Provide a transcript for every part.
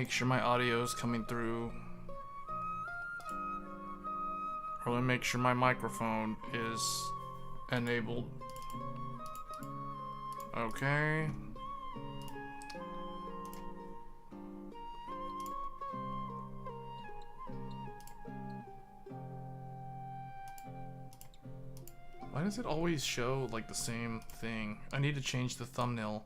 make sure my audio is coming through. Or let me make sure my microphone is enabled. Okay. Why does it always show like the same thing? I need to change the thumbnail.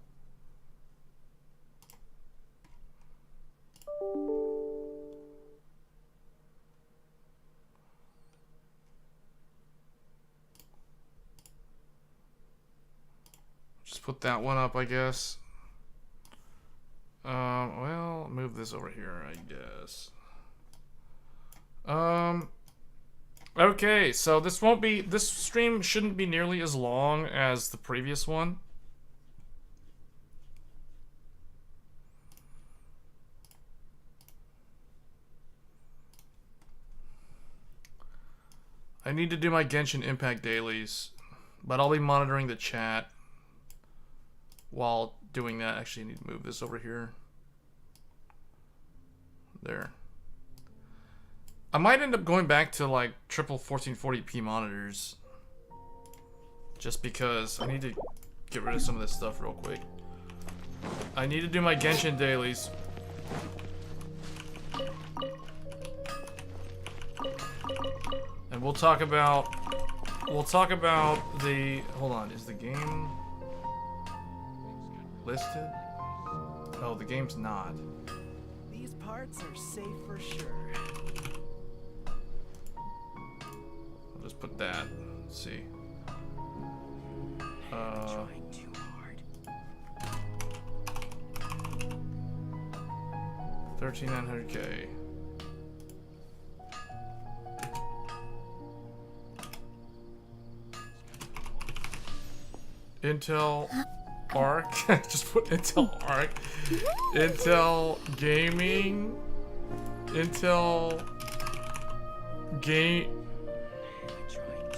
Just put that one up, I guess. Well, move this over here, I guess. Okay, so this stream shouldn't be nearly as long as the previous one. I need to do my Genshin Impact dailies, but I'll be monitoring the chat while doing that. Actually, I need to move this over here. There. I might end up going back to like triple 1440p monitors. Just because I need to get rid of some of this stuff real quick. I need to do my Genshin dailies. And we'll talk about the, hold on, is the game listed? Oh, the game's not. These parts are safe for sure. I'll just put that. Let's see. Trying too hard. 13900K. Intel Arc. Just put Intel Arc. Intel Gaming. Intel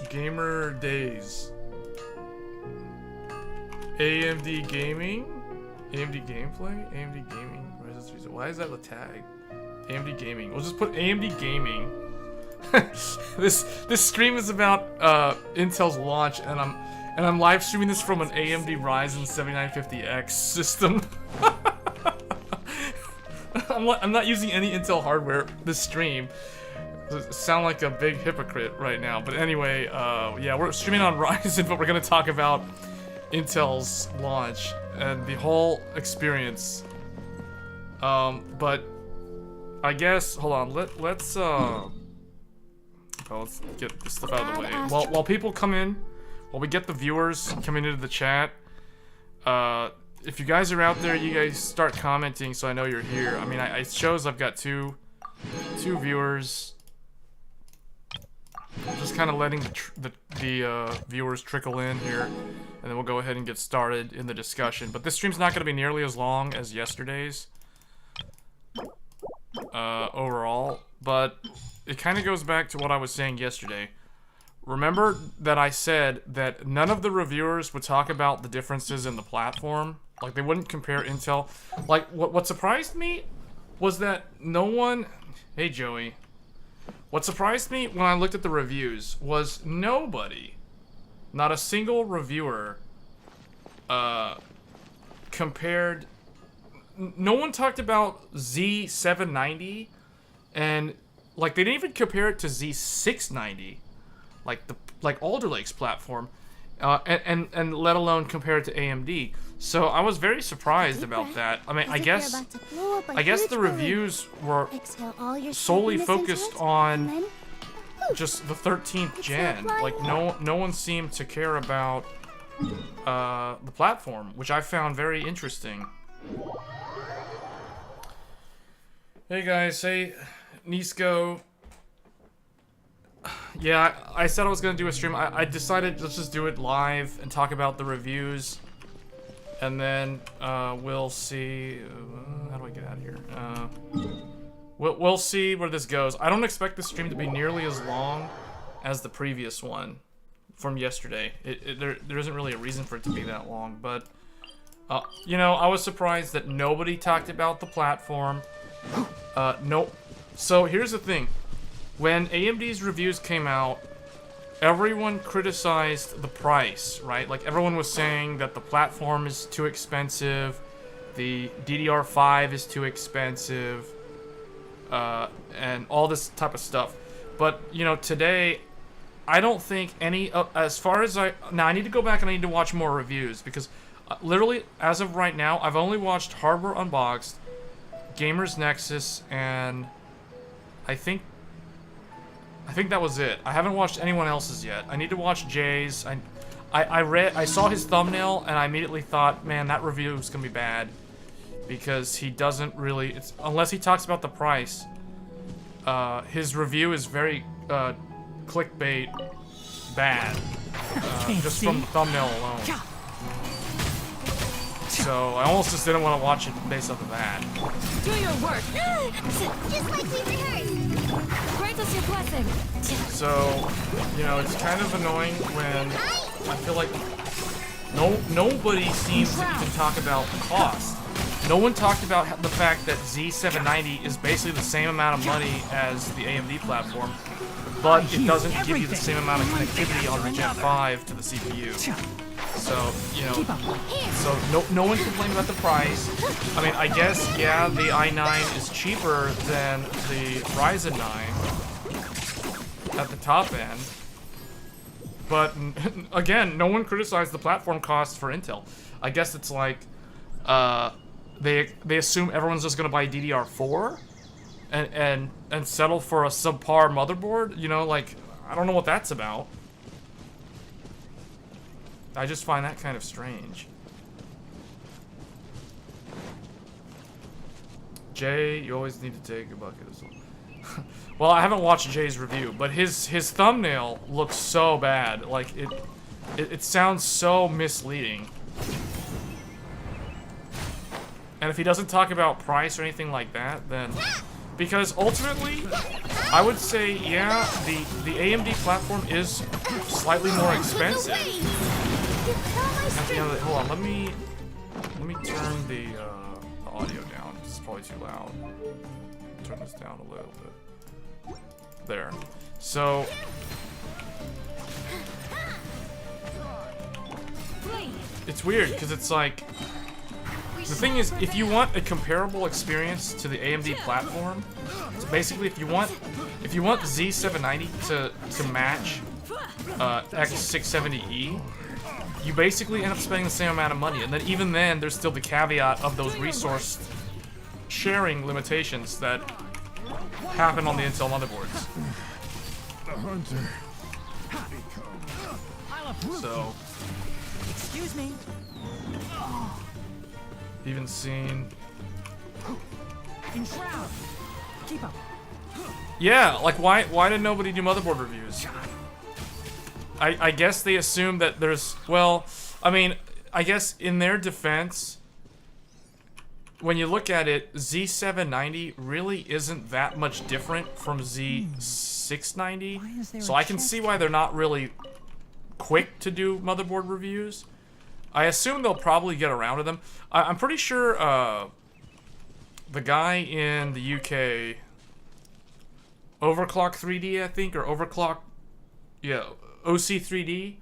Gamer Days. AMD Gaming. AMD Gameplay. AMD Gaming. Why is that a tag? AMD Gaming. We'll just put AMD Gaming. This stream is about Intel's launch, and I'm live streaming this from an AMD Ryzen 7950X system. I'm not using any Intel hardware this stream. I sound like a big hypocrite right now, but anyway, yeah, we're streaming on Ryzen, but we're gonna talk about Intel's launch and the whole experience. But I guess, hold on, let's get this stuff out of the way. While people come in, while we get the viewers coming into the chat, if you guys are out there, you guys start commenting so I know you're here. I mean, it shows I've got two viewers. Just kind of letting the viewers trickle in here, and then we'll go ahead and get started in the discussion. But this stream's not going to be nearly as long as yesterday's overall, but it kind of goes back to what I was saying yesterday. Remember that I said that none of the reviewers would talk about the differences in the platform? Like, they wouldn't compare Intel. Like, what surprised me was that no one... Hey, Joey. What surprised me when I looked at the reviews was nobody, not a single reviewer, compared... No one talked about Z790, and, like, they didn't even compare it to Z690. Like Alder Lake's platform, and let alone compare it to AMD. So I was very surprised about that. I mean, I guess the reviews were solely focused on just the 13th gen. Like no one seemed to care about the platform, which I found very interesting. Hey guys, hey Nisco. Yeah, I said I was gonna do a stream. I decided let's just do it live and talk about the reviews, and then we'll see. How do I get out of here? We'll see where this goes. I don't expect the stream to be nearly as long as the previous one from yesterday. There isn't really a reason for it to be that long, but you know, I was surprised that nobody talked about the platform. Nope. So here's the thing. When AMD's reviews came out, everyone criticized the price, right? Like, everyone was saying that the platform is too expensive, the DDR5 is too expensive, and all this type of stuff. But, you know, today, I don't think any, as far as now I need to go back and I need to watch more reviews, because literally, as of right now, I've only watched Hardware Unboxed, Gamers Nexus, and I think that was it. I haven't watched anyone else's yet. I need to watch Jay's. I saw his thumbnail and I immediately thought, man, that review is gonna be bad, because he doesn't really, unless he talks about the price. His review is very clickbait bad, just from the thumbnail alone. So I almost just didn't want to watch it based off of that. Do your work. Just like we rehearsed. Grant us your blessing. So, you know, it's kind of annoying when I feel like nobody seems to even talk about cost. No one talked about the fact that Z790 is basically the same amount of money as the AMD platform, but it doesn't give you the same amount of connectivity on the Gen 5 to the CPU. So, you know, no one complained about the price. I mean, I guess, yeah, the i9 is cheaper than the Ryzen 9 at the top end. But, again, no one criticized the platform costs for Intel. I guess it's like, they assume everyone's just gonna buy DDR4 and settle for a subpar motherboard. You know, like, I don't know what that's about. I just find that kind of strange. Jay, you always need to take a bucket as well. Well, I haven't watched Jay's review, but his thumbnail looks so bad. Like, it sounds so misleading. And if he doesn't talk about price or anything like that, then... Because ultimately, I would say, yeah, the AMD platform is slightly more expensive. At the end of the, hold on, let me turn the audio down. It's probably too loud. Turn this down a little bit. There. So... It's weird, because it's like... The thing is, if you want a comparable experience to the AMD platform, so basically if you want Z790 to match X670E, you basically end up spending the same amount of money. And then even then, there's still the caveat of those resource sharing limitations that happen on the Intel motherboards. The hunter. So, Excuse me. even seen... Enshroud. Keep up. Yeah, like why did nobody do motherboard reviews? I guess they assume that there's, well, I mean, I guess in their defense, when you look at it, Z790 really isn't that much different from Z690. So I can see why they're not really quick to do motherboard reviews. I assume they'll probably get around to them. I'm pretty sure the guy in the UK, Overclock 3D, I think, or Overclock, yeah, OC3D.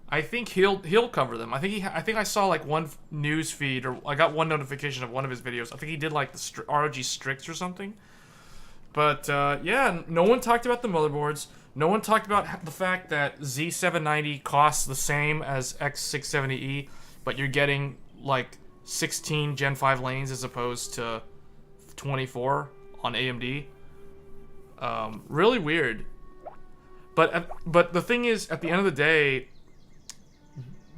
I think he'll cover them. I think I saw like one news feed, or I got one notification of one of his videos. I think he did like the ROG Strix or something. But yeah, no one talked about the motherboards. No one talked about the fact that Z790 costs the same as X670E, but you're getting like 16 Gen 5 lanes as opposed to 24 on AMD. Really weird. But the thing is, at the end of the day,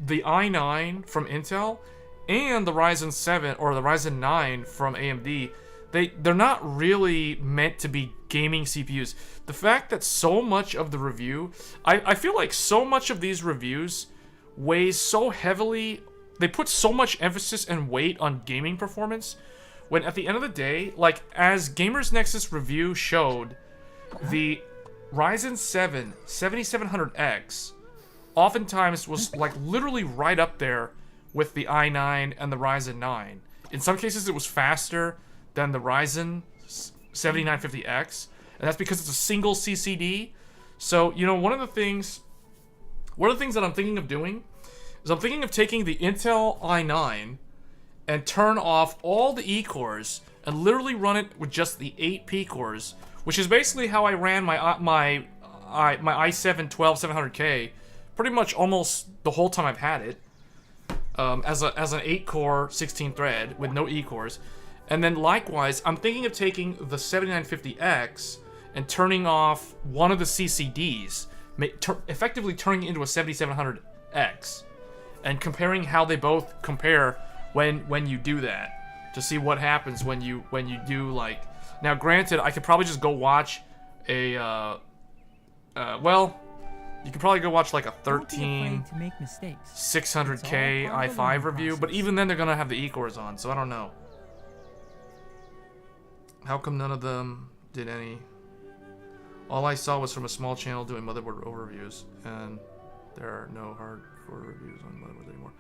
the i9 from Intel and the Ryzen 7 or the Ryzen 9 from AMD, they're not really meant to be gaming CPUs. The fact that so much of the review, I feel like so much of these reviews weighs so heavily, they put so much emphasis and weight on gaming performance, when at the end of the day, like as Gamers Nexus review showed, the Ryzen 7 7700X oftentimes was like literally right up there with the i9 and the Ryzen 9. In some cases it was faster than the Ryzen 7950X, and that's because it's a single CCD. So, you know, one of the things that I'm thinking of doing is I'm thinking of taking the Intel i9 and turn off all the E-cores and literally run it with just the 8 P-cores, which is basically how I ran my i7 12700K pretty much almost the whole time I've had it, as an 8-core 16-thread with no E-cores. And then likewise, I'm thinking of taking the 7950X and turning off one of the CCDs, effectively turning it into a 7700X, and comparing how they both compare when you do that, to see what happens when you do, like... Now, granted, I could probably just go watch a, well, you could probably go watch like a 600K i5 review, but even then they're gonna have the E-cores on, so I don't know. How come none of them did any? All I saw was from a small channel doing motherboard overviews, and there are no hardcore reviews on motherboards anymore.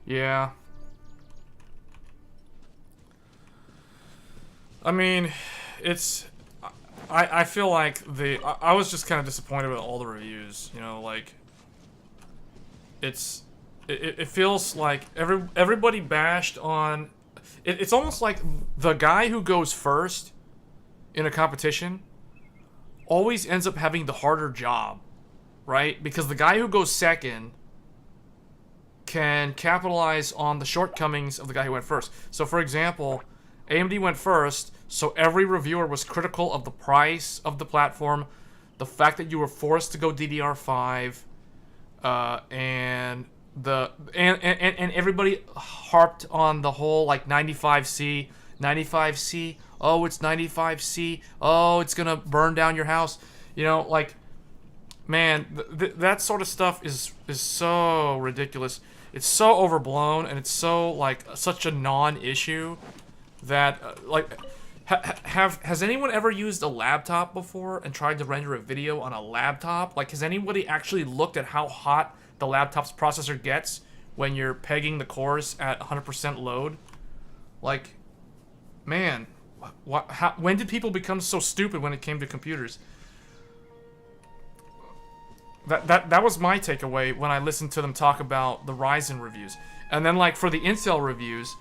Yeah. I mean, it's... I feel like I was just kind of disappointed with all the reviews, you know, like... It feels like everybody bashed on... It's almost like the guy who goes first in a competition always ends up having the harder job, right? Because the guy who goes second can capitalize on the shortcomings of the guy who went first. So, for example, AMD went first, so every reviewer was critical of the price of the platform, the fact that you were forced to go DDR5, and everybody harped on the whole like 95C, oh, it's 95C, oh, it's gonna burn down your house. You know, like, man, that sort of stuff is so ridiculous. It's so overblown, and it's so, like, such a non-issue that, like, has anyone ever used a laptop before and tried to render a video on a laptop? Like, has anybody actually looked at how hot the laptop's processor gets when you're pegging the cores at 100% load? Like, man, when did people become so stupid when it came to computers? That was my takeaway when I listened to them talk about the Ryzen reviews. And then, like, for the Intel reviews,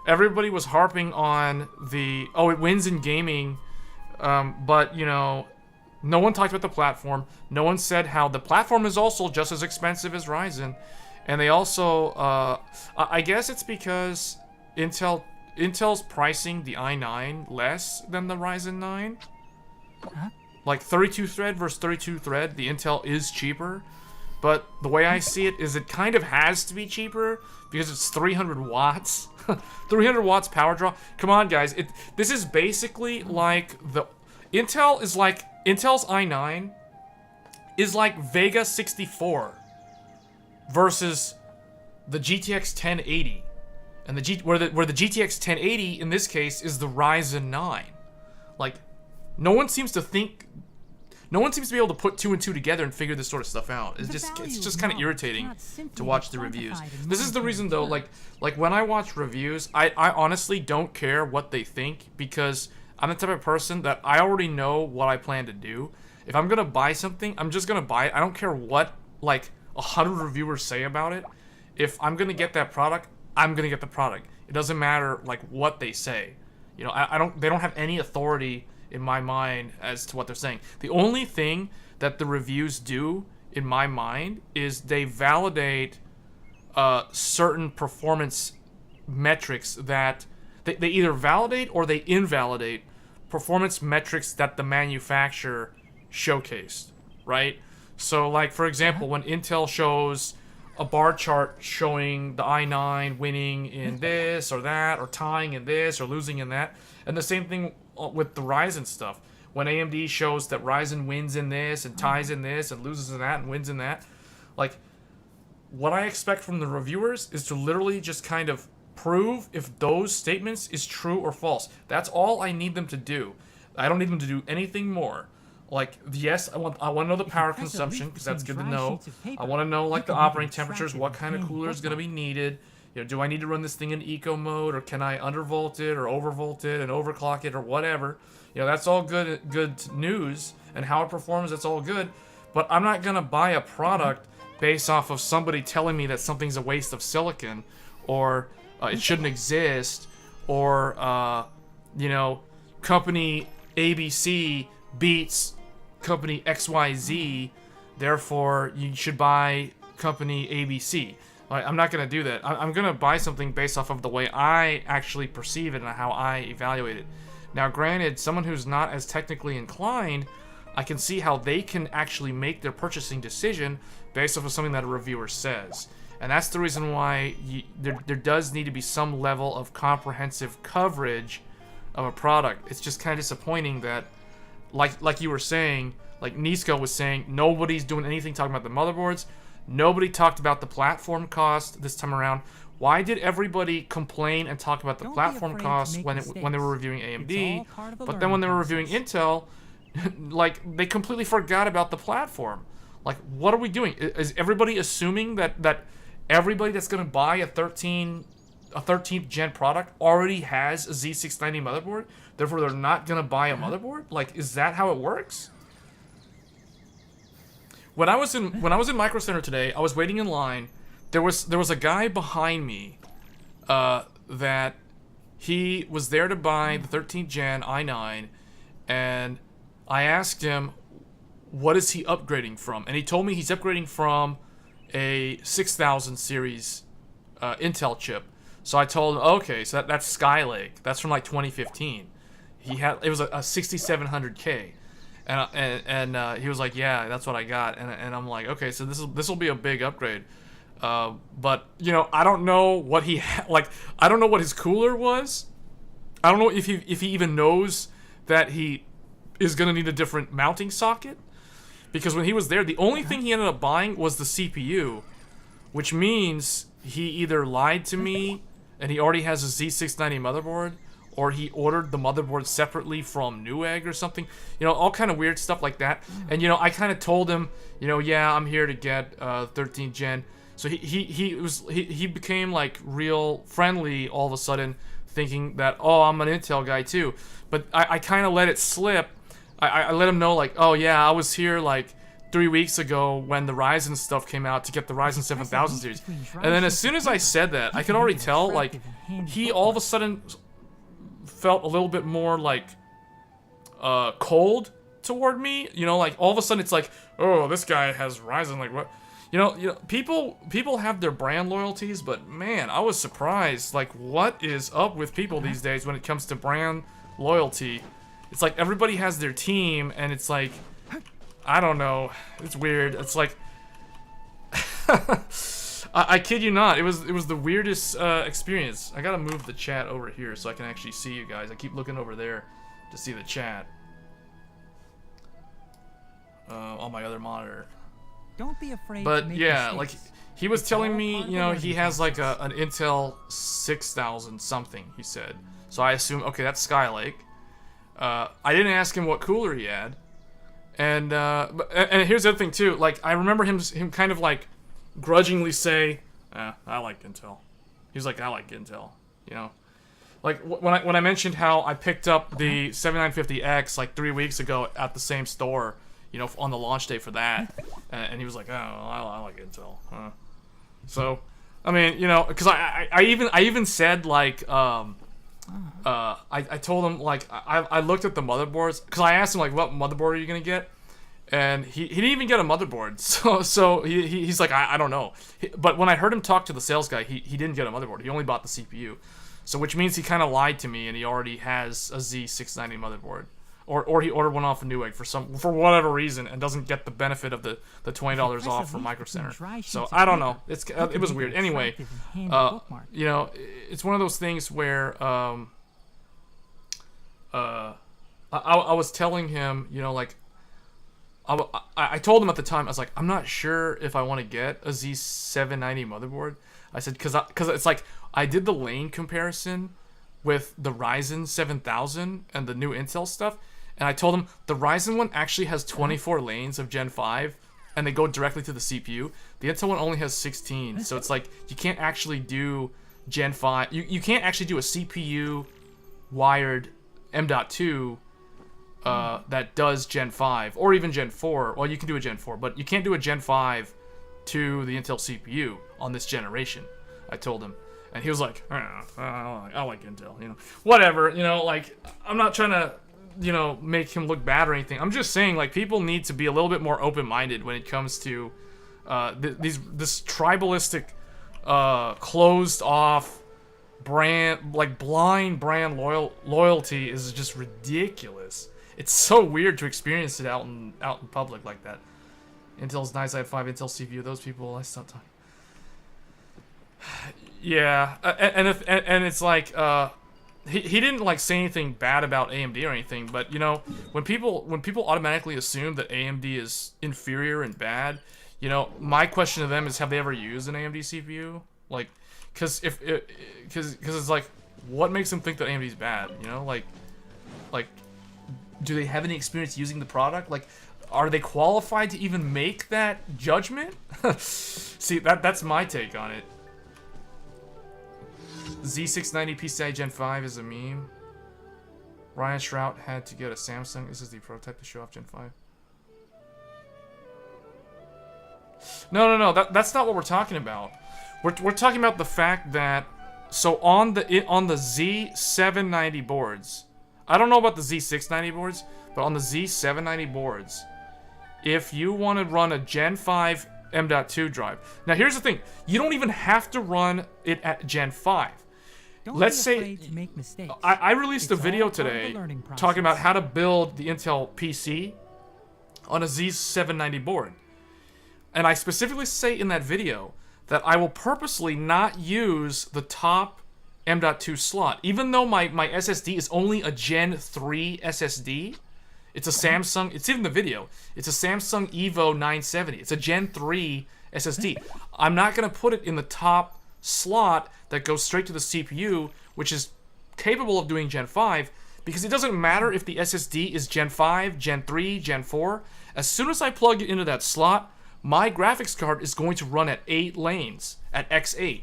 everybody was harping on the, oh, it wins in gaming, but, you know, no one talked about the platform. No one said how the platform is also just as expensive as Ryzen. And they also, I guess it's because Intel's pricing the i9 less than the Ryzen 9. Huh? Like 32-thread versus 32-thread, the Intel is cheaper. But the way I see it is it kind of has to be cheaper because it's 300 watts. 300 watts power draw. Come on, guys. This is basically like the... Intel's i9 is like Vega 64 versus the GTX 1080. And where the GTX 1080 in this case is the Ryzen 9. Like, no one seems to be able to put two and two together and figure this sort of stuff out. It's just kind of irritating to watch the reviews. This is the reason though, like when I watch reviews, I honestly don't care what they think, because I'm the type of person that I already know what I plan to do. If I'm gonna buy something, I'm just gonna buy it. I don't care what like 100 reviewers say about it. If I'm gonna get that product, I'm gonna get the product. It doesn't matter like what they say. You know, they don't have any authority in my mind as to what they're saying. The only thing that the reviews do in my mind is they validate certain performance metrics that they either validate or they invalidate performance metrics that the manufacturer showcased, right? So, like, for example, when Intel shows a bar chart showing the i9 winning in this or that, or tying in this or losing in that, and the same thing with the Ryzen stuff. When AMD shows that Ryzen wins in this and ties in this and loses in that and wins in that, like, what I expect from the reviewers is to literally just kind of prove if those statements is true or false. That's all I need them to do. I don't need them to do anything more. Like, yes, I want to know the power consumption, because that's good to know. I want to know, like, the operating temperatures, what kind of cooler is going to be needed. You know, do I need to run this thing in eco mode, or can I undervolt it, or overvolt it, and overclock it, or whatever? You know, that's all good news, and how it performs, that's all good. But I'm not gonna buy a product based off of somebody telling me that something's a waste of silicon, or it shouldn't exist, or you know, company ABC beats company XYZ, therefore you should buy company ABC. I'm not gonna do that. I'm gonna buy something based off of the way I actually perceive it and how I evaluate it. Now, granted, someone who's not as technically inclined, I can see how they can actually make their purchasing decision based off of something that a reviewer says. And that's the reason why there does need to be some level of comprehensive coverage of a product. It's just kind of disappointing that, like you were saying, like Nisko was saying, nobody's doing anything talking about the motherboards. Nobody talked about the platform cost this time around. Why did everybody complain and talk about the platform cost when they were reviewing AMD, but then when they were reviewing Intel, like, they completely forgot about the platform? Like, what are we doing? Is everybody assuming that everybody that's going to buy a 13th gen product already has a Z690 motherboard? Therefore, they're not going to buy a motherboard? Like, is that how it works? When I was in Micro Center today, I was waiting in line. There was a guy behind me that he was there to buy the 13th gen i9, and I asked him, what is he upgrading from? And he told me he's upgrading from a 6000 series Intel chip. So I told him, okay, so that's Skylake. That's from like 2015. It was a 6700K. And he was like, yeah, that's what I got. And I'm like, okay, so this will be a big upgrade. But you know, I don't know what he I don't know what his cooler was. I don't know if he even knows that he is gonna need a different mounting socket. Because when he was there, the only thing he ended up buying was the CPU, which means he either lied to me and he already has a Z690 motherboard, or he ordered the motherboard separately from Newegg or something. You know, all kind of weird stuff like that. And, you know, I kind of told him, you know, yeah, I'm here to get 13th gen. So he became, like, real friendly all of a sudden, thinking that, oh, I'm an Intel guy too. But I kind of let it slip. I let him know, like, oh, yeah, I was here, like, 3 weeks ago when the Ryzen stuff came out to get the Ryzen 7000 series. And then as soon as I said that, I could already tell, like, he all of a sudden felt a little bit more, like, cold toward me. You know, like, all of a sudden it's like, oh, this guy has Ryzen, like, what? You know, people have their brand loyalties, but, man, I was surprised, like, what is up with people these days when it comes to brand loyalty? It's like everybody has their team, and it's like, I don't know, it's weird. It's like, I kid you not, it was the weirdest experience. I gotta move the chat over here so I can actually see you guys. I keep looking over there to see the chat on my other monitor. Don't be afraid. But to make yeah, mistakes. like, he was telling me, you know, he has like an Intel 6000 something, he said. So I assume, okay, that's Skylake. I didn't ask him what cooler he had. And here's the other thing too, like, I remember him kind of like grudgingly say, I like Intel. He was like, I like Intel, you know. Like, when I mentioned how I picked up the 7950X like 3 weeks ago at the same store, you know, on the launch day for that, and he was like, oh, I like Intel. So, I mean, you know, because I even said, like, I told him, like, I looked at the motherboards, because I asked him, like, what motherboard are you gonna get? And he didn't even get a motherboard, so he's like, I don't know. But when I heard him talk to the sales guy, he didn't get a motherboard. He only bought the CPU. So which means he kind of lied to me, and he already has a Z690 motherboard. Or he ordered one off of Newegg for whatever reason, and doesn't get the benefit of the $20 off from Micro Center. So I don't know. It was weird. Anyway, you know, it's one of those things where I was telling him, you know, like, I told him at the time, I was like, I'm not sure if I want to get a Z790 motherboard. I said, because it's like, I did the lane comparison with the Ryzen 7000 and the new Intel stuff, and I told him the Ryzen one actually has 24 lanes of Gen 5, and they go directly to the CPU. The Intel one only has 16, so it's like, you can't actually do Gen 5. You can't actually do a CPU wired M.2 that does Gen 5 or even Gen 4. Well, you can do a Gen 4, but you can't do a Gen 5 to the Intel CPU on this generation. I told him, and he was like, I like Intel, you know, whatever, you know, like, I'm not trying to, you know, make him look bad or anything. I'm just saying, like, people need to be a little bit more open-minded when it comes to this tribalistic, closed-off brand, like, blind brand loyalty is just ridiculous. It's so weird to experience it out in public like that. Intel's nice. I have 5 Intel CPU. Those people, I stopped talking. Yeah, and it's like he didn't like say anything bad about AMD or anything, but you know, when people automatically assume that AMD is inferior and bad, you know, my question to them is, have they ever used an AMD CPU? Like, because it's like, what makes them think that AMD is bad? You know, like, do they have any experience using the product? Like, are they qualified to even make that judgment? See, that's my take on it. Z690 PCI Gen 5 is a meme. Ryan Shrout had to get a Samsung. This is the prototype to show off Gen 5. No. That's not what we're talking about. We're talking about the fact that, so on the Z790 boards, I don't know about the Z690 boards, but on the Z790 boards, if you want to run a Gen 5 M.2 drive. Now here's the thing, you don't even have to run it at Gen 5. Let's say I released a video today talking about how to build the Intel PC on a Z790 board. And I specifically say in that video that I will purposely not use the top M.2 slot. Even though my SSD is only a Gen 3 SSD, it's a Samsung, it's in the video, it's a Samsung Evo 970. It's a Gen 3 SSD. I'm not going to put it in the top slot that goes straight to the CPU, which is capable of doing Gen 5, because it doesn't matter if the SSD is Gen 5, Gen 3, Gen 4. As soon as I plug it into that slot, my graphics card is going to run at 8 lanes, at X8.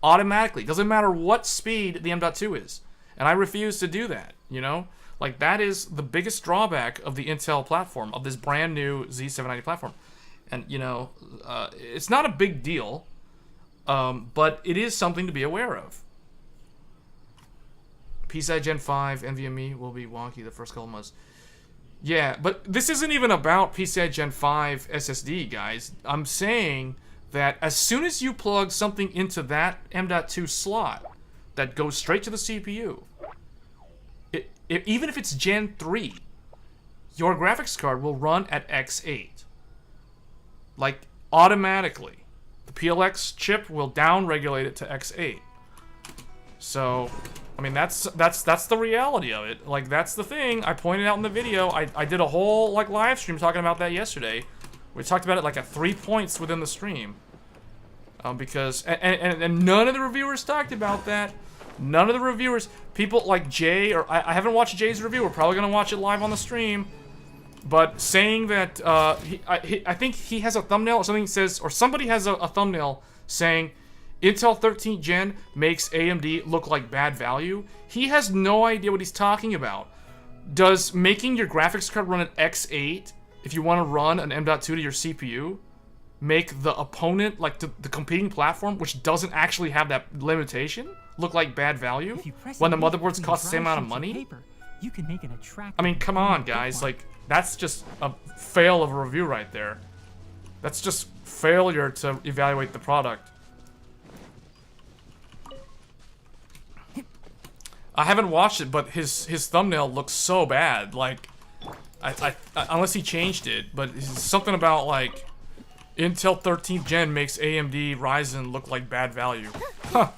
Automatically. Doesn't matter what speed the M.2 is. And I refuse to do that, you know? Like, that is the biggest drawback of the Intel platform, of this brand new Z790 platform. And, you know, it's not a big deal, but it is something to be aware of. PCI Gen 5 NVMe will be wonky the first couple months. Yeah, but this isn't even about PCI Gen 5 SSD, guys. I'm saying that as soon as you plug something into that M.2 slot that goes straight to the CPU, even if it's Gen 3, your graphics card will run at X8. Like, automatically. The PLX chip will down-regulate it to X8. So, I mean, that's the reality of it. Like, that's the thing I pointed out in the video. I did a whole, like, live stream talking about that yesterday. We talked about it, like, at 3 points within the stream. Because, and none of the reviewers talked about that. None of the reviewers, people like Jay, or I haven't watched Jay's review. We're probably going to watch it live on the stream. But saying that, I think he has a thumbnail or something that says, or somebody has a thumbnail saying, Intel 13th Gen makes AMD look like bad value. He has no idea what he's talking about. Does making your graphics card run at X8, if you want to run an M.2 to your CPU, make the opponent, like the competing platform, which doesn't actually have that limitation, look like bad value when the motherboards cost the same amount of money? Paper, you can make an I mean, come on, guys. Like, that's just a fail of a review right there. That's just failure to evaluate the product. I haven't watched it, but his thumbnail looks so bad. Like, unless he changed it, but it's something about like Intel 13th Gen makes AMD Ryzen look like bad value. Huh.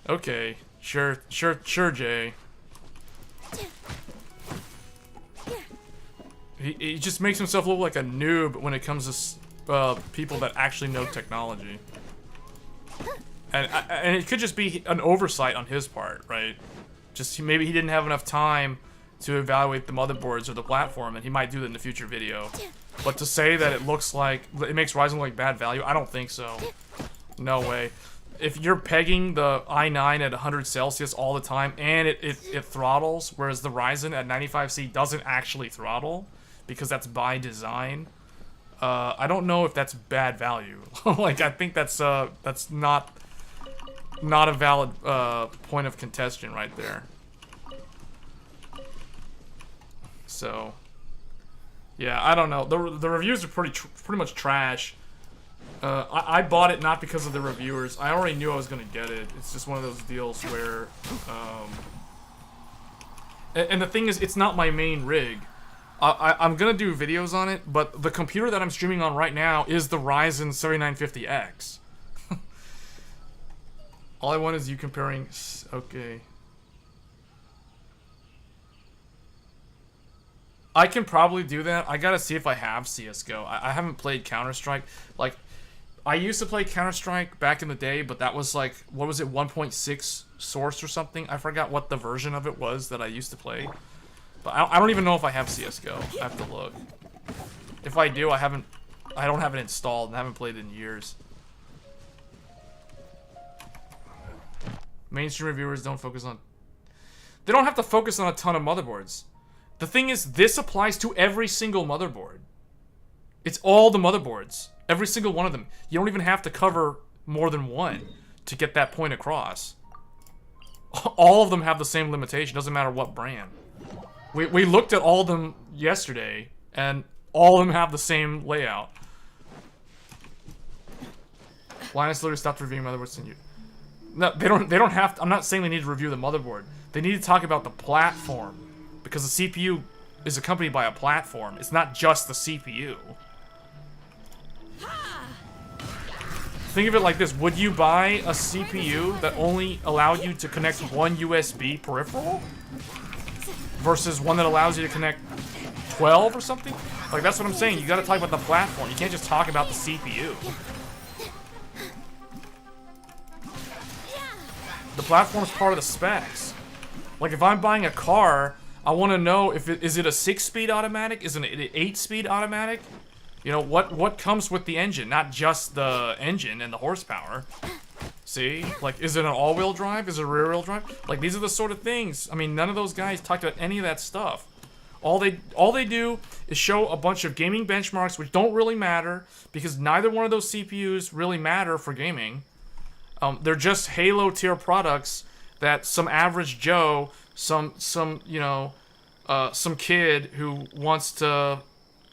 Okay. Sure, Jay. He just makes himself look like a noob when it comes to people that actually know technology. And it could just be an oversight on his part, right? Just maybe he didn't have enough time to evaluate the motherboards or the platform, and he might do that in a future video. But to say that it looks like, it makes Ryzen look like bad value, I don't think so. No way. if you're pegging the i9 at 100 Celsius all the time and it throttles, whereas the Ryzen at 95C doesn't actually throttle because that's by design. I don't know if that's bad value. Like, I think that's not a valid point of contention right there. So, yeah, I don't know. The reviews are pretty much trash. I bought it not because of the reviewers. I already knew I was gonna get it. It's just one of those deals where, and the thing is, it's not my main rig. I'm gonna do videos on it, but the computer that I'm streaming on right now is the Ryzen 7950X. All I want is you comparing. Okay. I can probably do that. I gotta see if I have CSGO. I haven't played Counter-Strike. Like, I used to play Counter-Strike back in the day, but that was like, what was it, 1.6 Source or something? I forgot what the version of it was that I used to play. But I don't even know if I have CSGO. I have to look. If I do, I don't have it installed and I haven't played it in years. Mainstream reviewers don't focus on... They don't have to focus on a ton of motherboards. The thing is, this applies to every single motherboard. It's all the motherboards. Every single one of them. You don't even have to cover more than one to get that point across. All of them have the same limitation. Doesn't matter what brand. We looked at all of them yesterday, and all of them have the same layout. Linus literally stopped reviewing motherboards and you... No, they don't have to, I'm not saying they need to review the motherboard. They need to talk about the platform. Because the CPU is accompanied by a platform. It's not just the CPU. Think of it like this. Would you buy a CPU that only allowed you to connect one USB peripheral? Versus one that allows you to connect 12 or something? Like, that's what I'm saying. You gotta talk about the platform. You can't just talk about the CPU. The platform is part of the specs. Like, if I'm buying a car, I want to know if is it a 6-speed automatic? Is it an 8-speed automatic? You know, what comes with the engine? Not just the engine and the horsepower. See? Like, is it an all-wheel drive? Is it a rear-wheel drive? Like, these are the sort of things. I mean, none of those guys talked about any of that stuff. All they do is show a bunch of gaming benchmarks, which don't really matter, because neither one of those CPUs really matter for gaming. They're just Halo tier products that some average Joe, some kid who wants to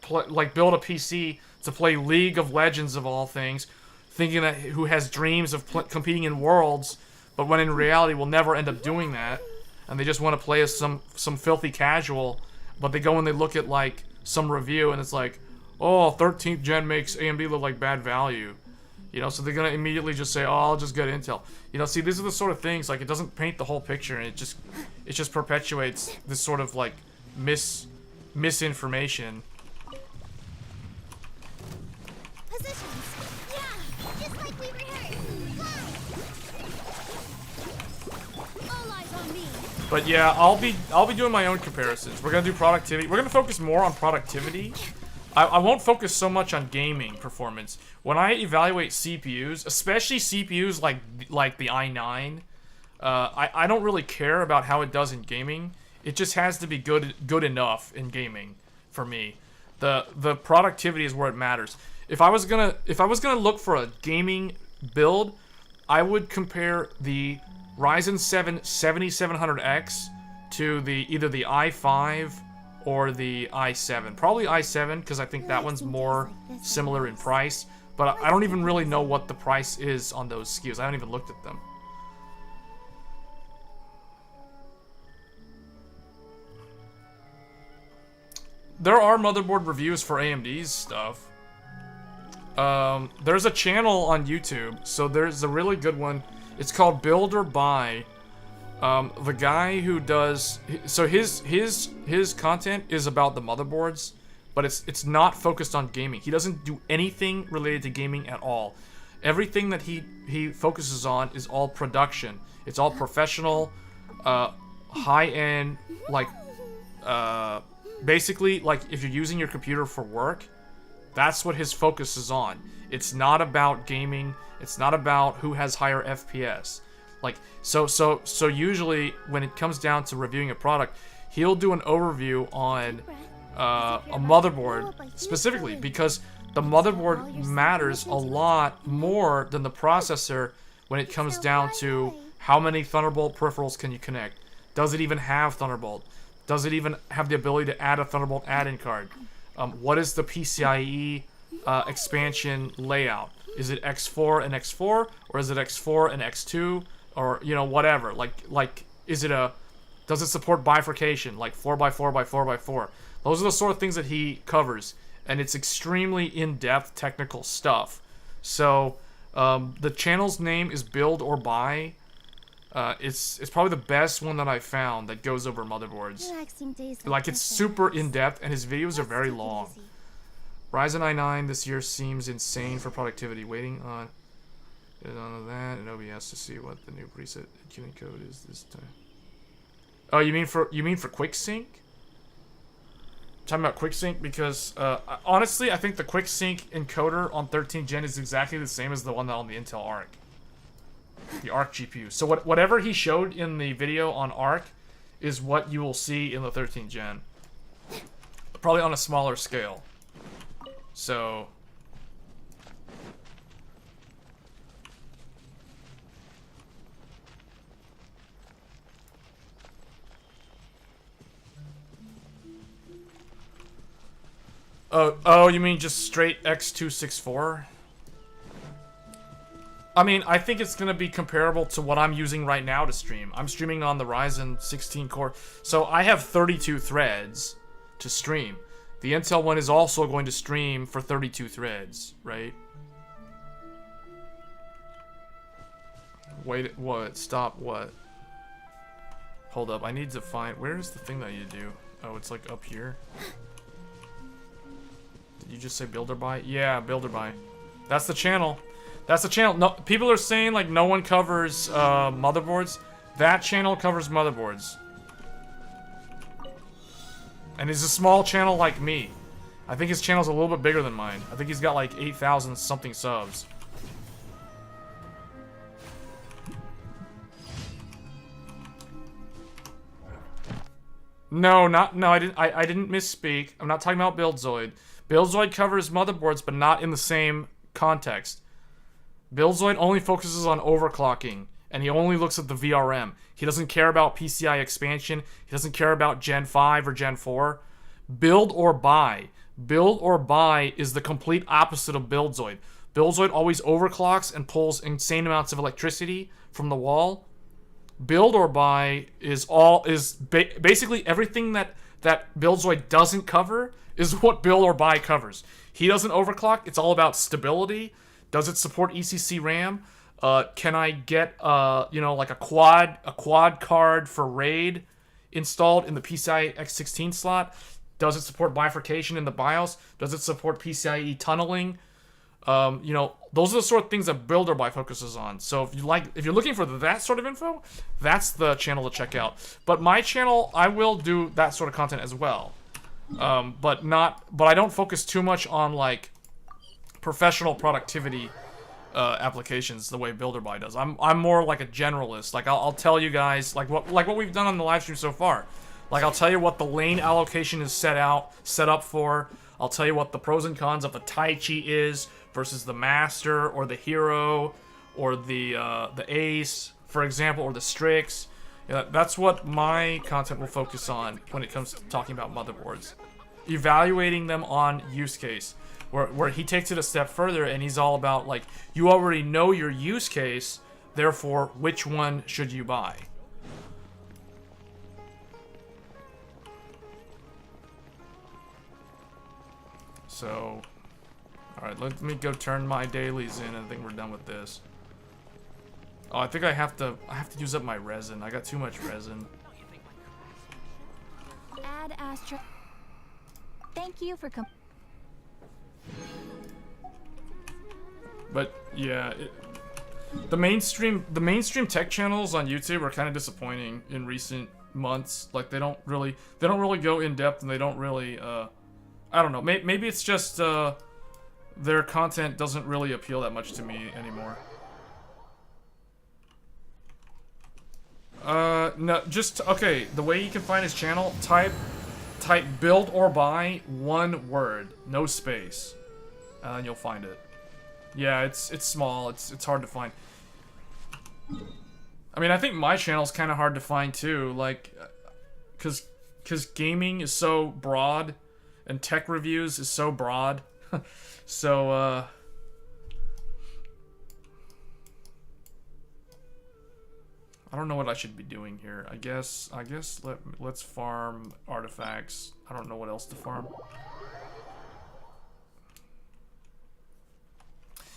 build a PC to play League of Legends of all things, thinking that who has dreams of competing in worlds, but when in reality will never end up doing that, and they just want to play as some filthy casual, but they go and they look at like some review and it's like, oh, 13th gen makes AMD look like bad value. You know, so they're gonna immediately just say, "Oh, I'll just get Intel." You know, see, these are the sort of things, like, it doesn't paint the whole picture, and it just perpetuates this sort of like misinformation. Positions. Yeah, just like we rehearsed. All eyes on me. But yeah, I'll be doing my own comparisons. We're gonna do productivity. We're gonna focus more on productivity. I won't focus so much on gaming performance. When I evaluate CPUs, especially CPUs like the i9, I don't really care about how it does in gaming. It just has to be good enough in gaming for me. The productivity is where it matters. If I was gonna look for a gaming build, I would compare the Ryzen 7 7700X to either the i5 or the i7. Probably i7, because I think that one's more similar in price. But I don't even really know what the price is on those SKUs. I haven't even looked at them. There are motherboard reviews for AMD's stuff. There's a channel on YouTube, so there's a really good one. It's called Build or Buy. The guy who does, so his content is about the motherboards, but it's not focused on gaming. He doesn't do anything related to gaming at all. Everything that he focuses on is all production. It's all professional, high-end, like, basically, like, if you're using your computer for work, That's what his focus is on. It's not about gaming. It's not about who has higher FPS. Like, so usually when it comes down to reviewing a product, he'll do an overview on a motherboard specifically, because the motherboard matters a lot more than the processor when it comes down to how many Thunderbolt peripherals can you connect. Does it even have Thunderbolt? Does it even have the ability to add a Thunderbolt add-in card? What is the PCIe expansion layout? Is it X4 and X4, or is it X4 and X2, or you know, whatever? Like is it does it support bifurcation, like 4x4x4x4? Those are the sort of things that he covers, and it's extremely in-depth technical stuff. So the channel's name is Build or Buy. It's probably the best one that I found that goes over motherboards. Like, it's super in-depth, and his videos are very long. Ryzen i9 this year seems insane for productivity. Waiting on that and OBS to see what the new preset tuning code is this time. Oh, you mean for quick sync? Talking about quick sync, because honestly, I think the quick sync encoder on 13th gen is exactly the same as the one on the Intel Arc. The Arc GPU. So whatever he showed in the video on Arc is what you will see in the 13th gen. Probably on a smaller scale. So oh, you mean just straight X264? I mean, I think it's going to be comparable to what I'm using right now to stream. I'm streaming on the Ryzen 16 core. So I have 32 threads to stream. The Intel one is also going to stream for 32 threads, right? Wait, what? Stop, what? Hold up, I need to find... Where is the thing that you do? Oh, it's like up here. Did you just say build or buy? Yeah, build or buy. That's the channel. That's the channel. No, people are saying like no one covers motherboards. That channel covers motherboards. And he's a small channel like me. I think his channel's a little bit bigger than mine. I think he's got like 8,000 something subs. No, I didn't misspeak. I'm not talking about BuildZoid. BuildZoid covers motherboards, but not in the same context. BuildZoid only focuses on overclocking, and he only looks at the VRM. He doesn't care about PCI expansion. He doesn't care about Gen 5 or Gen 4. Build or buy. Build or buy is the complete opposite of BuildZoid. BuildZoid always overclocks and pulls insane amounts of electricity from the wall. Build or buy is basically everything that BuildZoid doesn't cover is what build or buy covers. He doesn't overclock. It's all about stability. Does it support ECC RAM? Can I get you know, like a quad card for RAID installed in the PCI X16 slot? Does it support bifurcation in the BIOS? Does it support PCIe tunneling? You know, those are the sort of things that build or buy focuses on. So if you're looking for that sort of info, that's the channel to check out. But my channel, I will do that sort of content as well. But I don't focus too much on like professional productivity applications the way Build or Buy does. I'm more like a generalist. Like I'll tell you guys like what we've done on the live stream so far. Like I'll tell you what the lane allocation is set up for. I'll tell you what the pros and cons of the Tai Chi is versus the Master or the Hero or the Ace, for example, or the Strix. That's what my content will focus on when it comes to talking about motherboards. Evaluating them on use case. Where he takes it a step further and he's all about like, you already know your use case, therefore which one should you buy? So, alright, let me go turn my dailies in. I think we're done with this. Oh, I think I have to use up my resin. I got too much resin. Add Astra. Thank you for But yeah, the mainstream tech channels on YouTube are kind of disappointing in recent months. Like they don't really go in depth, and they don't really I don't know. Maybe it's just their content doesn't really appeal that much to me anymore. No, just, okay, the way you can find his channel, type build or buy, one word, no space, and you'll find it. Yeah, it's small, it's hard to find. I mean, I think my channel's kind of hard to find too, like, cause gaming is so broad, and tech reviews is so broad, so, I don't know what I should be doing here. I guess let's farm artifacts. I don't know what else to farm.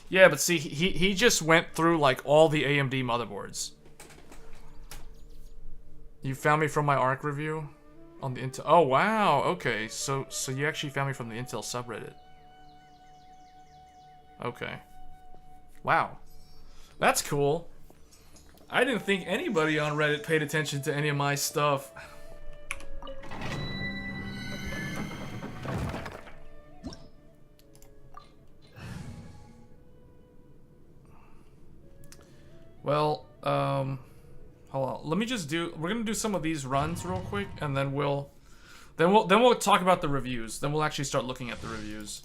Yeah, but see, he just went through like all the AMD motherboards. You found me from my ARC review on the Intel. Oh wow, okay. So you actually found me from the Intel subreddit. Okay. Wow. That's cool. I didn't think anybody on Reddit paid attention to any of my stuff. Well, hold on. Let me just do. We're gonna do some of these runs real quick, and then we'll talk about the reviews. Then we'll actually start looking at the reviews.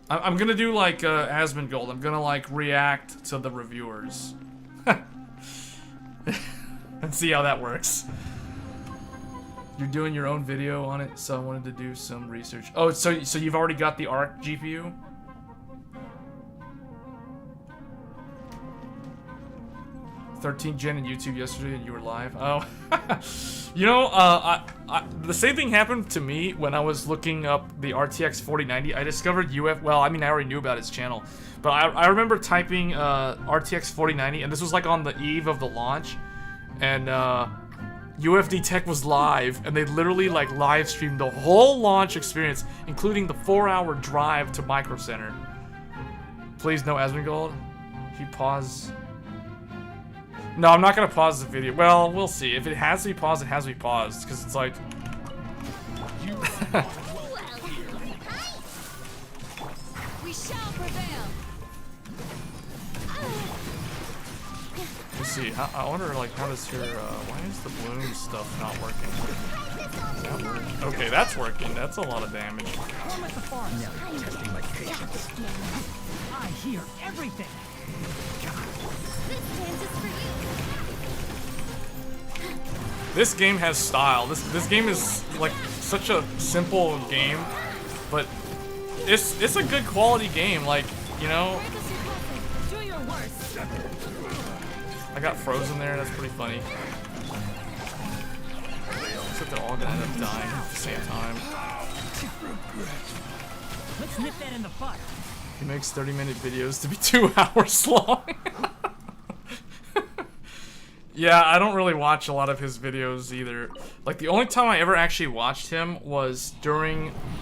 I'm gonna do like Asmongold. I'm gonna like react to the reviewers. And see how that works. You're doing your own video on it, so I wanted to do some research. Oh, so you've already got the ARC GPU? '13 Gen in YouTube yesterday, and you were live. Oh, you know, the same thing happened to me when I was looking up the RTX 4090. I discovered Well, I mean, I already knew about his channel, but I remember typing RTX 4090, and this was like on the eve of the launch, and UFD Tech was live, and they literally like live streamed the whole launch experience, including the 4-hour drive to Micro Center. Please no Asmongold. If you pause. No, I'm not gonna pause the video. Well, we'll see. If it has to be paused, it has to be paused, because it's like. We shall prevail. Let's see. I wonder, like, how does your why is the bloom stuff not working? Okay, that's working. That's a lot of damage. Now testing my patience. I hear everything. This dance is for you. This game has style. This game is like such a simple game, but it's a good quality game. Like, you know. Do your worst. I got frozen there. That's pretty funny. Except they're all gonna end up dying at the same time. Let's nip that in the butt. He makes 30-minute videos to be 2 hours long. Yeah, I don't really watch a lot of his videos either. Like, the only time I ever actually watched him was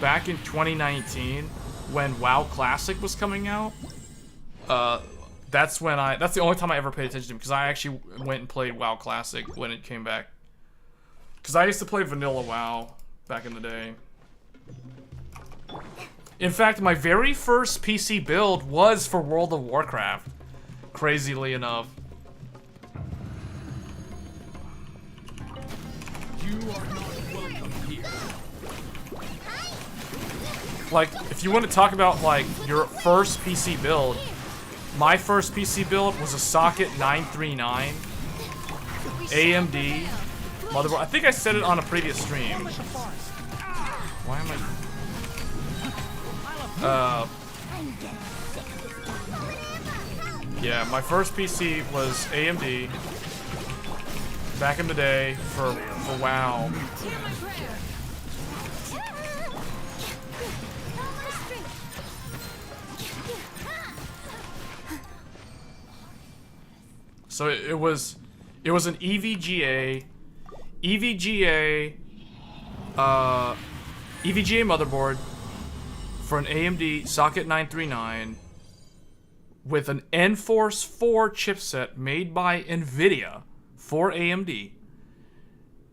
back in 2019 when WoW Classic was coming out. That's the only time I ever paid attention to him, because I actually went and played WoW Classic when it came back. Because I used to play vanilla WoW back in the day. In fact, my very first PC build was for World of Warcraft, crazily enough. You are not welcome here. Like, if you want to talk about, like, your first PC build, my first PC build was a Socket 939 AMD motherboard. I think I said it on a previous stream. Why am I... yeah, my first PC was AMD back in the day for WoW. So it was an EVGA motherboard for an AMD Socket 939 with an Enforce 4 chipset made by NVIDIA for AMD.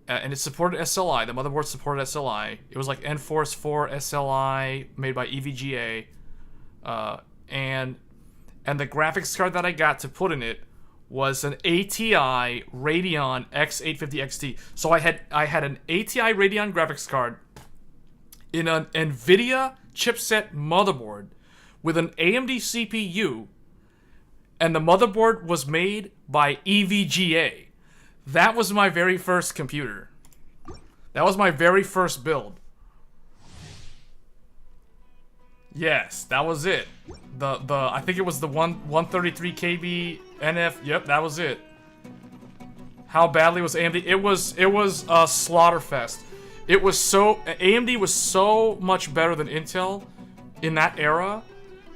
and it supported SLI. The motherboard supported SLI. It was like Enforce 4 SLI made by EVGA, and the graphics card that I got to put in it was an ATI Radeon X850 XT. So I had an ATI Radeon graphics card in an NVIDIA chipset motherboard with an AMD CPU, and the motherboard was made by EVGA. That was my very first computer. That was my very first build. Yes, that was it. I think it was the 133 KB NF. Yep, that was it. How badly was AMD? It was a slaughterfest. It was so AMD was so much better than Intel in that era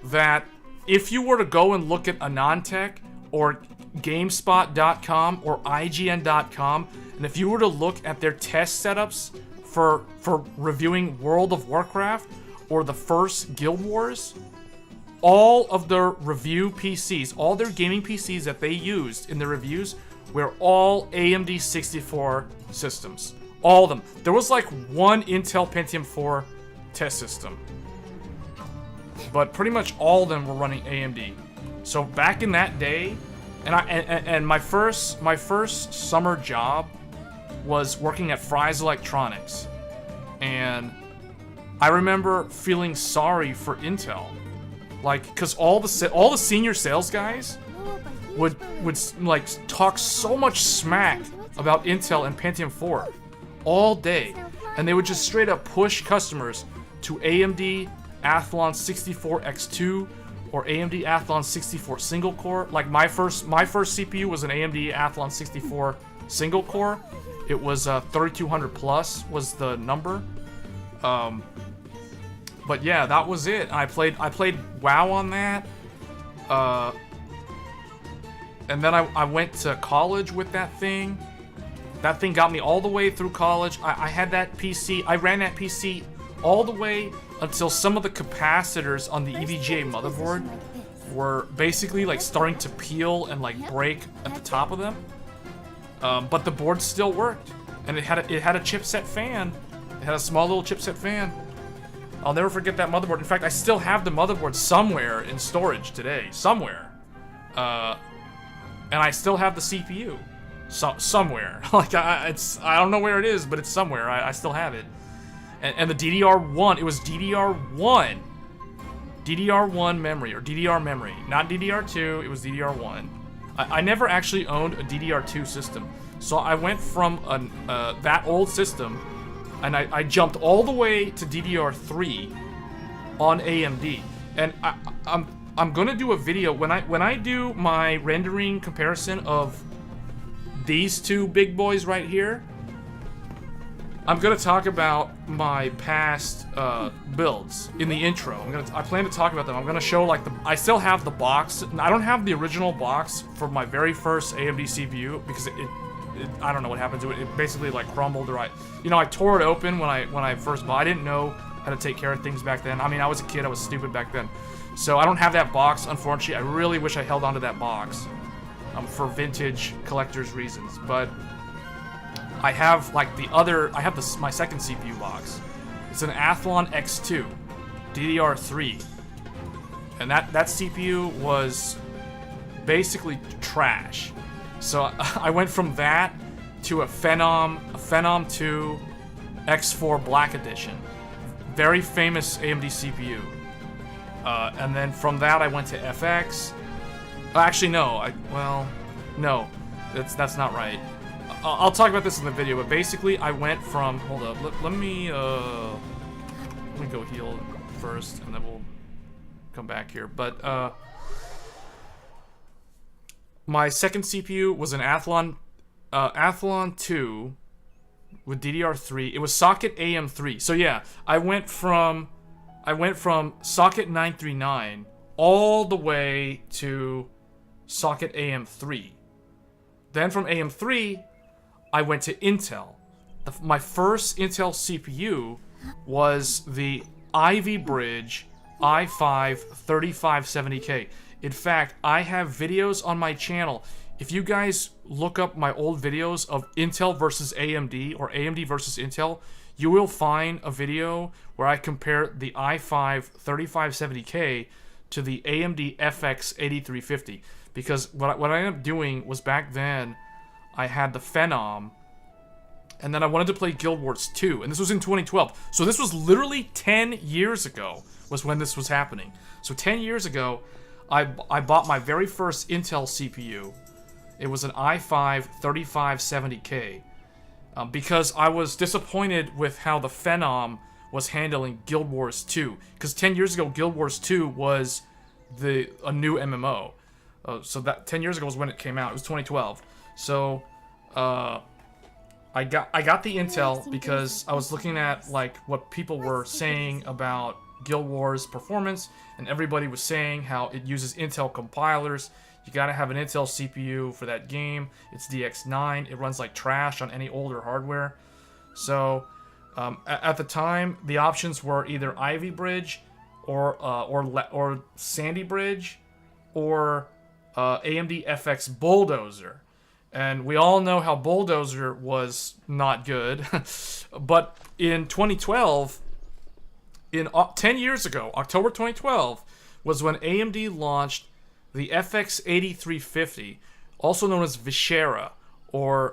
that if you were to go and look at Anantech or GameSpot.com or IGN.com, and if you were to look at their test setups for reviewing World of Warcraft or the first Guild Wars, all of their review PCs, all their gaming PCs that they used in their reviews were all AMD 64 systems. All of them. There was like one Intel Pentium 4 test system, but pretty much all of them were running AMD. So back in that day, and my first summer job was working at Fry's Electronics, and I remember feeling sorry for Intel, like, because all the senior sales guys would like talk so much smack about Intel and Pentium 4 all day, and they would just straight up push customers to AMD Athlon 64X2 or AMD Athlon 64 single core. Like my first CPU was an AMD Athlon 64 single core. It was 3200 plus was the number. But yeah, that was it. I played WoW on that. And then I went to college with that thing. That thing got me all the way through college. I had that PC. I ran that PC all the way until some of the capacitors on the EVGA motherboard were basically like starting to peel and like break at the top of them. But the board still worked, and it had a chipset fan. It had a small little chipset fan. I'll never forget that motherboard. In fact, I still have the motherboard somewhere in storage today, somewhere. And I still have the CPU, somewhere. Like I don't know where it is, but it's somewhere. I still have it. And the DDR1, it was DDR1 memory, or DDR memory, not DDR2. It was DDR1. I never actually owned a DDR2 system, so I went from that old system, and I jumped all the way to DDR3 on AMD. And I'm gonna do a video when I do my rendering comparison of these two big boys right here. I'm gonna talk about my past builds in the intro. I plan to talk about them. I'm gonna show like I still have the box. I don't have the original box for my very first AMD CPU because I don't know what happened to it. It basically like crumbled, or I tore it open when I first bought. I didn't know how to take care of things back then. I mean, I was a kid. I was stupid back then. So I don't have that box, unfortunately. I really wish I held onto that box for vintage collector's reasons. But I have like my second CPU box. It's an Athlon X2 DDR3, and that CPU was basically trash. So I went from that to a Phenom 2 X4 Black Edition, very famous AMD CPU. And then from that I went to FX. Actually, no. No, that's not right. I'll talk about this in the video, but basically I went from, hold up, let me go heal first, and then we'll come back here. But my second CPU was an Athlon 2 with DDR3. It was socket AM3. So yeah, I went from socket 939 all the way to socket AM3. Then from AM3, I went to Intel. My first Intel CPU was the Ivy Bridge i5 3570K. In fact, I have videos on my channel if you guys look up my old videos of Intel versus AMD or AMD versus Intel, you will find a video where I compare the i5 3570K to the AMD FX 8350. Because what I ended up doing was, back then, I had the Phenom, and then I wanted to play Guild Wars 2, and this was in 2012. So this was literally 10 years ago was when this was happening. So 10 years ago, I bought my very first Intel CPU. It was an i5 3570K. Because I was disappointed with how the Phenom was handling Guild Wars 2. Because 10 years ago, Guild Wars 2 was a new MMO. So that 10 years ago was when it came out. It was 2012. So I got the Intel because I was looking at like what people were saying about Guild Wars performance, and everybody was saying how it uses Intel compilers. You gotta have an Intel CPU for that game. It's DX9. It runs like trash on any older hardware. So at the time, the options were either Ivy Bridge or Sandy Bridge or AMD FX Bulldozer. And we all know how Bulldozer was not good. But in 2012, 10 years ago, October 2012, was when AMD launched the FX 8350, also known as Vishera, or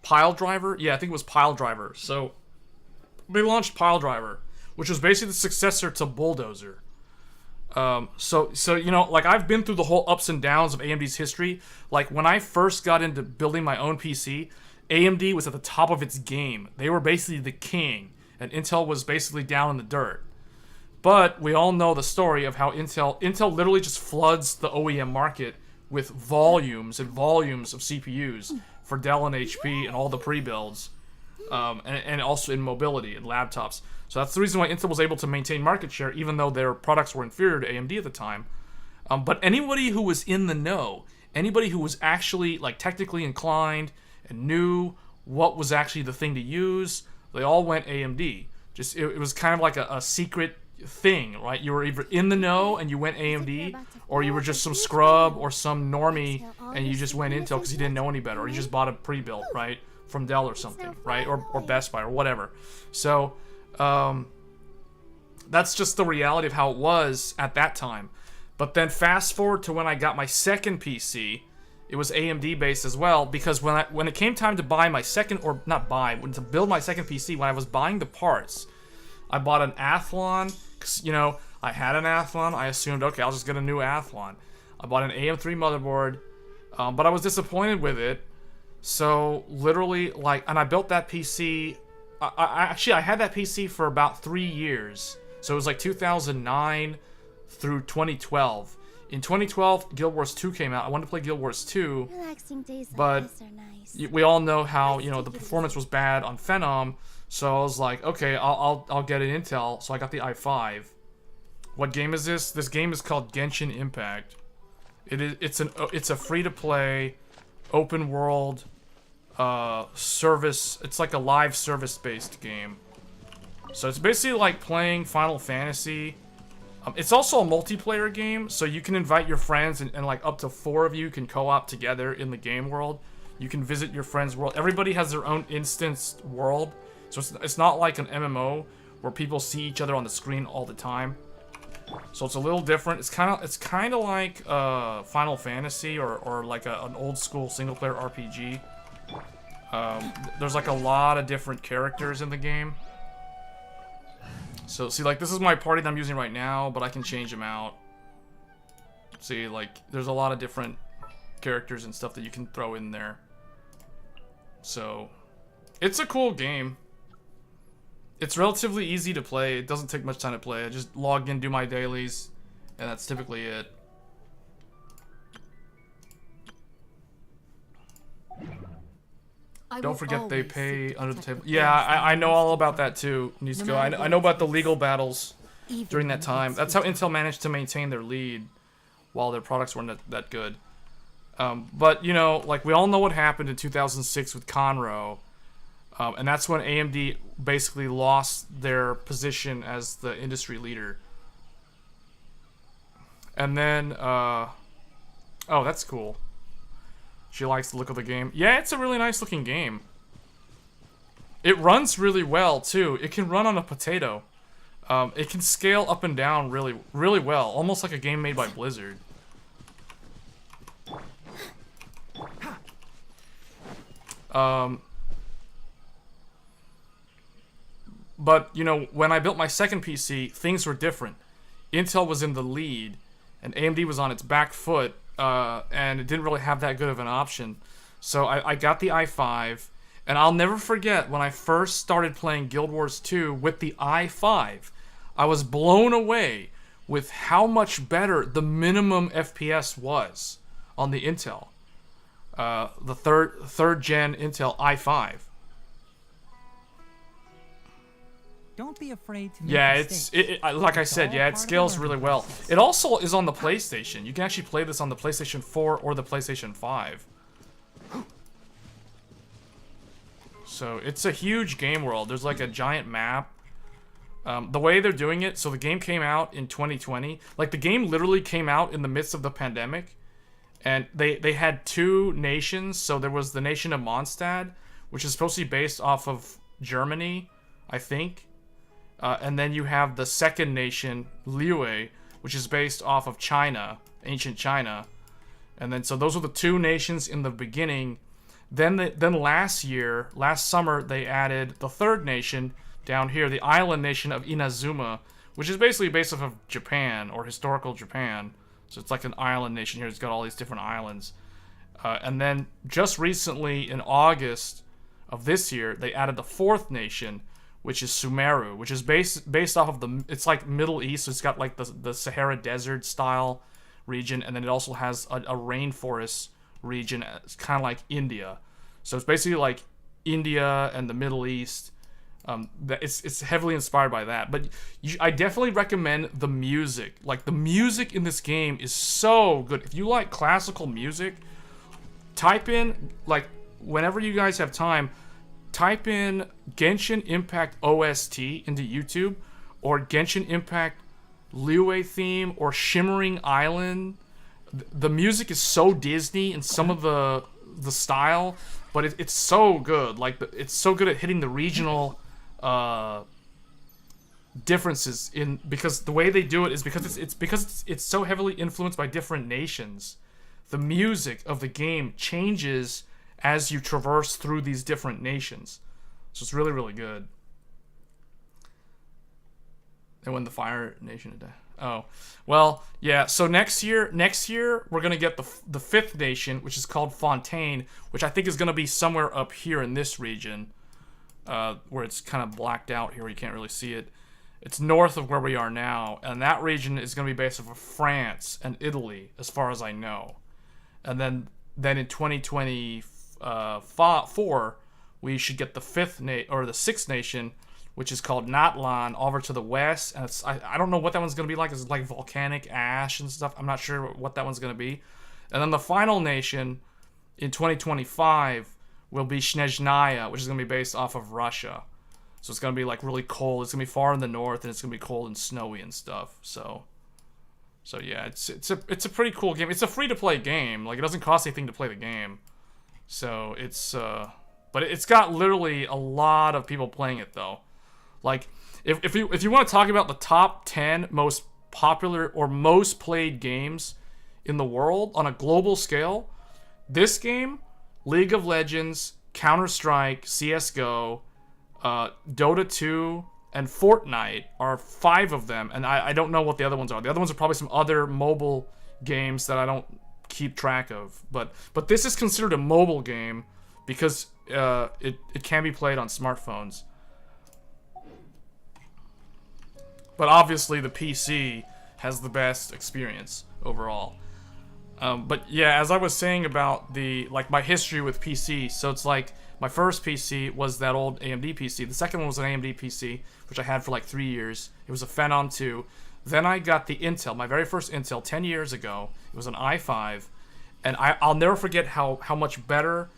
Pile Driver. Yeah, I think it was Pile Driver. So they launched Pile Driver, which was basically the successor to Bulldozer. So you know, like, I've been through the whole ups and downs of AMD's history. Like, when I first got into building my own PC, AMD was at the top of its game. They were basically the king, and Intel was basically down in the dirt. But we all know the story of how Intel literally just floods the OEM market with volumes and volumes of CPUs for Dell and HP and all the pre-builds, and also in mobility and laptops. So that's the reason why Intel was able to maintain market share, even though their products were inferior to AMD at the time. But anybody who was in the know, anybody who was actually like technically inclined and knew what was actually the thing to use, they all went AMD. Just it was kind of like a secret thing, right? You were either in the know and you went AMD, or you were just some scrub or some normie and you just went Intel because you didn't know any better, or you just bought a pre-built, right, from Dell or something, right, or Best Buy or whatever. So that's just the reality of how it was at that time. But then fast forward to when I got my second PC, it was AMD based as well, because when it came time to buy my second, or not buy, to build my second PC, when I was buying the parts, I bought an Athlon, because, you know, I had an Athlon. I assumed, okay, I'll just get a new Athlon. I bought an AM3 motherboard, but I was disappointed with it. So literally, like, and I built that PC. I had that PC for about 3 years. So it was like 2009 through 2012. In 2012, Guild Wars 2 came out. I wanted to play Guild Wars 2, but we all know how, you know, the performance was bad on Phenom. So I was like, okay, I'll get an Intel. So I got the i5. What game is this? This game is called Genshin Impact. It's a free-to-play, open world service. It's like a live service-based game. So it's basically like playing Final Fantasy. It's also a multiplayer game, so you can invite your friends, and like up to 4 of you can co-op together in the game world. You can visit your friend's world. Everybody has their own instanced world. So it's not like an MMO where people see each other on the screen all the time. So it's a little different. It's kind of like Final Fantasy or like an old school single player RPG. There's like a lot of different characters in the game. So see, like, this is my party that I'm using right now, but I can change them out. See, like, there's a lot of different characters and stuff that you can throw in there. So it's a cool game. It's relatively easy to play. It doesn't take much time to play. I just log in, do my dailies, and that's typically it. Don't forget they pay under the table. Yeah, I know all about that too, Nisko. I know about the legal battles during that time. That's how Intel managed to maintain their lead while their products weren't that good. But, you know, like, we all know what happened in 2006 with Conroe. And that's when AMD basically lost their position as the industry leader. And then, oh, that's cool. She likes the look of the game. Yeah, it's a really nice looking game. It runs really well too. It can run on a potato. It can scale up and down really, really well, almost like a game made by Blizzard. But, you know, when I built my second PC, things were different. Intel was in the lead, and AMD was on its back foot, and it didn't really have that good of an option. So I got the i5, and I'll never forget when I first started playing Guild Wars 2 with the i5. I was blown away with how much better the minimum FPS was on the Intel. The third gen Intel i5. Don't be afraid to make Yeah, mistakes. like I said, yeah, it scales really well. It also is on the PlayStation. You can actually play this on the PlayStation 4 or the PlayStation 5. So it's a huge game world. There's like a giant map. The way they're doing it, so the game came out in 2020. Like, the game literally came out in the midst of the pandemic. And they had two nations. So there was the nation of Mondstadt, which is supposed to be based off of Germany, I think. And then you have the second nation, Liyue, which is based off of China, ancient China. And then, so those were the two nations in the beginning. Then last summer, they added the third nation down here, the island nation of Inazuma, which is basically based off of Japan, or historical Japan. So it's like an island nation here. It's got all these different islands. And then just recently, in August of this year, they added the fourth nation, which is Sumeru, which is based off of it's like Middle East. So it's got like the Sahara Desert style region, and then it also has a rainforest region. It's kind of like India. So it's basically like India and the Middle East. It's heavily inspired by that. But I definitely recommend the music. Like, the music in this game is so good. If you like classical music, type in, like, whenever you guys have time, type in Genshin Impact OST into YouTube, or Genshin Impact Liyue theme, or Shimmering Island. The music is so Disney in some of the style, but it's so good. Like, it's so good at hitting the regional differences because the way they do it is because it's so heavily influenced by different nations. The music of the game changes as you traverse through these different nations. So it's really, really good. And when the Fire Nation attack. Oh, well, yeah. So next year we're gonna get the fifth nation, which is called Fontaine, which I think is gonna be somewhere up here in this region, where it's kind of blacked out here. You can't really see it. It's north of where we are now, and that region is gonna be based off of France and Italy, as far as I know. And then in 2024, we should get the the sixth nation, which is called Natlan, over to the west. And I don't know what that one's going to be like. It's like volcanic ash and stuff. I'm not sure what that one's going to be. And then the final nation in 2025 will be Snezhnaya, which is going to be based off of Russia. So it's going to be like really cold. It's going to be far in the north, and it's going to be cold and snowy and stuff. So yeah, it's a pretty cool game. It's a free-to-play game. Like, it doesn't cost anything to play the game. So it's but it's got literally a lot of people playing it though. Like, if you want to talk about the top 10 most popular or most played games in the world on a global scale, this game, League of Legends, Counter-Strike, CS:GO, Dota 2, and Fortnite are 5 of them, and I don't know what the other ones are. The other ones are probably some other mobile games that I don't keep track of. But this is considered a mobile game because it can be played on smartphones. But obviously the PC has the best experience overall. But yeah, as I was saying about my history with PC, so it's like my first PC was that old AMD PC. The second one was an AMD PC, which I had for like 3 years. It was a Phenom 2. Then I got the Intel, my very first Intel, 10 years ago. It was an i5. And I'll never forget how much better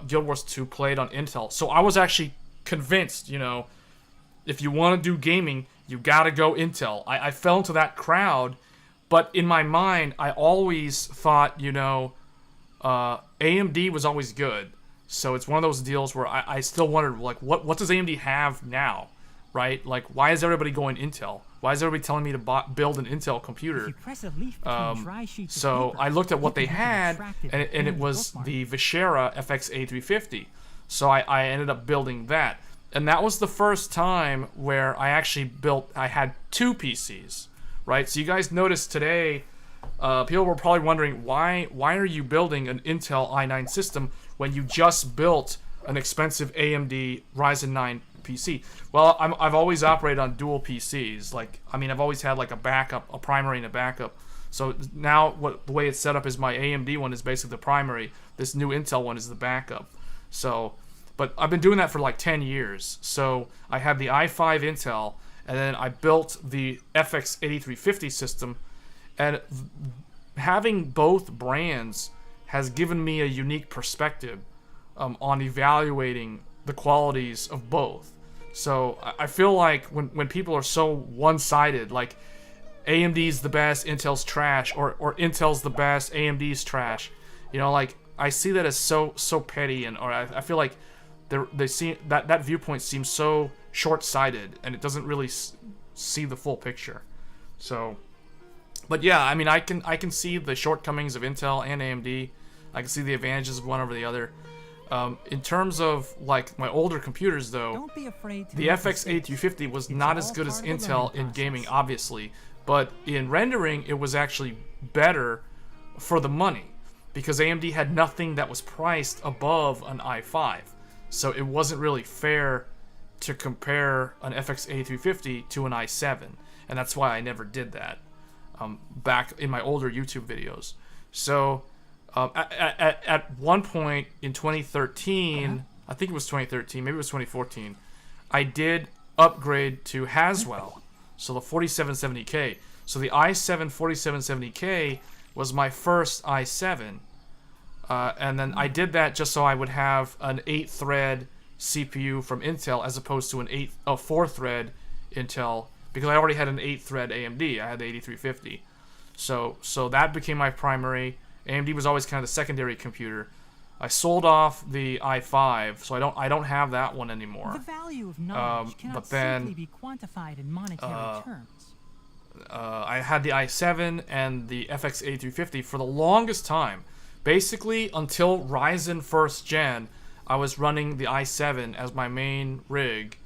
Guild Wars 2 played on Intel. So I was actually convinced, if you want to do gaming, you gotta go Intel. I fell into that crowd, but in my mind, I always thought, AMD was always good. So it's one of those deals where I still wondered, like, what does AMD have now, right? Like, why is everybody going Intel? Why is everybody telling me to build an Intel computer? So I looked at what they had, and it was the Vishera FX8350. So I ended up building that. And that was the first time where I actually I had 2 PCs, right? So you guys noticed today, people were probably wondering, why are you building an Intel i9 system when you just built an expensive AMD Ryzen 9 PC? Well, I've always operated on dual PCs. Like, I mean, I've always had like a backup, a primary and a backup. So now the way it's set up is my AMD one is basically the primary. This new Intel one is the backup. So, but I've been doing that for like 10 years. So I had the i5 Intel, and then I built the FX8350 system, and having both brands has given me a unique perspective on evaluating the qualities of both. So I feel like when people are so one-sided, like AMD's the best, Intel's trash, or Intel's the best, AMD's trash, you know, like I see that as so petty, or I feel like they see that viewpoint seems so short-sighted, and it doesn't really see the full picture. So, but yeah, I mean, I can see the shortcomings of Intel and AMD. I can see the advantages of one over the other. In terms of like my older computers, though, the FX8350 was not as good as Intel in gaming, obviously, but in rendering, it was actually better for the money because AMD had nothing that was priced above an i5, so it wasn't really fair to compare an FX8350 to an i7, and that's why I never did that back in my older YouTube videos. So at one point in 2013, I think it was 2013, maybe it was 2014, I did upgrade to Haswell, so the 4770K. So the i7 4770K was my first i7, and then I did that just so I would have an 8-thread CPU from Intel as opposed to a 4-thread Intel, because I already had an 8-thread AMD. I had the 8350. So that became my primary. AMD was always kind of the secondary computer. I sold off the i5, so I don't have that one anymore. The value of knowledge cannot simply be quantified in monetary terms. I had the i7 and the FX8350 for the longest time. Basically, until Ryzen 1st Gen, I was running the i7 as my main rig.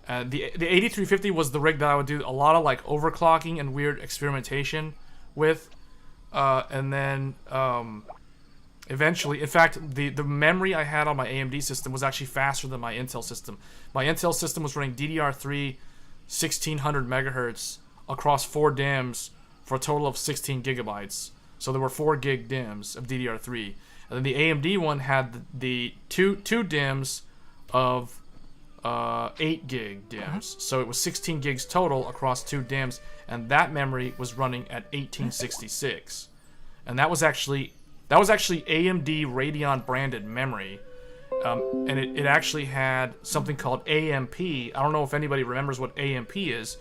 The 8350 was the rig that I would do a lot of like overclocking and weird experimentation with. And then eventually, in fact, the memory I had on my AMD system was actually faster than my Intel system. My Intel system was running DDR3 1600 megahertz across 4 DIMMs for a total of 16 gigabytes. So there were 4 gig DIMMs of DDR3. And then the AMD one had the two DIMMs of 8 gig DIMMs. So it was 16 gigs total across 2 DIMMs, and that memory was running at 1866. And that was actually AMD Radeon branded memory. And it actually had something called AMP. I don't know if anybody remembers what AMP is,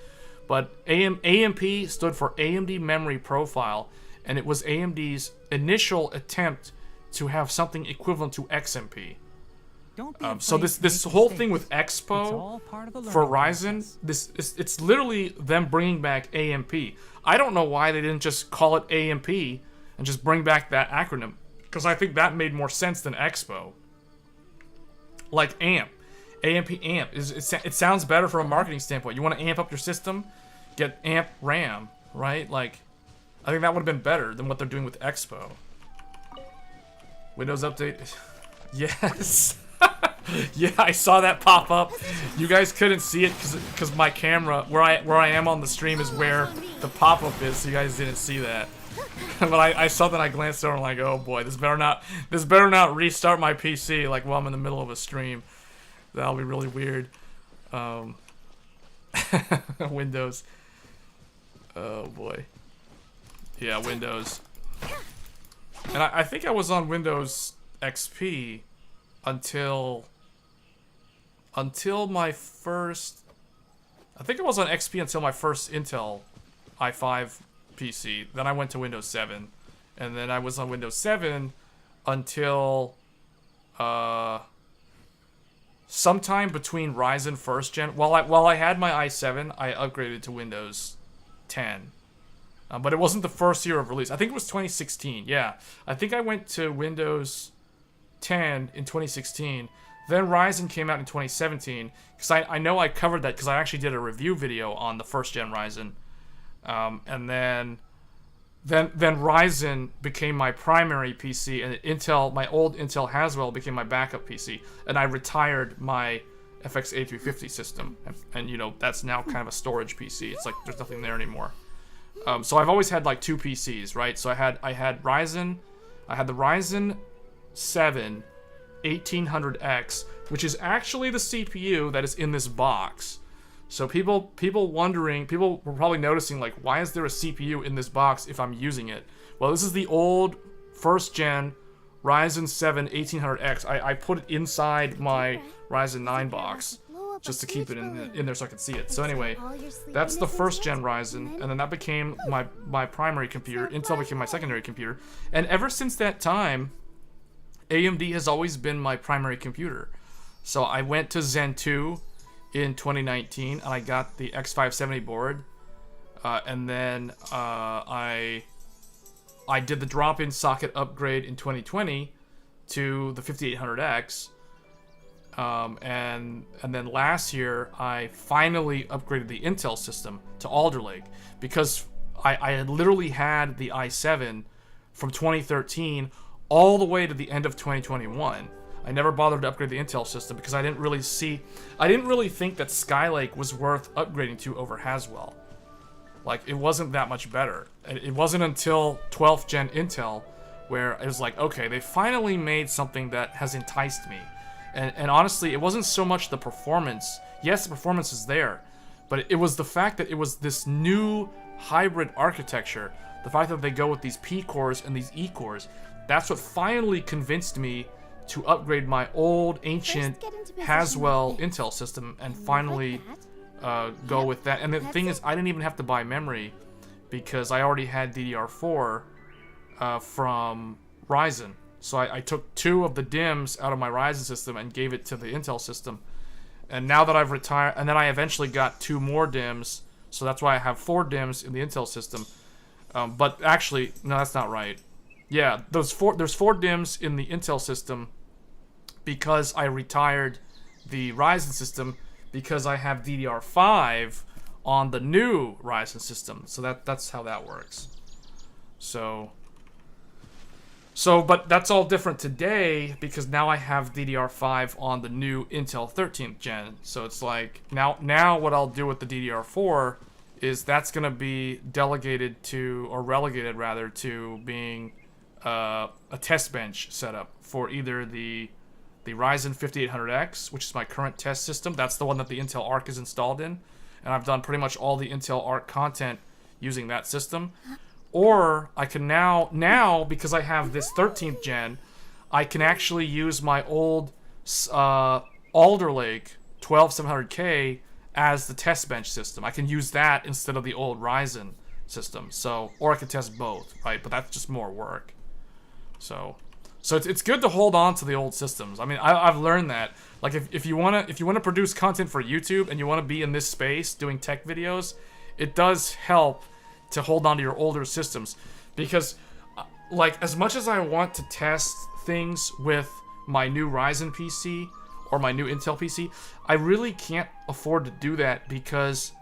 but AMP stood for AMD Memory Profile, and it was AMD's initial attempt to have something equivalent to XMP. So this whole thing with Expo for Ryzen, it's literally them bringing back AMP. I don't know why they didn't just call it AMP and just bring back that acronym, because I think that made more sense than Expo. Like AMP. It sounds better from a marketing standpoint. You want to amp up your system? Get AMP RAM, right? Like, I think that would have been better than what they're doing with Expo. Windows Update. Yes. Yeah, I saw that pop up. You guys couldn't see it because my camera, where I am on the stream, is where the pop up is, so you guys didn't see that. But I saw that, I glanced over and like, oh boy, this better not restart my PC like while I'm in the middle of a stream. That'll be really weird. Windows. Oh boy. Yeah, Windows. And I think I was on Windows XP until my first... I think I was on XP until my first Intel i5 PC. Then I went to Windows 7. And then I was on Windows 7 until sometime between Ryzen first gen. While I had my i7, I upgraded to Windows 10. But it wasn't the first year of release. I think it was 2016. Yeah, I think I went to Windows 10 in 2016. Then Ryzen came out in 2017. Because I know I covered that because I actually did a review video on the first gen Ryzen. And then Ryzen became my primary PC, and my old Intel Haswell became my backup PC. And I retired my FX A350 system. And you know, that's now kind of a storage PC. It's like there's nothing there anymore. So I've always had like two PCs, right? So I had Ryzen, I had the Ryzen 7 1800X, which is actually the CPU that is in this box. So people were probably noticing, like, why is there a CPU in this box if I'm using it? Well, this is the old first gen Ryzen 7 1800X. I put it inside my Ryzen 9 box just to keep it in there so I could see it. So anyway, that's the first gen Ryzen, and then that became my primary computer. Intel became my secondary computer, and ever since that time, AMD has always been my primary computer. So I went to Zen 2 in 2019, and I got the X570 board, and then I did the drop-in socket upgrade in 2020 to the 5800X. And then last year, I finally upgraded the Intel system to Alder Lake because I had literally had the i7 from 2013 all the way to the end of 2021. I never bothered to upgrade the Intel system because I didn't really think that Skylake was worth upgrading to over Haswell. Like, it wasn't that much better. It wasn't until 12th gen Intel where it was like, okay, they finally made something that has enticed me. And honestly, it wasn't so much the performance. Yes, the performance is there, but it was the fact that it was this new hybrid architecture. The fact that they go with these P cores and these E cores. That's what finally convinced me to upgrade my old ancient Haswell Intel system and finally go with that. And the thing is, I didn't even have to buy memory because I already had DDR4 from Ryzen. So I took 2 of the DIMMs out of my Ryzen system and gave it to the Intel system. And now that I've retired, and then I eventually got 2 more DIMMs, so that's why I have 4 DIMMs in the Intel system. But actually, no, that's not right. Yeah, there's 4 DIMMs in the Intel system because I retired the Ryzen system because I have DDR5 on the new Ryzen system. So that's how that works. But that's all different today because now I have DDR5 on the new Intel 13th gen. So it's like, now what I'll do with the DDR4 is that's going to be delegated to, or relegated rather, to being a test bench setup for either the Ryzen 5800X, which is my current test system. That's the one that the Intel Arc is installed in. And I've done pretty much all the Intel Arc content using that system. Or I can now because I have this 13th gen, I can actually use my old Alder Lake 12700K as the test bench system. I can use that instead of the old Ryzen system. So, or I could test both, right? But that's just more work. So it's good to hold on to the old systems. I mean, I've learned that. Like if you wanna produce content for YouTube and you wanna be in this space doing tech videos, it does help to hold on to your older systems, because like as much as I want to test things with my new Ryzen PC or my new Intel PC, I really can't afford to do that because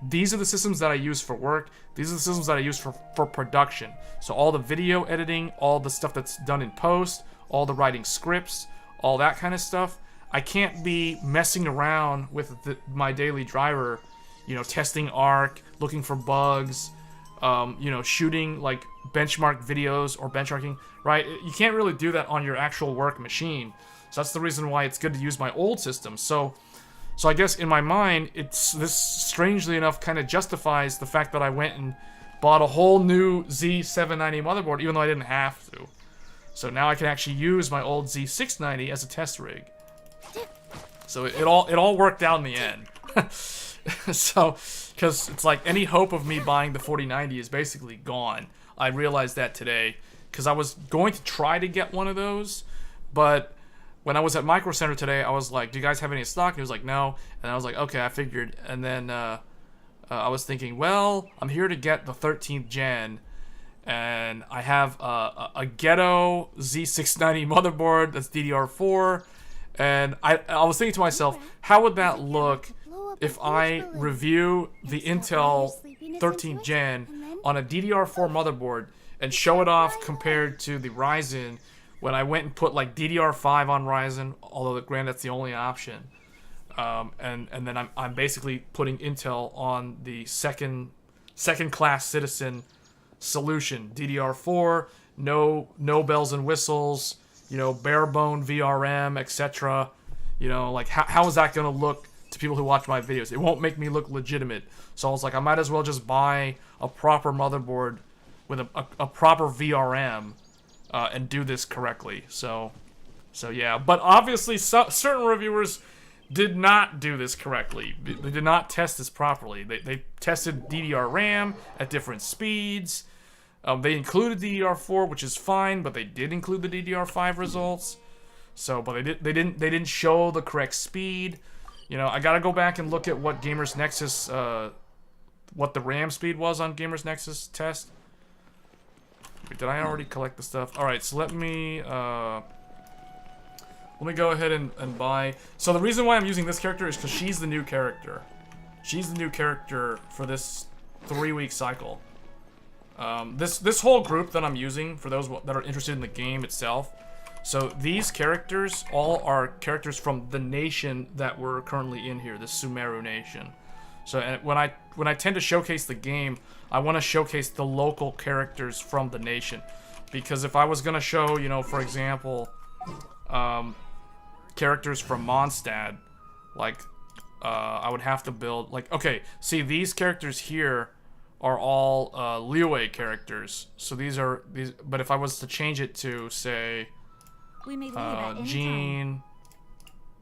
these are the systems that I use for work. These are the systems that I use for production. So all the video editing, all the stuff that's done in post, all the writing scripts, all that kind of stuff. I can't be messing around with my daily driver, you know, testing ARC, looking for bugs, you know, shooting like benchmark videos or benchmarking, right? You can't really do that on your actual work machine. So that's the reason why it's good to use my old system. So I guess in my mind, this strangely enough kind of justifies the fact that I went and bought a whole new Z790 motherboard, even though I didn't have to. So now I can actually use my old Z690 as a test rig. So it all worked out in the end. So, because it's like any hope of me buying the 4090 is basically gone. I realized that today. because I was going to try to get one of those, but when I was at Micro Center today, I was like, "Do you guys have any in stock?" And he was like, "No," and I was like, "Okay, I figured." And then I was thinking, well, I'm here to get the 13th gen, and I have a ghetto Z690 motherboard that's DDR4, and I was thinking to myself, how would that look if I review the Intel 13th gen on a DDR4 motherboard and show it off compared to the Ryzen when I went and put like DDR5 on Ryzen, although granted that's the only option. And then I'm basically putting Intel on the second class citizen solution, DDR4, no bells and whistles, you know, bare bone VRM, etc. You know, like how is that gonna look to people who watch my videos? It won't make me look legitimate. So I was like, I might as well just buy a proper motherboard with a proper VRM and do this correctly. So yeah, but obviously certain reviewers did not do this correctly. They did not test this properly. They tested DDR RAM at different speeds. They included DDR4, which is fine, but they did include the DDR5 results. So, but they didn't show the correct speed. You know, I gotta go back and look at what Gamers Nexus, what the RAM speed was on Gamers Nexus test. Wait, did I already collect the stuff? All right, so let me go ahead and buy. So the reason why I'm using this character is because she's the new character. She's the new character for this 3-week cycle. This whole group that I'm using, for those that are interested in the game itself. So these characters all are characters from the nation that we're currently in here, the Sumeru nation. So and when I tend to showcase the game, I want to showcase the local characters from the nation. Because if I was going to show, you know, for example, characters from Mondstadt, like I would have to build, like, okay, see, these characters here are all Liyue characters. So these, but if I was to change it to, say, We may leave at any Jean,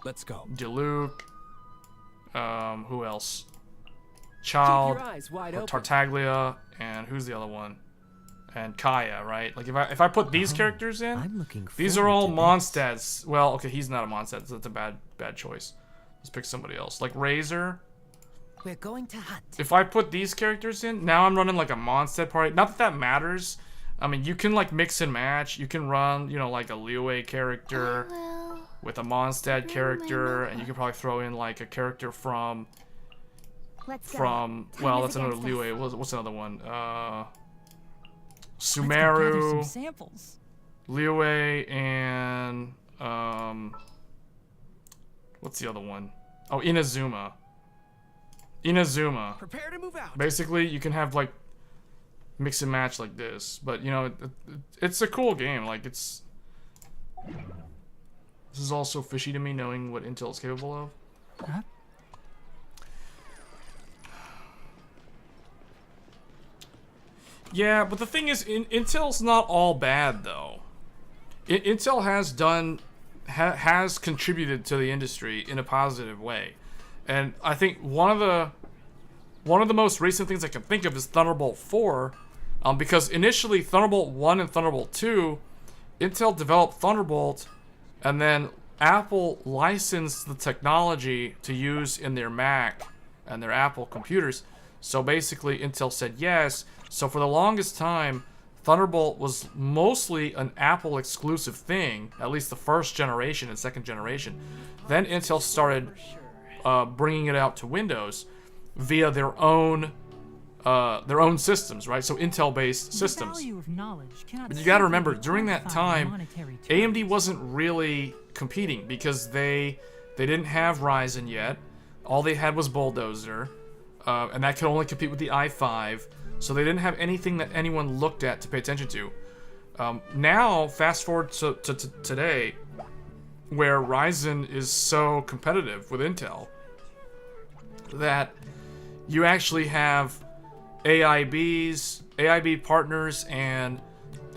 Let's go. Diluc, who else? Keep Child, your eyes wide open. Tartaglia, and who's the other one? And Kaya, right? Like if I put these characters in, I'm looking these are all forward to Mondstadts. Well, okay, he's not a Mondstadt, so that's a bad choice. Let's pick somebody else, like Razor. We're going to hunt. If I put these characters in, now I'm running like a Mondstadt party. Not that that matters. I mean, you can like mix and match. You can run, you know, like a Liyue character with a Mondstadt character, and you can probably throw in like a character from Let's go. well, Time that's is another against us. Liyue. What's another one? Let's go gather some Sumeru, samples. Liyue, and what's the other one? Oh, Inazuma. Prepare to move out. Basically, you can have like mix and match like this, but you know, it's a cool game. Like this is all so fishy to me, knowing what Intel is capable of. Huh? Yeah, but the thing is, Intel's not all bad though. Intel has contributed to the industry in a positive way, and I think one of the most recent things I can think of is Thunderbolt 4, because initially Thunderbolt 1 and Thunderbolt 2, Intel developed Thunderbolt, and then Apple licensed the technology to use in their Mac and their Apple computers. So basically, Intel said yes. So for the longest time, Thunderbolt was mostly an Apple exclusive thing, at least the first generation and second generation. Then Intel started bringing it out to Windows via their own systems, right? So Intel-based systems. The value of knowledge cannot But you got to simply remember, be during that quantified in time, monetary terms. AMD wasn't really competing because they didn't have Ryzen yet. All they had was Bulldozer, and that could only compete with the i5. So they didn't have anything that anyone looked at to pay attention to. Now, fast forward to today, where Ryzen is so competitive with Intel that you actually have AIB partners and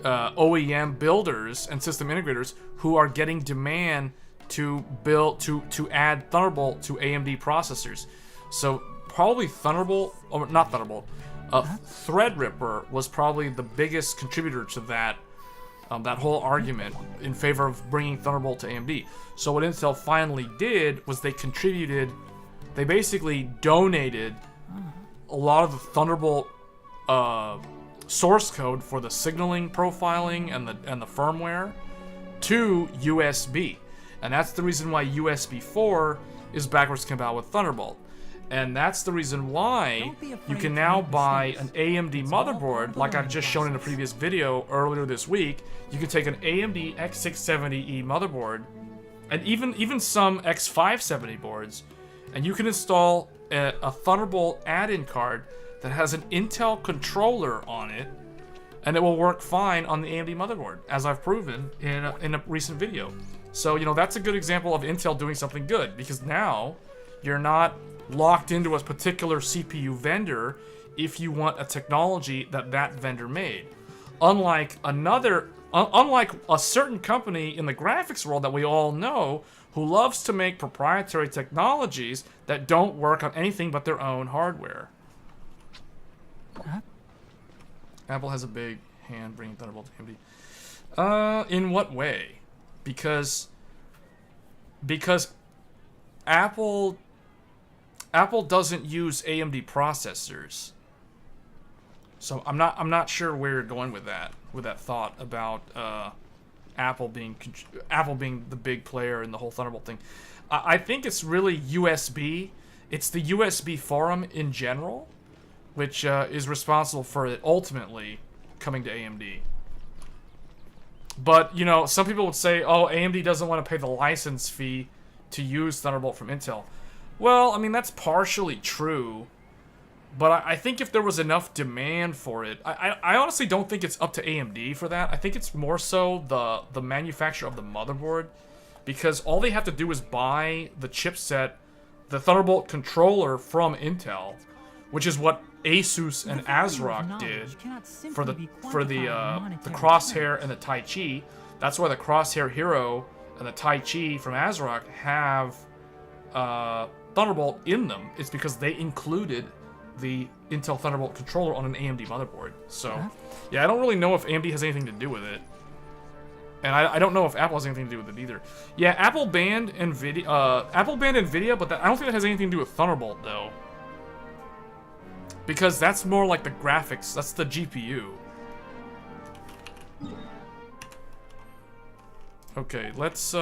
OEM builders and system integrators who are getting demand to build to add Thunderbolt to AMD processors. So probably Threadripper was probably the biggest contributor to that that whole argument in favor of bringing Thunderbolt to AMD. So what Intel finally did was they basically donated a lot of the Thunderbolt source code for the signaling profiling and the firmware to USB. And that's the reason why USB 4 is backwards compatible with Thunderbolt. And that's the reason why you can now buy an AMD motherboard, like I've just shown in a previous video earlier this week. You can take an AMD X670E motherboard, and even some X570 boards, and you can install a Thunderbolt add-in card that has an Intel controller on it, and it will work fine on the AMD motherboard, as I've proven in a recent video. So, you know, that's a good example of Intel doing something good, because now you're not locked into a particular CPU vendor if you want a technology that vendor made. Unlike a certain company in the graphics world that we all know who loves to make proprietary technologies that don't work on anything but their own hardware. Huh? Apple has a big hand bringing Thunderbolt to AMD. In what way? Because Apple doesn't use AMD processors. So I'm not sure where you're going with that thought about Apple being the big player in the whole Thunderbolt thing. I think it's really USB. It's the USB forum in general, which is responsible for it ultimately coming to AMD. But, you know, some people would say, oh, AMD doesn't want to pay the license fee to use Thunderbolt from Intel. Well, I mean, that's partially true. But I think if there was enough demand for it, I honestly don't think it's up to AMD for that. I think it's more so the manufacturer of the motherboard. Because all they have to do is buy the chipset, the Thunderbolt controller from Intel, which is what Asus and ASRock did for the Crosshair and the Tai Chi. That's why the Crosshair Hero and the Tai Chi from ASRock have Thunderbolt in them. It's because they included the Intel Thunderbolt controller on an AMD motherboard. So, yeah, I don't really know if AMD has anything to do with it. And I don't know if Apple has anything to do with it either. Yeah, Apple banned NVIDIA, but I don't think that has anything to do with Thunderbolt, though. Because that's more like the graphics. That's the GPU. Okay, let's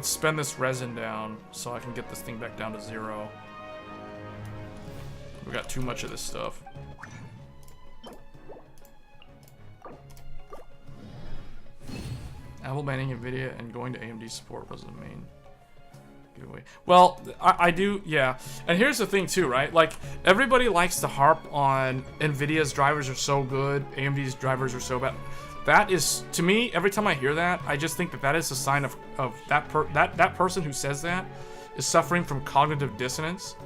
spend this resin down so I can get this thing back down to 0. We got too much of this stuff. Apple banning NVIDIA and going to AMD support was the main giveaway. Well, I do, yeah. And here's the thing too, right? Like, everybody likes to harp on NVIDIA's drivers are so good, AMD's drivers are so bad. That is, to me, every time I hear that, I just think that is a sign of that person who says that is suffering from cognitive dissonance.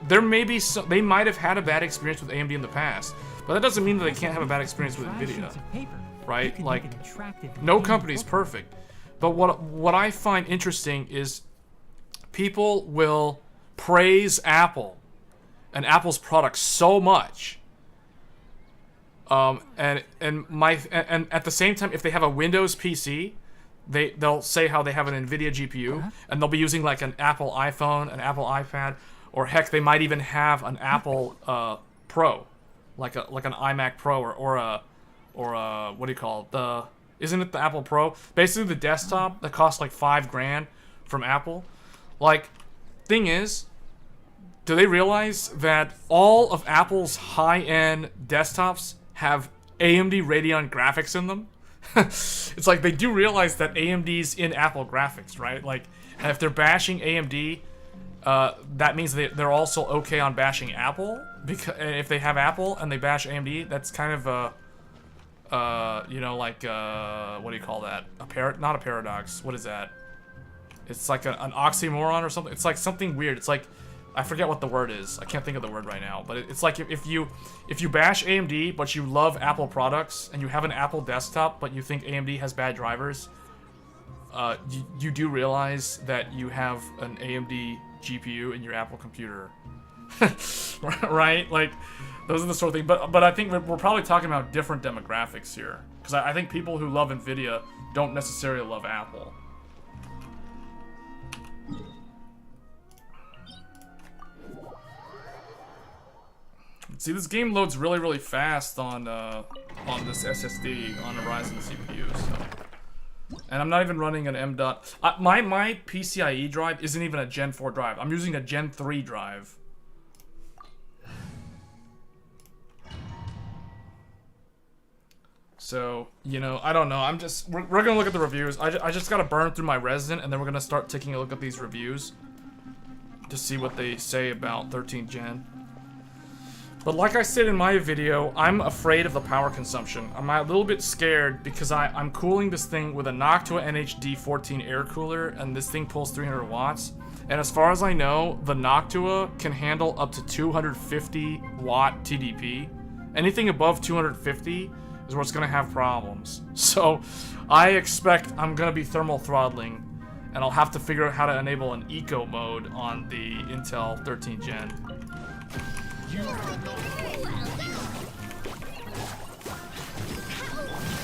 There may be they might have had a bad experience with AMD in the past, but that doesn't mean that they can't have a bad experience with NVIDIA, right? Like, no company's perfect. But what I find interesting is people will praise Apple and Apple's products so much, and at the same time, if they have a Windows PC, they'll say how they have an NVIDIA GPU, and they'll be using like an Apple iPhone, an Apple iPad, or heck, they might even have an Apple Pro, like an iMac Pro or a what do you call it? Isn't it the Apple Pro? Basically, the desktop that costs like $5,000 from Apple. Like, thing is, do they realize that all of Apple's high-end desktops have AMD Radeon graphics in them? It's like they do realize that AMD's in Apple graphics, right? Like, and if they're bashing AMD, that means they're also okay on bashing Apple. Because if they have Apple and they bash AMD, that's kind of a, you know, like, what do you call that? Not a paradox. What is that? It's like an oxymoron or something. It's like something weird. It's like, I forget what the word is. I can't think of the word right now. But it's like if you bash AMD but you love Apple products and you have an Apple desktop but you think AMD has bad drivers, you do realize that you have an AMD GPU in your Apple computer. right? Like, those are the sort of things. But I think we're probably talking about different demographics here, because I think people who love Nvidia don't necessarily love Apple. See, this game loads really, really fast on this SSD on a Ryzen CPU. So. And I'm not even running an M. My PCIe drive isn't even a Gen 4 drive. I'm using a Gen 3 drive. So, you know, I don't know. We're gonna look at the reviews. I just gotta burn through my Ryzen, and then we're gonna start taking a look at these reviews to see what they say about 13th gen. But like I said in my video, I'm afraid of the power consumption. I'm a little bit scared because I'm cooling this thing with a Noctua NHD14 air cooler, and this thing pulls 300 watts. And as far as I know, the Noctua can handle up to 250 watt TDP. Anything above 250 is where it's gonna have problems. So I expect I'm gonna be thermal throttling, and I'll have to figure out how to enable an eco mode on the Intel 13th gen.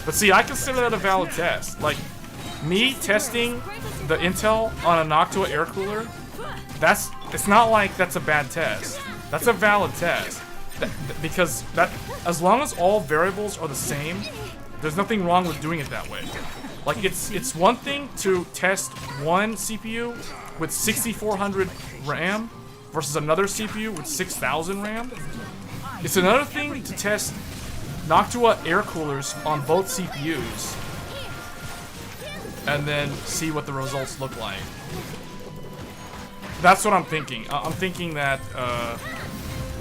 But see, I consider that a valid test. Like, me testing the Intel on a Noctua air cooler, it's not like that's a bad test. That's a valid test. Because as long as all variables are the same, there's nothing wrong with doing it that way. Like, it's one thing to test one CPU with 6400 RAM versus another CPU with 6000 RAM. It's another thing to test Noctua air coolers on both CPUs and then see what the results look like. That's what I'm thinking. I'm thinking that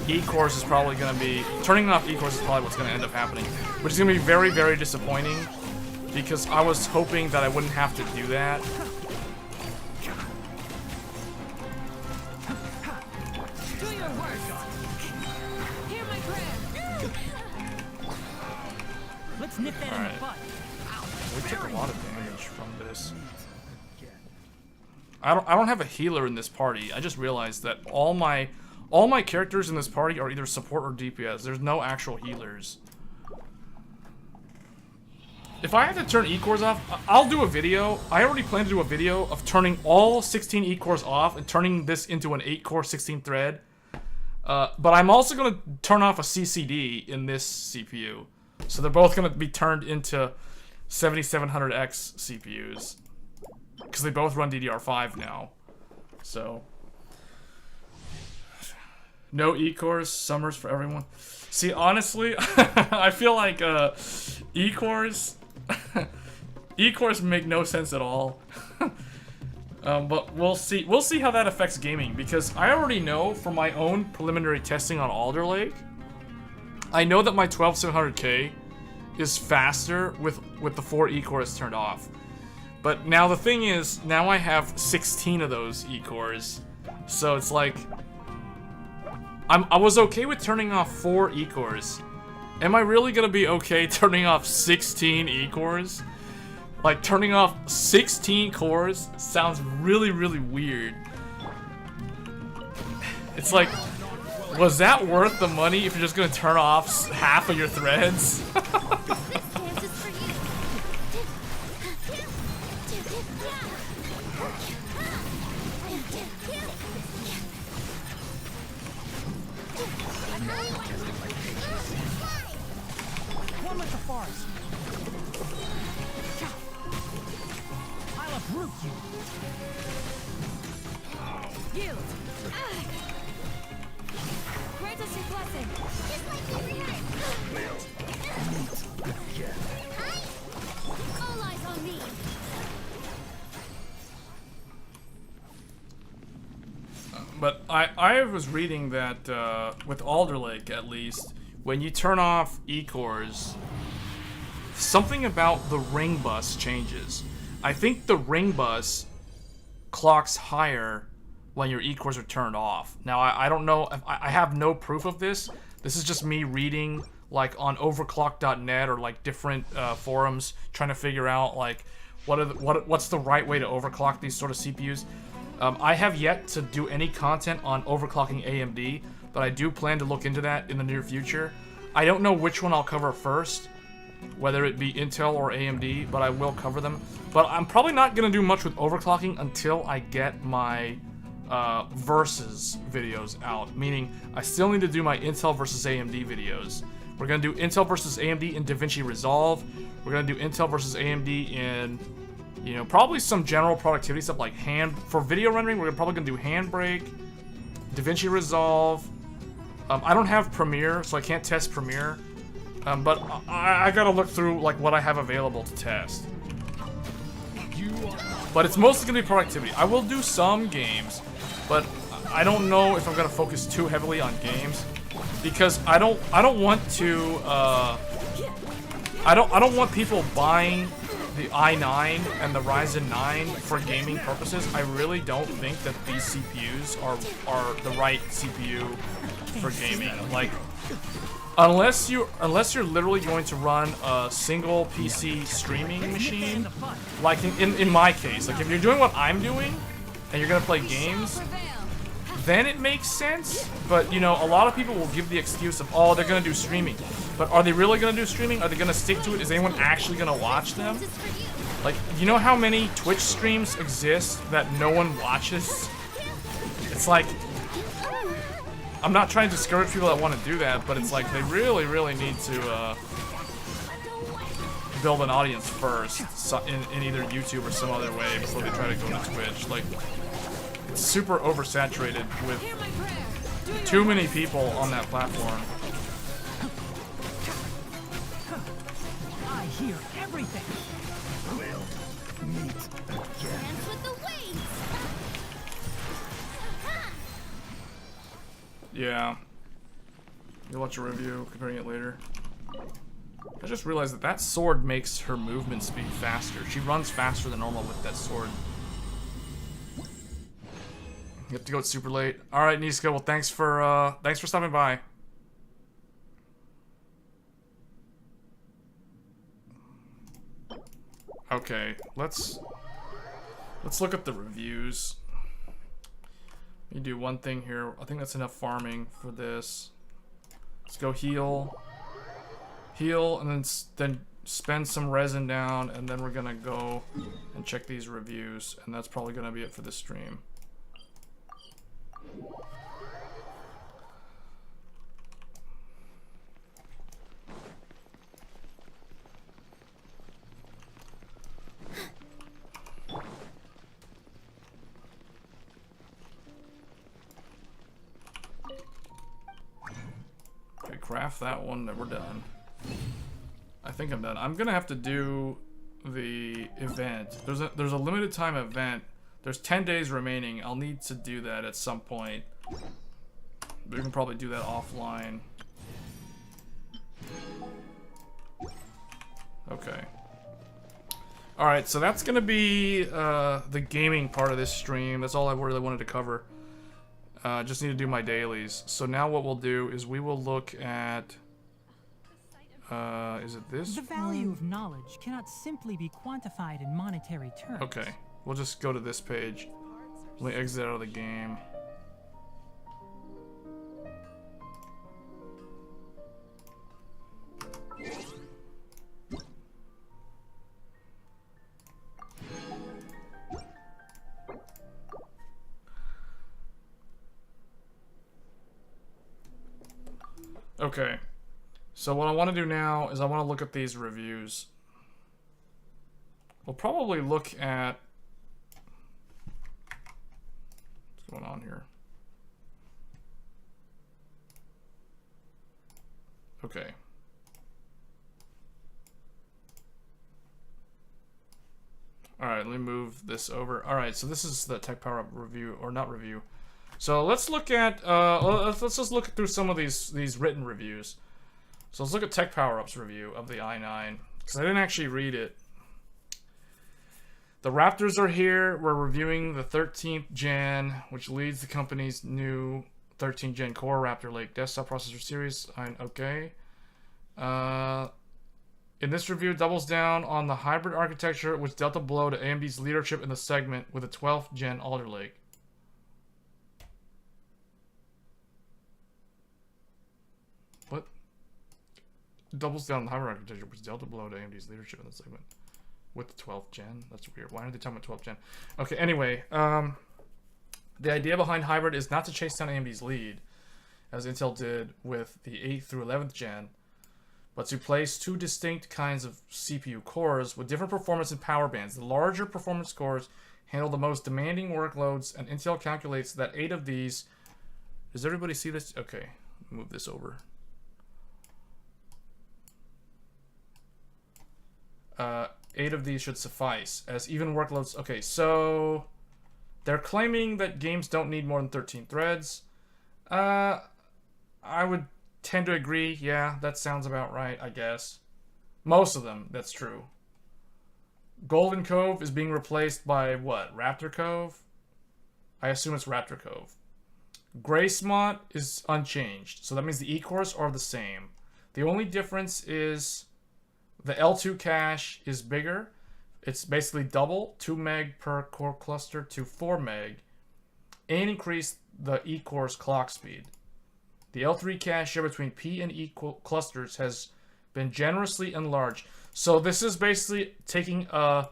E-cores is probably going to be... Turning off E-cores is probably what's going to end up happening, which is going to be very, very disappointing because I was hoping that I wouldn't have to do that. Let's nip that in the butt. We took a lot of damage from this. I don't have a healer in this party. I just realized that all my characters in this party are either support or DPS. There's no actual healers. If I have to turn E-cores off, I'll do a video. I already plan to do a video of turning all 16 E-cores off and turning this into an 8-core 16-thread. But I'm also going to turn off a CCD in this CPU. So they're both going to be turned into 7700X CPUs. Because they both run DDR5 now. So. No E-cores, summers for everyone. See, honestly, I feel like E-cores... E-cores make no sense at all. But we'll see how that affects gaming. Because I already know from my own preliminary testing on Alder Lake, I know that my 12700K is faster with the 4 E-cores turned off. But now the thing is, now I have 16 of those E-cores. So it's like, I was okay with turning off 4 E-cores. Am I really gonna be okay turning off 16 E-cores? Like, turning off 16 cores sounds really, really weird. It's like, was that worth the money if you're just gonna turn off half of your threads? One with the forest. I'll uproot you. Yield. Grant us your blessing. Just like we all eyes on me. But I was reading that with Alder Lake, at least, when you turn off E-cores, something about the ring bus changes. I think the ring bus clocks higher when your E-cores are turned off. Now, I don't know, I have no proof of this. This is just me reading, like, on overclock.net or, like, different forums, trying to figure out, like, what's the right way to overclock these sort of CPUs. I have yet to do any content on overclocking AMD, but I do plan to look into that in the near future. I don't know which one I'll cover first, whether it be Intel or AMD, but I will cover them. But I'm probably not going to do much with overclocking until I get my versus videos out, meaning I still need to do my Intel versus AMD videos. We're going to do Intel versus AMD in DaVinci Resolve. We're going to do Intel versus AMD in, you know, probably some general productivity stuff like for video rendering, we're probably going to do Handbrake, DaVinci Resolve. I don't have Premiere, so I can't test Premiere. But I got to look through like what I have available to test. But it's mostly going to be productivity. I will do some games, but I don't know if I'm going to focus too heavily on games because I don't want to I don't want people buying the i9 and the Ryzen 9 for gaming purposes. I really don't think that these CPUs are the right CPU for gaming. Like, unless you're literally going to run a single PC streaming machine, like in my case, like if you're doing what I'm doing and you're gonna play games, then it makes sense. But you know, a lot of people will give the excuse of, oh, they're gonna do streaming. But are they really gonna do streaming? Are they gonna stick to it? Is anyone actually gonna watch them? Like, you know how many Twitch streams exist that no one watches? It's like, I'm not trying to discourage people that want to do that, but it's like they really, really need to build an audience first in either YouTube or some other way before they try to go to Twitch. Like, it's super oversaturated with too many people on that platform. I hear everything. Dance with the waves. Yeah. You'll watch a review comparing it later. I just realized that sword makes her movement speed faster. She runs faster than normal with that sword. You have to go super late. Alright, Niska, well thanks for stopping by. Okay, let's look at the reviews. You do one thing here. I think that's enough farming for this. Let's go heal, and then spend some resin down, and then we're gonna go and check these reviews, and that's probably gonna be it for this stream. Okay, craft that one, and we're done. I think I'm done. I'm gonna have to do the event. There's a limited time event. There's 10 days remaining. I'll need to do that at some point. We can probably do that offline. Okay. Alright, so that's gonna be the gaming part of this stream. That's all I really wanted to cover. Just need to do my dailies. So now what we'll do is we will look at... is it this? The value of knowledge cannot simply be quantified in monetary terms. Okay, we'll just go to this page. Let me exit out of the game. Okay, so what I want to do now is I want to look at these reviews. We'll probably look at... What's going on here? Okay. Alright, let me move this over. Alright, so this is the Tech Power Up review, or not review. So let's look at, let's just look through some of these written reviews. So let's look at Tech Power Up's review of the i9, because I didn't actually read it. The Raptors are here. We're reviewing the 13th gen, which leads the company's new 13th gen Core Raptor Lake desktop processor series. Okay. In this review, it doubles down on the hybrid architecture, which dealt a blow to AMD's leadership in the segment with a 12th gen Alder Lake. What? Doubles down on the hybrid architecture, which delta below to AMD's leadership in the segment. With the 12th gen? That's weird. Why aren't they talking about 12th gen? Okay, anyway, the idea behind hybrid is not to chase down AMD's lead, as Intel did with the 8th through 11th gen, but to place two distinct kinds of CPU cores with different performance and power bands. The larger performance cores handle the most demanding workloads, and Intel calculates that 8 of these... Does everybody see this? Okay, move this over. 8 of these should suffice as even workloads. Okay, so they're claiming that games don't need more than 13 threads. I would tend to agree. Yeah, that sounds about right, I guess. Most of them, that's true. Golden Cove is being replaced by what? Raptor Cove? I assume it's Raptor Cove. Gracemont is unchanged, so that means the E-cores are the same. The only difference is the L2 cache is bigger. It's basically double, 2 meg per core cluster to 4 meg, and increase the E-core's clock speed. The L3 cache share between P and E clusters has been generously enlarged. So this is basically taking a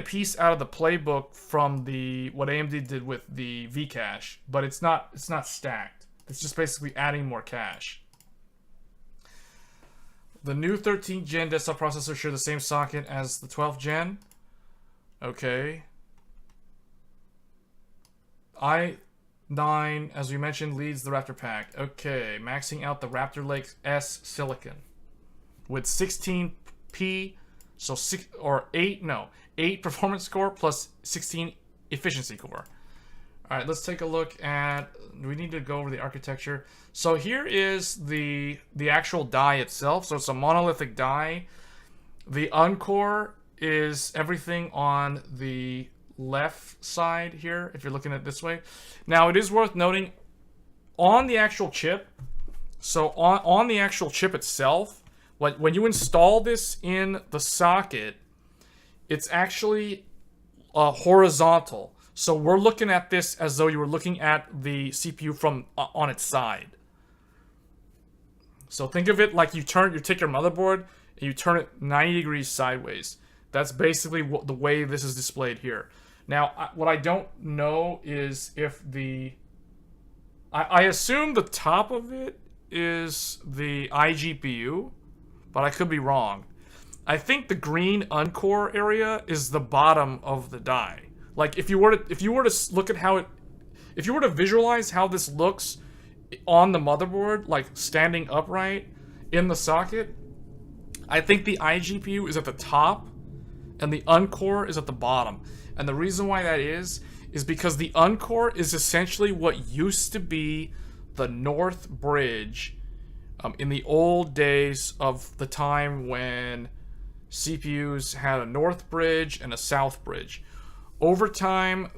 piece out of the playbook from what AMD did with the V cache, but it's not stacked. It's just basically adding more cache. The new 13th gen desktop processor share the same socket as the 12th gen. Okay. i9, as we mentioned, leads the Raptor pack. Okay, maxing out the Raptor Lake S silicon with 16P, so 8 performance core plus 16 efficiency core. All right, let's take a look at. We need to go over the architecture. So here is the actual die itself. So it's a monolithic die. The uncore is everything on the left side here, if you're looking at it this way. Now, it is worth noting on the actual chip. So on the actual chip itself, when you install this in the socket, it's actually horizontal. So we're looking at this as though you were looking at the CPU from on its side. So think of it like you take your motherboard and you turn it 90 degrees sideways. That's basically the way this is displayed here. Now, what I don't know is if I assume the top of it is the iGPU, but I could be wrong. I think the green uncore area is the bottom of the die. Like if you were to look at if you were to visualize how this looks on the motherboard, like standing upright in the socket, I think the iGPU is at the top and the uncore is at the bottom. And the reason why that is because the uncore is essentially what used to be the North Bridge in the old days of the time when CPUs had a North Bridge and a South Bridge. Over time,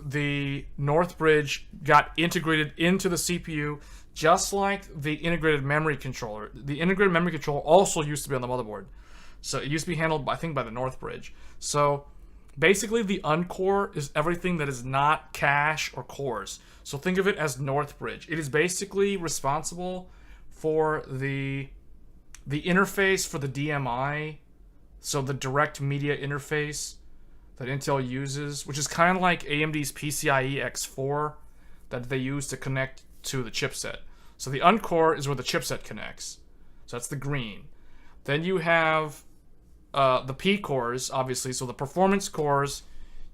the North Bridge got integrated into the CPU, just like the integrated memory controller. The integrated memory controller also used to be on the motherboard. So it used to be handled, I think, by the North Bridge. So basically, the uncore is everything that is not cache or cores. So think of it as North Bridge. It is basically responsible for the interface for the DMI, so the direct media interface that Intel uses, which is kind of like AMD's PCIe X4 that they use to connect to the chipset. So the uncore is where the chipset connects. So that's the green. Then you have the P cores, obviously. So the performance cores,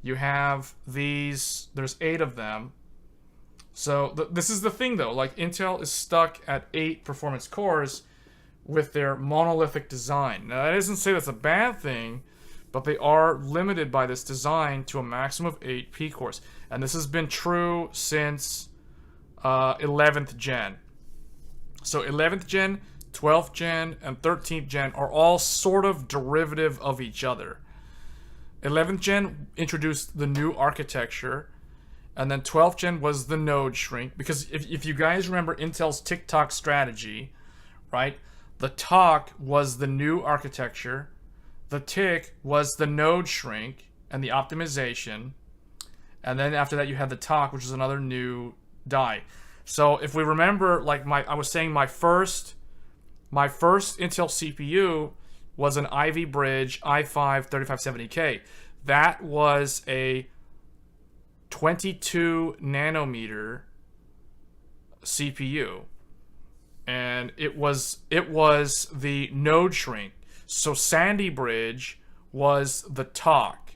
you have these. There's 8 of them. So this is the thing, though. Like Intel is stuck at 8 performance cores with their monolithic design. Now that doesn't say that's a bad thing, but they are limited by this design to a maximum of 8 P cores. And this has been true since 11th gen. So 11th gen, 12th gen, and 13th gen are all sort of derivative of each other. 11th gen introduced the new architecture, and then 12th gen was the node shrink. Because if you guys remember Intel's tick-tock strategy, right? The TOC was the new architecture. The tick was the node shrink and the optimization. And then after that you had the TOC, which is another new die. So if we remember, like I was saying, my first Intel CPU was an Ivy Bridge i5 3570K. That was a 22 nanometer CPU, and it was the node shrink. So Sandy Bridge was the talk,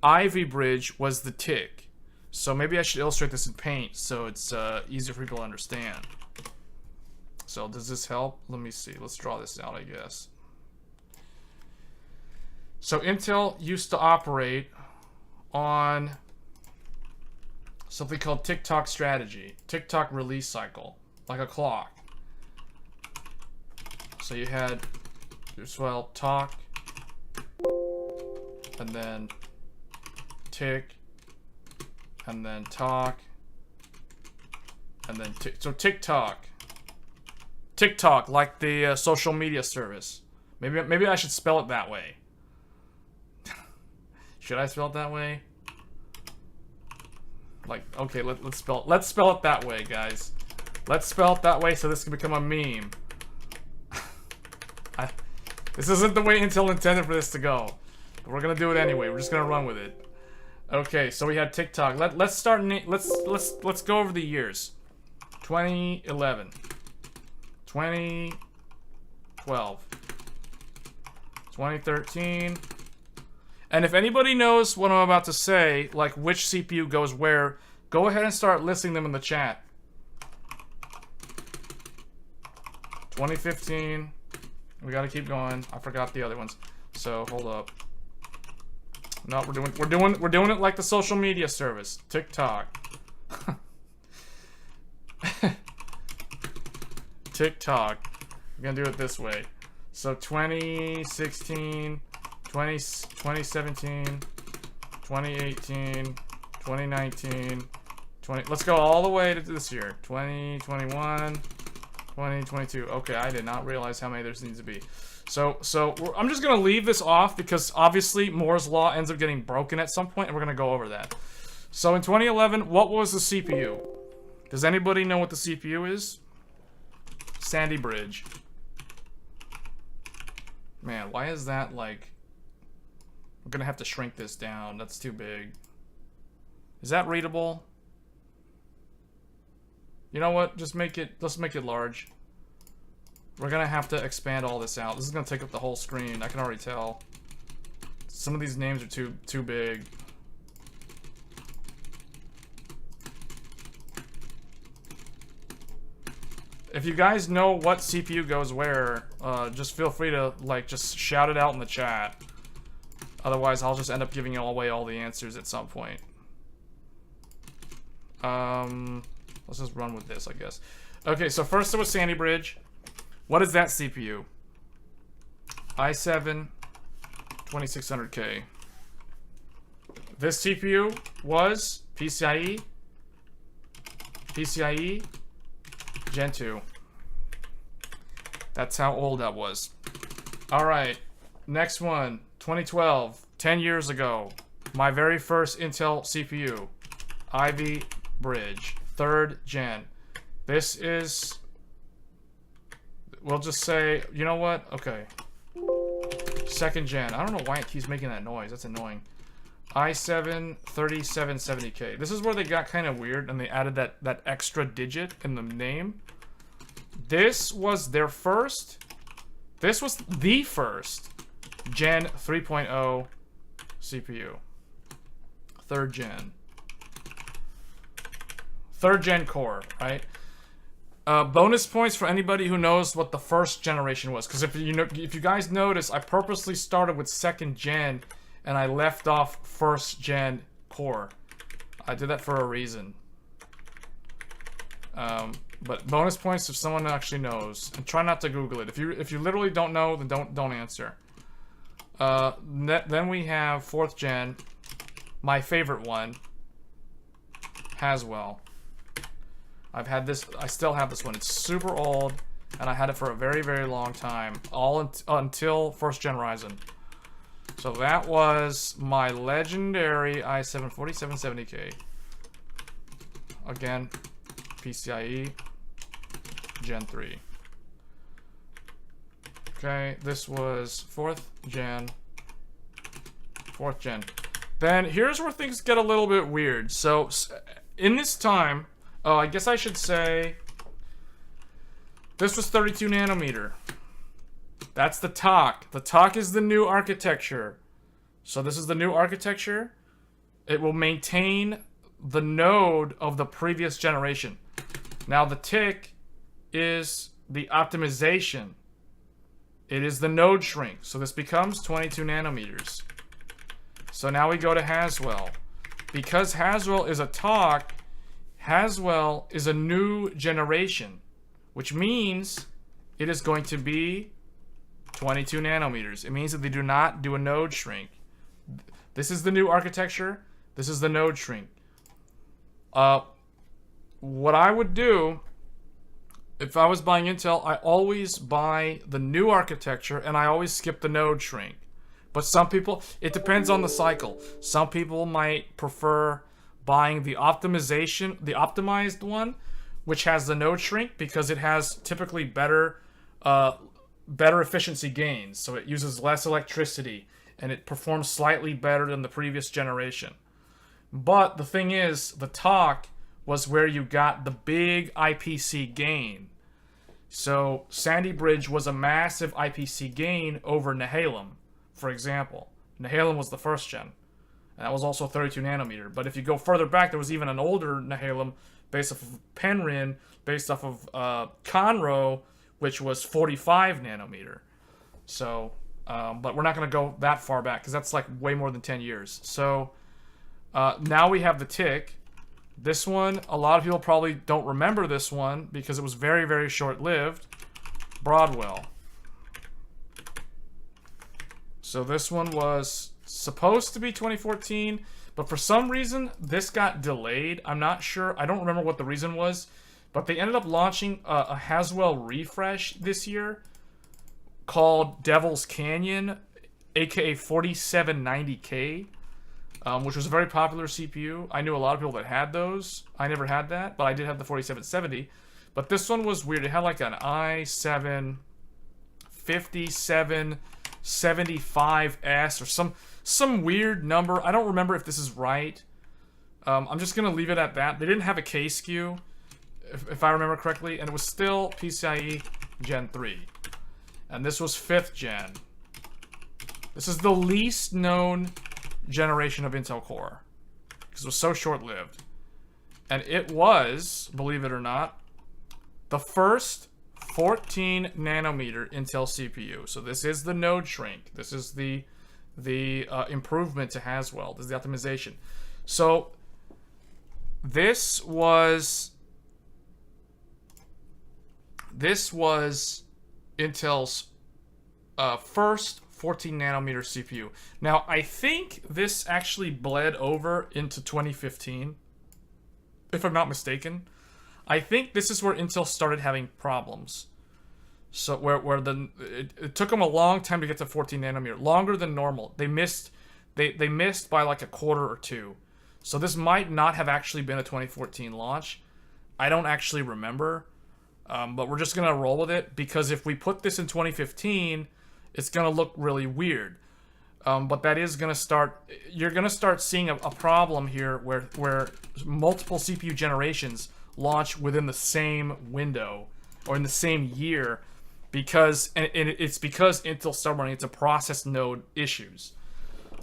Ivy Bridge was the tick. So maybe I should illustrate this in Paint so it's easier for people to understand. So does this help? Let me see. Let's draw this out, I guess. So Intel used to operate on something called tick-tock strategy, tick-tock release cycle, like a clock. So you had, well, talk, and then tick, and then talk, and then tick. So tick-tock. TikTok, like the social media service. Maybe I should spell it that way. Should I spell it that way? Like, okay, let's spell it that way, guys. Let's spell it that way so this can become a meme. This isn't the way Intel intended for this to go, but we're gonna do it anyway. We're just gonna run with it. Okay, so we had TikTok. Let's start. Let's go over the years. 2011, 2012, 2013. And if anybody knows what I'm about to say, like which CPU goes where, go ahead and start listing them in the chat. 2015. We gotta keep going. I forgot the other ones. So hold up. No, we're doing it like the social media service. TikTok. TikTok. We're gonna do it this way. So 2016. 2017, 2018, 2019, let's go all the way to this year. 2021, 2022. Okay, I did not realize how many there needs to be. So I'm just gonna leave this off because obviously Moore's law ends up getting broken at some point, and we're gonna go over that. So in 2011, what was the CPU? Does anybody know what the CPU is? Sandy Bridge. Man, why is that like... I'm gonna have to shrink this down. That's too big. Is that readable? You know what? Just make it... Let's make it large. We're gonna have to expand all this out. This is gonna take up the whole screen. I can already tell. Some of these names are too big. If you guys know what CPU goes where, just feel free to, like, just shout it out in the chat. Otherwise, I'll just end up giving you away all the answers at some point. Let's just run with this, I guess. Okay, so first there was Sandy Bridge. What is that CPU? i7 2600K. This CPU was PCIe Gen 2. That's how old that was. Alright, next one. 2012, 10 years ago, my very first Intel CPU, Ivy Bridge, 3rd gen. This is, we'll just say, you know what? Okay. 2nd gen. I don't know why it keeps making that noise. That's annoying. i7 3770K. This is where they got kind of weird and they added that extra digit in the name. This was their first. This was the first Gen 3.0 CPU. 3rd gen. 3rd gen core, right? Bonus points for anybody who knows what the 1st generation was, because if you guys notice, I purposely started with 2nd gen and I left off 1st gen core. I did that for a reason. But bonus points if someone actually knows, and try not to Google it. If you literally don't know, then don't answer. Then we have 4th gen, my favorite one, Haswell. I've had this, I still have this one. It's super old, and I had it for a very, very long time, until 1st gen Ryzen. So that was my legendary i7 4770K. Again, PCIe Gen 3. Okay, this was 4th gen. Then here's where things get a little bit weird. So in this time, I guess I should say this was 32 nanometer. That's the TOC. The TOC is the new architecture. So this is the new architecture. It will maintain the node of the previous generation. Now the tick is the optimization. It is the node shrink. So this becomes 22 nanometers. So now we go to Haswell. Because Haswell is a TOC, Haswell is a new generation, which means it is going to be 22 nanometers. It means that they do not do a node shrink. This is the new architecture. This is the node shrink. What I would do if I was buying Intel, I always buy the new architecture and I always skip the node shrink. But some people, it depends on the cycle. Some people might prefer buying the optimization, the optimized one, which has the node shrink because it has typically better efficiency gains. So it uses less electricity and it performs slightly better than the previous generation. But the thing is, the TOC was where you got the big IPC gain. So Sandy Bridge was a massive IPC gain over Nehalem, for example. Nehalem was the first gen. And that was also 32 nanometer. But if you go further back, there was even an older Nehalem based off of Penryn, based off of Conroe, which was 45 nanometer. So, but we're not going to go that far back because that's like way more than 10 years. So now we have the tick. This one, a lot of people probably don't remember this one because it was very, very short-lived. Broadwell. So this one was supposed to be 2014, but for some reason, this got delayed. I'm not sure. I don't remember what the reason was, but they ended up launching a Haswell refresh this year called Devil's Canyon, aka 4790K. Which was a very popular CPU. I knew a lot of people that had those. I never had that, but I did have the 4770. But this one was weird. It had like an i7 5775S or some weird number. I don't remember if this is right. I'm just going to leave it at that. They didn't have a K SKU, if I remember correctly, and it was still PCIe Gen 3. And this was 5th gen. This is the least known generation of Intel Core because it was so short-lived, and it was, believe it or not, the first 14 nanometer Intel CPU. So this is the node shrink. This is the improvement to Haswell. This is the optimization. So this was Intel's first 14 nanometer CPU. Now, I think this actually bled over into 2015, if I'm not mistaken. I think this is where Intel started having problems. So where it took them a long time to get to 14 nanometer, longer than normal. They missed by like a quarter or two. So this might not have actually been a 2014 launch. I don't actually remember, but we're just gonna roll with it because if we put this in 2015. It's going to look really weird. But that is going to start... You're going to start seeing a problem here where multiple CPU generations launch within the same window or in the same year because... And it's because Intel started running into process node issues.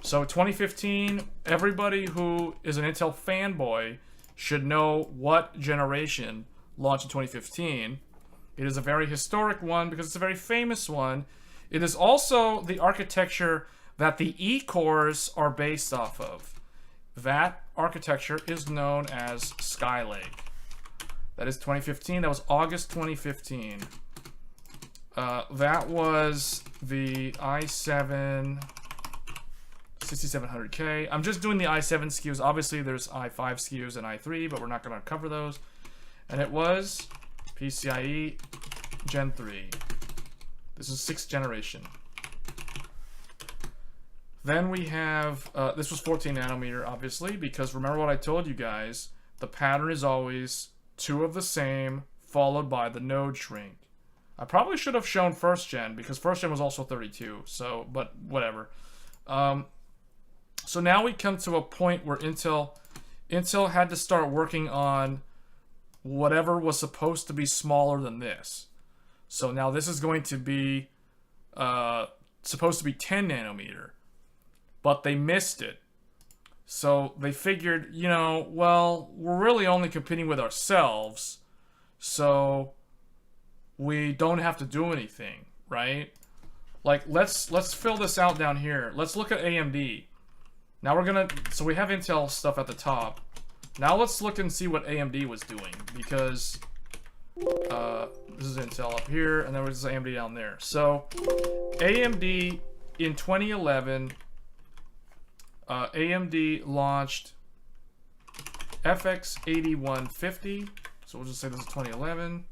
So 2015, everybody who is an Intel fanboy should know what generation launched in 2015. It is a very historic one because it's a very famous one. It is also the architecture that the E-cores are based off of. That architecture is known as Skylake. That is 2015. That was August 2015. That was the i7 6700K. I'm just doing the i7 SKUs. Obviously, there's i5 SKUs and i3, but we're not going to cover those. And it was PCIe Gen 3. This is 6th generation. Then we have, this was 14 nanometer, obviously, because remember what I told you guys, the pattern is always 2 of the same, followed by the node shrink. I probably should have shown first gen because first gen was also 32. So, but whatever. So now we come to a point where Intel had to start working on whatever was supposed to be smaller than this. So now this is going to be supposed to be 10 nanometer, but they missed it. So they figured, you know, well, we're really only competing with ourselves, so we don't have to do anything, right? Like, let's fill this out down here. Let's look at AMD. Now we're gonna, so we have Intel stuff at the top. Now let's look and see what AMD was doing, because this is Intel up here, and then there's AMD down there. So AMD in 2011, AMD launched FX8150. So we'll just say this is 2011.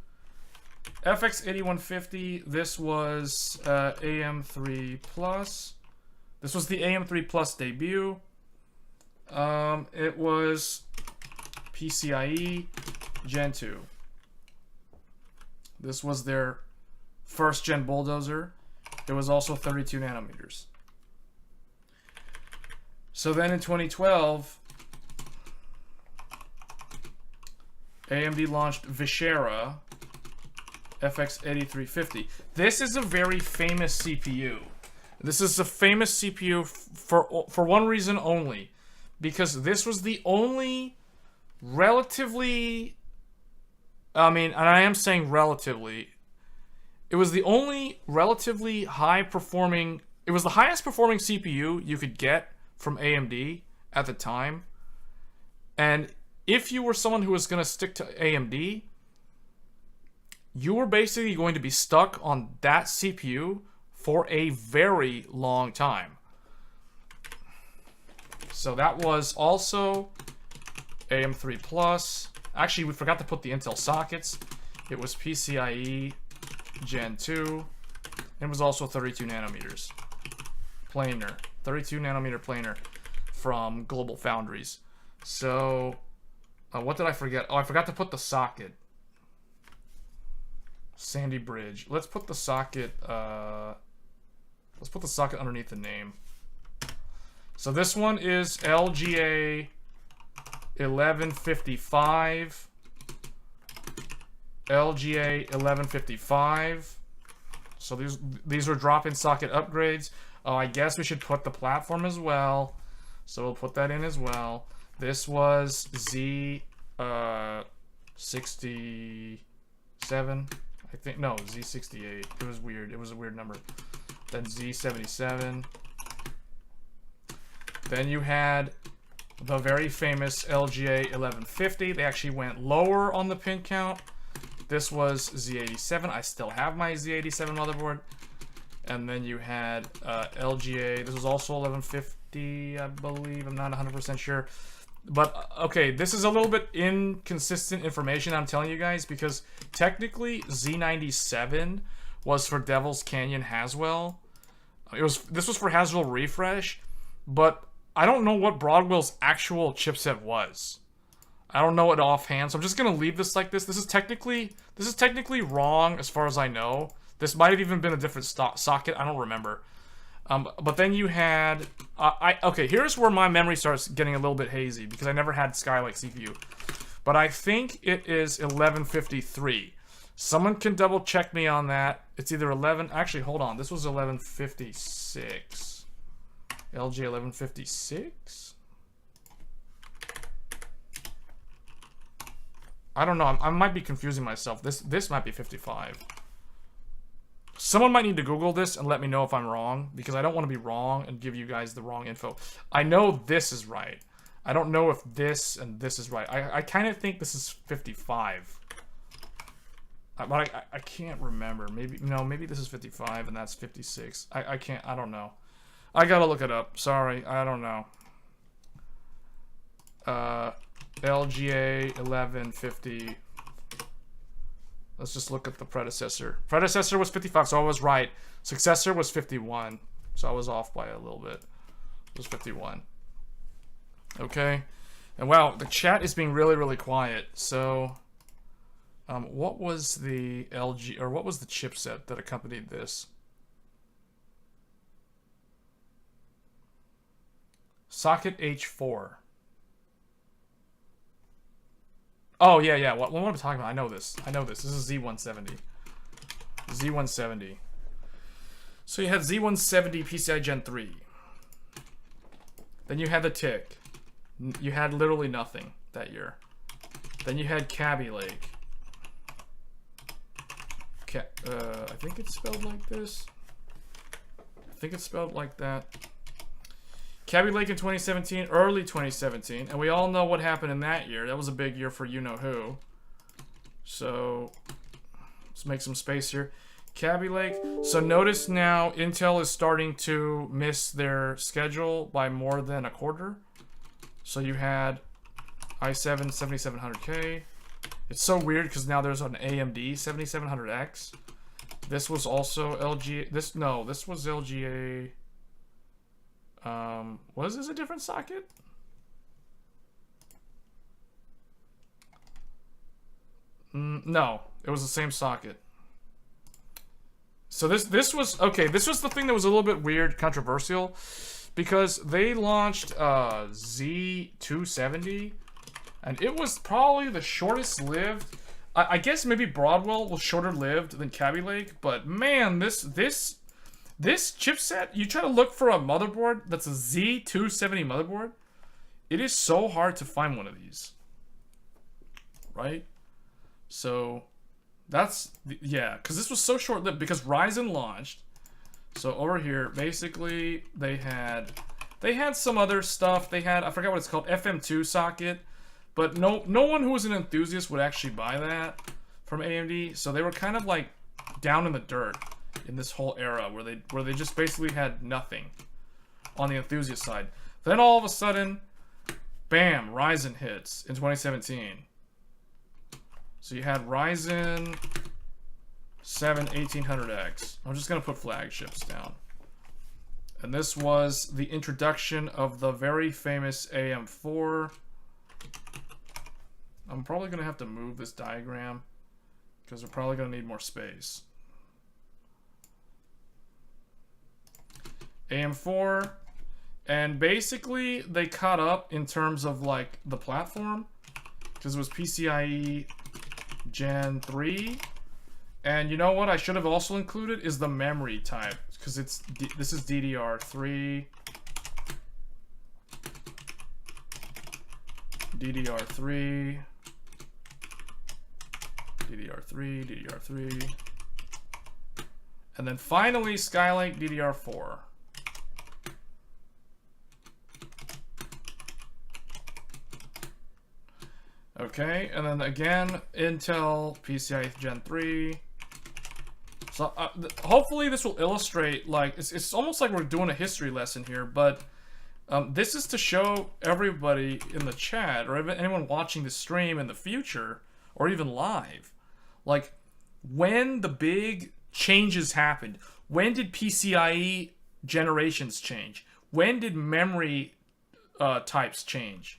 FX8150. This was AM3 Plus. This was the AM3 Plus debut. It was PCIe Gen 2. This was their first gen bulldozer. It was also 32 nanometers. So then in 2012, AMD launched Vishera FX8350. This is a very famous CPU. This is a famous CPU for one reason only, because this was the only relatively, I mean, and I am saying relatively, it was the only relatively high performing, it was the highest performing CPU you could get from AMD at the time. And if you were someone who was going to stick to AMD, you were basically going to be stuck on that CPU for a very long time. So that was also AM3 Plus. Actually, we forgot to put the Intel sockets. It was PCIe Gen 2. It was also 32 nanometers. Planar. 32 nanometer planar from Global Foundries. So, what did I forget? Oh, I forgot to put the socket. Sandy Bridge. Let's put the socket, underneath the name. So this one is LGA 1155. LGA 1155. So these are drop-in socket upgrades. Oh, I guess we should put the platform as well. So we'll put that in as well. This was Z67. I think, no, Z68. It was weird. It was a weird number. Then Z77. Then you had the very famous LGA 1150. They actually went lower on the pin count. This was Z87. I still have my Z87 motherboard. And then you had LGA. This was also 1150, I believe. I'm not 100% sure. But, okay, this is a little bit inconsistent information I'm telling you guys, because technically Z97 was for Devil's Canyon Haswell. This was for Haswell Refresh, but I don't know what Broadwell's actual chipset was. I don't know it offhand, so I'm just gonna leave this like this. This is technically wrong as far as I know. This might have even been a different socket. I don't remember. But then you had... okay, here's where my memory starts getting a little bit hazy, because I never had Skylake CPU. But I think it is 1153. Someone can double check me on that. It's either 11... Actually, hold on. This was 1156. LG 1156? I don't know. I might be confusing myself. This might be 55. Someone might need to Google this and let me know if I'm wrong, because I don't want to be wrong and give you guys the wrong info. I know this is right. I don't know if this and this is right. I kind of think this is 55. But I can't remember. Maybe this is 55 and that's 56. I can't, I don't know. I gotta look it up. Sorry, I don't know. LGA 1150. Let's just look at the predecessor. Predecessor was 55, so I was right. Successor was 51, so I was off by a little bit. It was 51. Okay. And wow, the chat is being really, really quiet. So What was the LG, or what was the chipset that accompanied this? Socket H4. Oh, yeah. What am I talking about? I know this. This is Z170. Z170. So you had Z170 PCI Gen 3. Then you had the Tick. You had literally nothing that year. Then you had Kaby Lake. I think it's spelled like this. I think it's spelled like that. Kaby Lake in 2017, early 2017, and we all know what happened in that year. That was a big year for you-know-who. So, let's make some space here. Kaby Lake. So notice now Intel is starting to miss their schedule by more than a quarter. So you had i7 7700K. It's so weird because now there's an AMD 7700X. This was also LG. This was LGA. Was this a different socket? No, it was the same socket. So this was okay. This was the thing that was a little bit weird, controversial, because they launched Z270, and it was probably the shortest lived. I guess maybe Broadwell was shorter lived than Kaby Lake, but man, this chipset, you try to look for a motherboard that's a Z270 motherboard, it is so hard to find one of these, right? So that's, yeah, because this was so short-lived, because Ryzen launched. So over here, basically, they had some other stuff. They had, I forgot what it's called, FM2 socket, but no one who was an enthusiast would actually buy that from AMD. So they were kind of like down in the dirt in this whole era where they just basically had nothing on the enthusiast side. Then all of a sudden, bam, Ryzen hits in 2017. So you had Ryzen 7 1800X. I'm just gonna put flagships down. And this was the introduction of the very famous AM4. I'm probably gonna have to move this diagram because we're probably gonna need more space. AM4, and basically they caught up in terms of like the platform because it was PCIe Gen 3, and you know what I should have also included is the memory type, because this is DDR3, DDR3, DDR3, DDR3, and then finally Skylake DDR4. Okay, and then again, Intel PCI Gen 3. So hopefully this will illustrate, like, it's almost like we're doing a history lesson here, but this is to show everybody in the chat, or anyone watching the stream in the future, or even live, like, when the big changes happened. When did PCIe generations change? When did memory types change?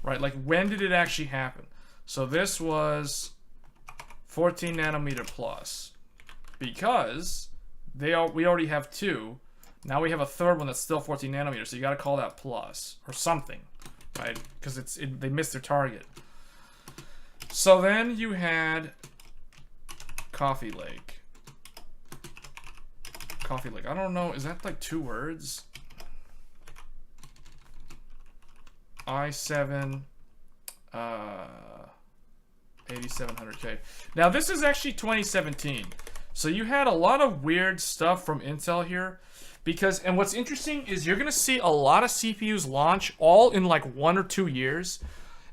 Right, like when did it actually happen? So this was 14 nanometer plus, because we already have two. Now we have a third one that's still 14 nanometers, so you got to call that plus or something, right? Because they missed their target. So then you had Coffee Lake. Coffee Lake. I don't know. Is that like two words? i7 8700K. Now this is actually 2017, so you had a lot of weird stuff from Intel here, and what's interesting is you're gonna see a lot of CPUs launch all in like 1 or 2 years,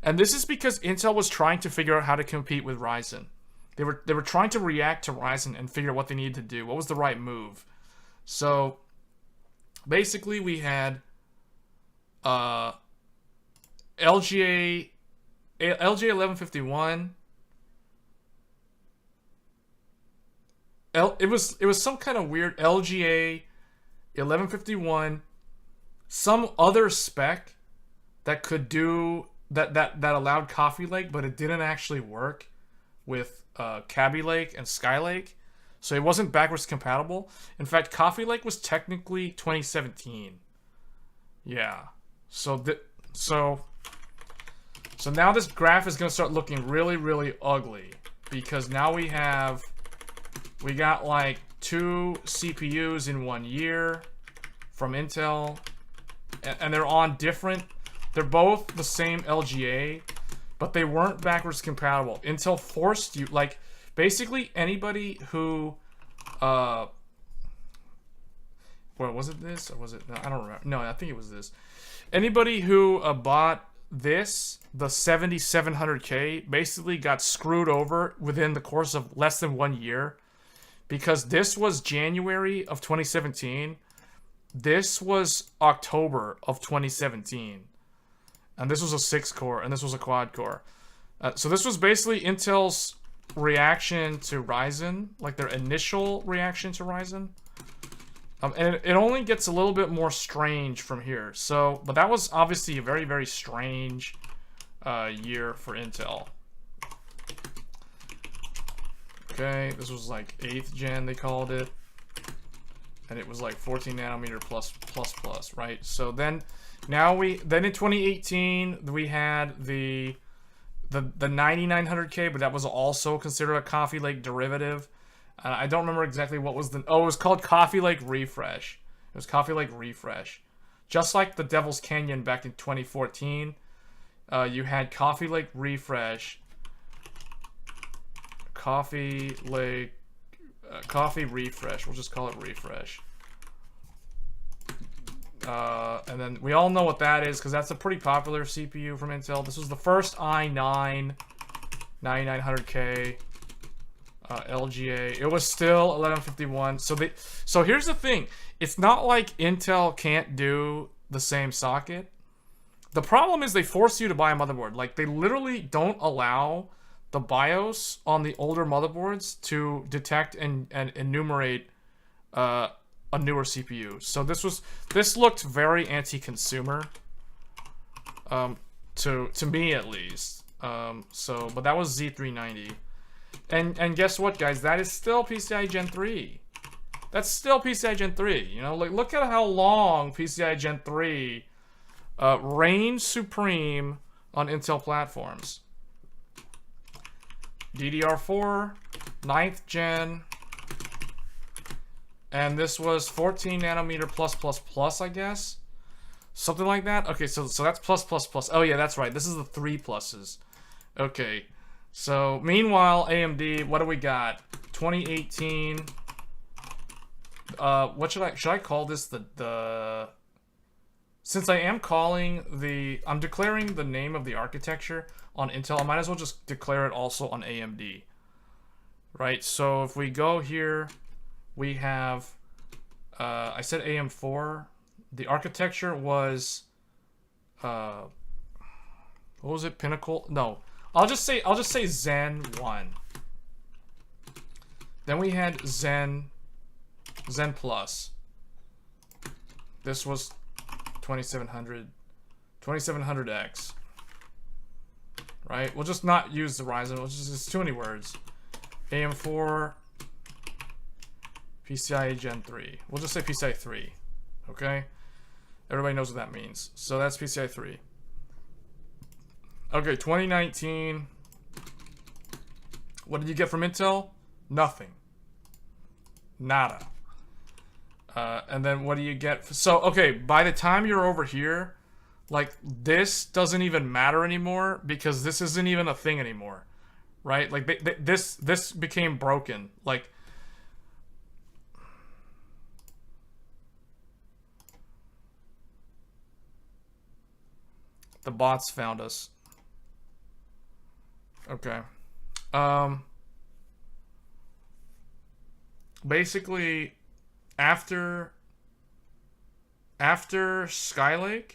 and this is because Intel was trying to figure out how to compete with Ryzen. They were trying to react to Ryzen and figure out what they needed to do, what was the right move. So basically we had LGA 1151. It was some kind of weird LGA 1151, some other spec that could do that allowed Coffee Lake, but it didn't actually work with Kaby Lake and Skylake, so it wasn't backwards compatible. In fact, Coffee Lake was technically 2017. Yeah. So now this graph is gonna start looking really, really ugly because now we got like 2 CPUs in 1 year from Intel, and they're on different. They're both the same LGA, but they weren't backwards compatible. Intel forced you, like, basically anybody who, what was it this? Or was it, no, I don't remember. No, I think it was this. Anybody who bought this, the 7700K, basically got screwed over within the course of less than 1 year, because this was January of 2017. This was October of 2017. And this was a 6-core, and this was a quad-core. So this was basically Intel's reaction to Ryzen, like their initial reaction to Ryzen. And it only gets a little bit more strange from here. So, but that was obviously a very, very strange year for Intel. Okay, this was like 8th gen, they called it. And it was like 14 nanometer plus, right? So then in 2018 we had the 9900K, but that was also considered a Coffee Lake derivative. I don't remember exactly what was it was called Coffee Lake Refresh. It was Coffee Lake Refresh. Just like the Devil's Canyon back in 2014, you had Coffee Lake Refresh, Coffee Lake, Coffee Refresh. We'll just call it Refresh. And then we all know what that is because that's a pretty popular CPU from Intel. This was the first i9 9900K LGA. It was still 1151. So here's the thing. It's not like Intel can't do the same socket. The problem is they force you to buy a motherboard. Like, they literally don't allow the BIOS on the older motherboards to detect and enumerate a newer CPU. So this looked very anti-consumer, to me at least. But that was Z390, and guess what, guys? That is still PCI Gen 3. That's still PCI Gen 3. You know, like, look at how long PCI Gen 3 reigned supreme on Intel platforms. DDR4, 9th gen, and this was 14 nanometer plus, I guess, something like that. Okay, so that's plus. Oh yeah, that's right. This is the 3 pluses. Okay, so meanwhile, AMD, what do we got? 2018. What should I call this? The since I am I'm declaring the name of the architecture on Intel, I might as well just declare it also on AMD. Right, so if we go here, we have, I said AM4. The architecture was, what was it, Pinnacle? No, I'll just say Zen 1. Then we had Zen Plus. This was 2700X. Right? We'll just not use the Ryzen. It's too many words. AM4, PCIe Gen 3. We'll just say PCIe 3. Okay? Everybody knows what that means. So that's PCIe 3. Okay, 2019. What did you get from Intel? Nothing. Nada. And then what do you get? So, okay, by the time you're over here, like, this doesn't even matter anymore because this isn't even a thing anymore, right? Like, this became broken. Like, the bots found us. Okay. Basically, after Skylake,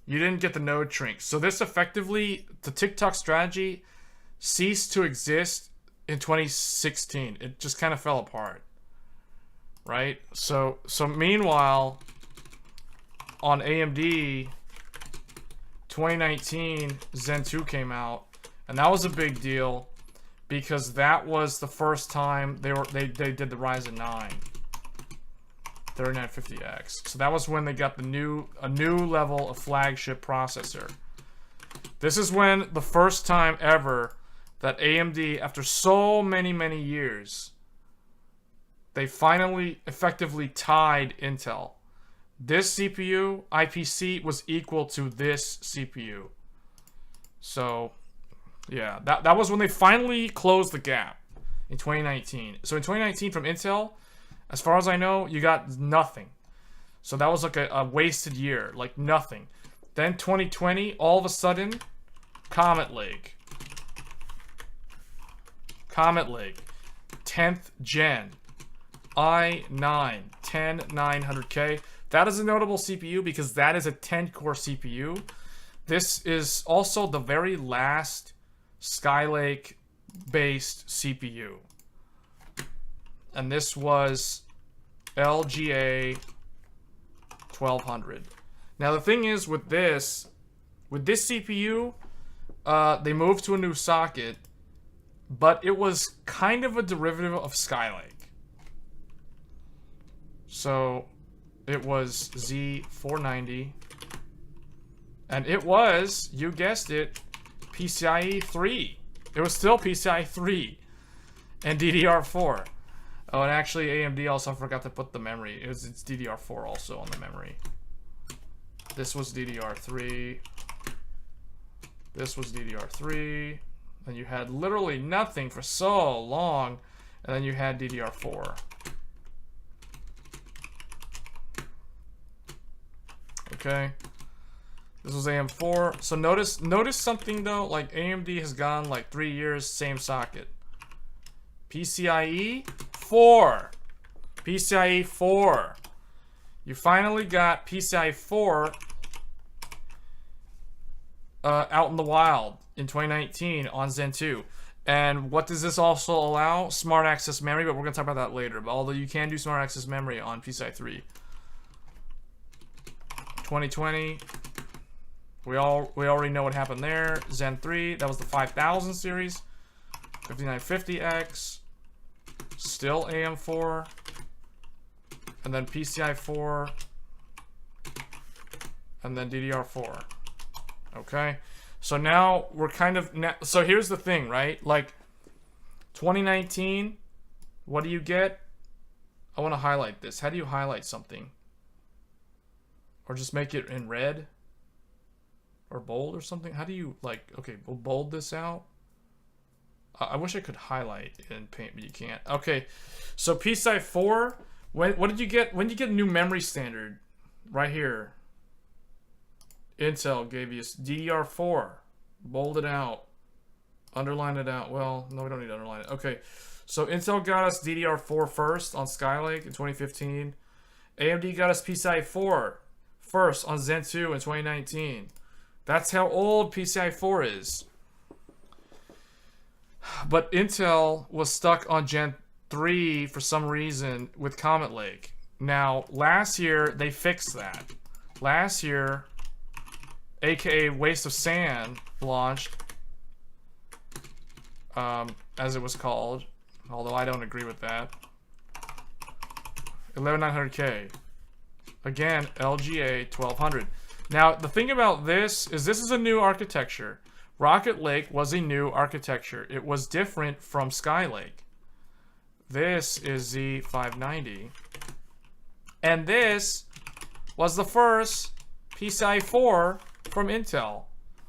you didn't get the node shrink. So this effectively, the TikTok strategy ceased to exist in 2016. It just kind of fell apart. Right? So meanwhile, on AMD, 2019, Zen 2 came out, and that was a big deal because that was the first time they did the Ryzen 9 3950X. So that was when they got a new level of flagship processor. This is when the first time ever that AMD, after so many years, they finally effectively tied Intel. This CPU, IPC, was equal to this CPU. So, yeah, that was when they finally closed the gap in 2019. So in 2019 from Intel, as far as I know, you got nothing. So that was like a wasted year, like nothing. Then 2020, all of a sudden, Comet Lake. Comet Lake, 10th gen, i9, 10900K. That is a notable CPU because that is a 10-core CPU. This is also the very last Skylake-based CPU. And this was LGA 1200. Now the thing is with this CPU, they moved to a new socket, but it was kind of a derivative of Skylake. So it was Z490, and it was, you guessed it, PCIe 3. It was still PCIe 3 and DDR4. Oh, and actually AMD also forgot to put the memory. It's DDR4 also on the memory. This was DDR3. This was DDR3. And you had literally nothing for so long, and then you had DDR4. Okay. This was AM4. So notice something though, like AMD has gone like 3 years, same socket. PCIe 4. PCIe 4. You finally got PCIe 4 out in the wild in 2019 on Zen 2. And what does this also allow? Smart access memory, but we're going to talk about that later. But although you can do smart access memory on PCIe 3. 2020, we already know what happened there. Zen 3, that was the 5000 series. 5950X, still AM4, and then PCIe 4, and then DDR4. Okay, so now we're kind of so here's the thing, right? Like 2019, what do you get? I want to highlight this. How do you highlight something? Or just make it in red or bold or something? How do you, like, okay, we'll bold this out. I wish I could highlight in Paint, but you can't. Okay, so PCIe 4, what did you get? When did you get a new memory standard? Right here. Intel gave you DDR4. Bold it out. Underline it out. Well, no, we don't need to underline it. Okay, so Intel got us DDR4 first on Skylake in 2015. AMD got us PCIe 4 first on Zen 2 in 2019. That's how old PCIe 4 is. But Intel was stuck on Gen 3 for some reason with Comet Lake. Now, last year, they fixed that. Last year, aka Waste of Sand, launched, as it was called, although I don't agree with that. 11900K. Again, LGA 1200. Now, the thing about this is a new architecture. Rocket Lake was a new architecture. It was different from Skylake. This is Z590. And this was the first PCIe 4 from Intel.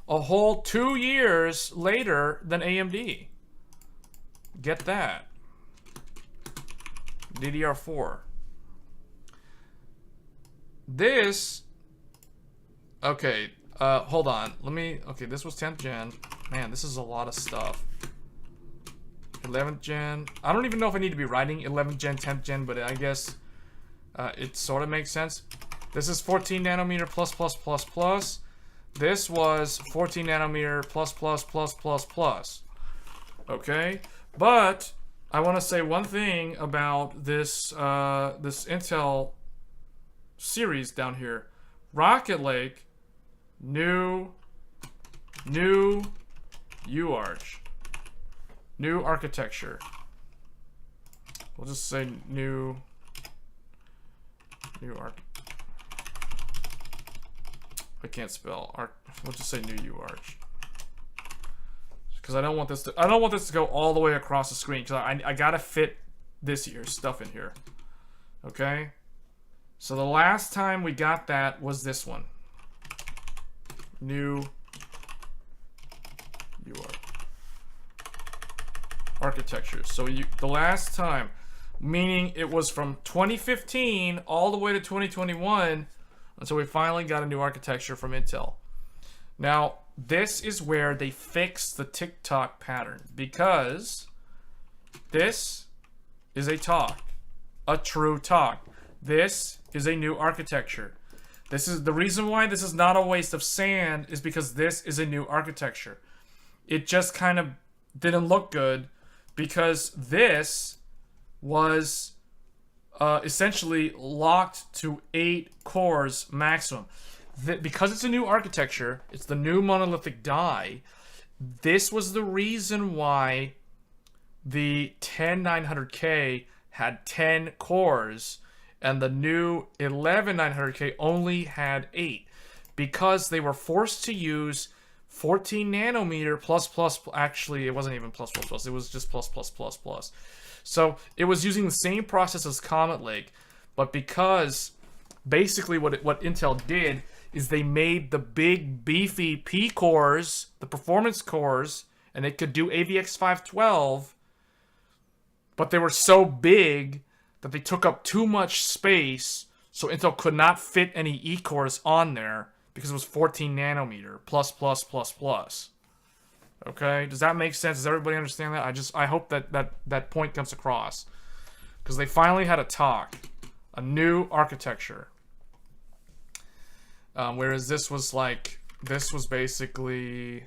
A whole 2 years later than AMD. Get that. DDR4. This... Okay, hold on. Okay, this was 10th gen. Man, this is a lot of stuff. 11th gen. I don't even know if I need to be writing 11th gen, 10th gen, but I guess it sort of makes sense. This is 14 nanometer plus plus plus plus. This was 14 nanometer plus plus plus plus plus. Okay, but I want to say one thing about this this Intel series down here. Rocket Lake, new UART. New architecture. We'll just say new arch. I can't spell arch. We'll just say new arch. Because I don't want this to go all the way across the screen. Because I gotta fit this year's stuff in here. Okay. So the last time we got that was this one. New architecture. So the last time, meaning it was from 2015 all the way to 2021 until we finally got a new architecture from Intel. Now, this is where they fix the tick-tock pattern, because this is a talk, a true talk. This is a new architecture. This is the reason why this is not a waste of sand, is because this is a new architecture. It just kind of didn't look good because this was essentially locked to 8 cores maximum. Because it's a new architecture, it's the new monolithic die. This was the reason why the 10900K had 10 cores and the new 11900K only had 8, because they were forced to use 14 nanometer plus. Actually, it wasn't even plus. It was just plus. So it was using the same process as Comet Lake, but because basically what Intel did is they made the big beefy P cores, the performance cores, and it could do AVX512, but they were so big that they took up too much space, so Intel could not fit any E cores on there because it was 14 nanometer plus. Okay, does that make sense? Does everybody understand that? I hope that point comes across, because they finally had a talk, a new architecture. Whereas this was basically,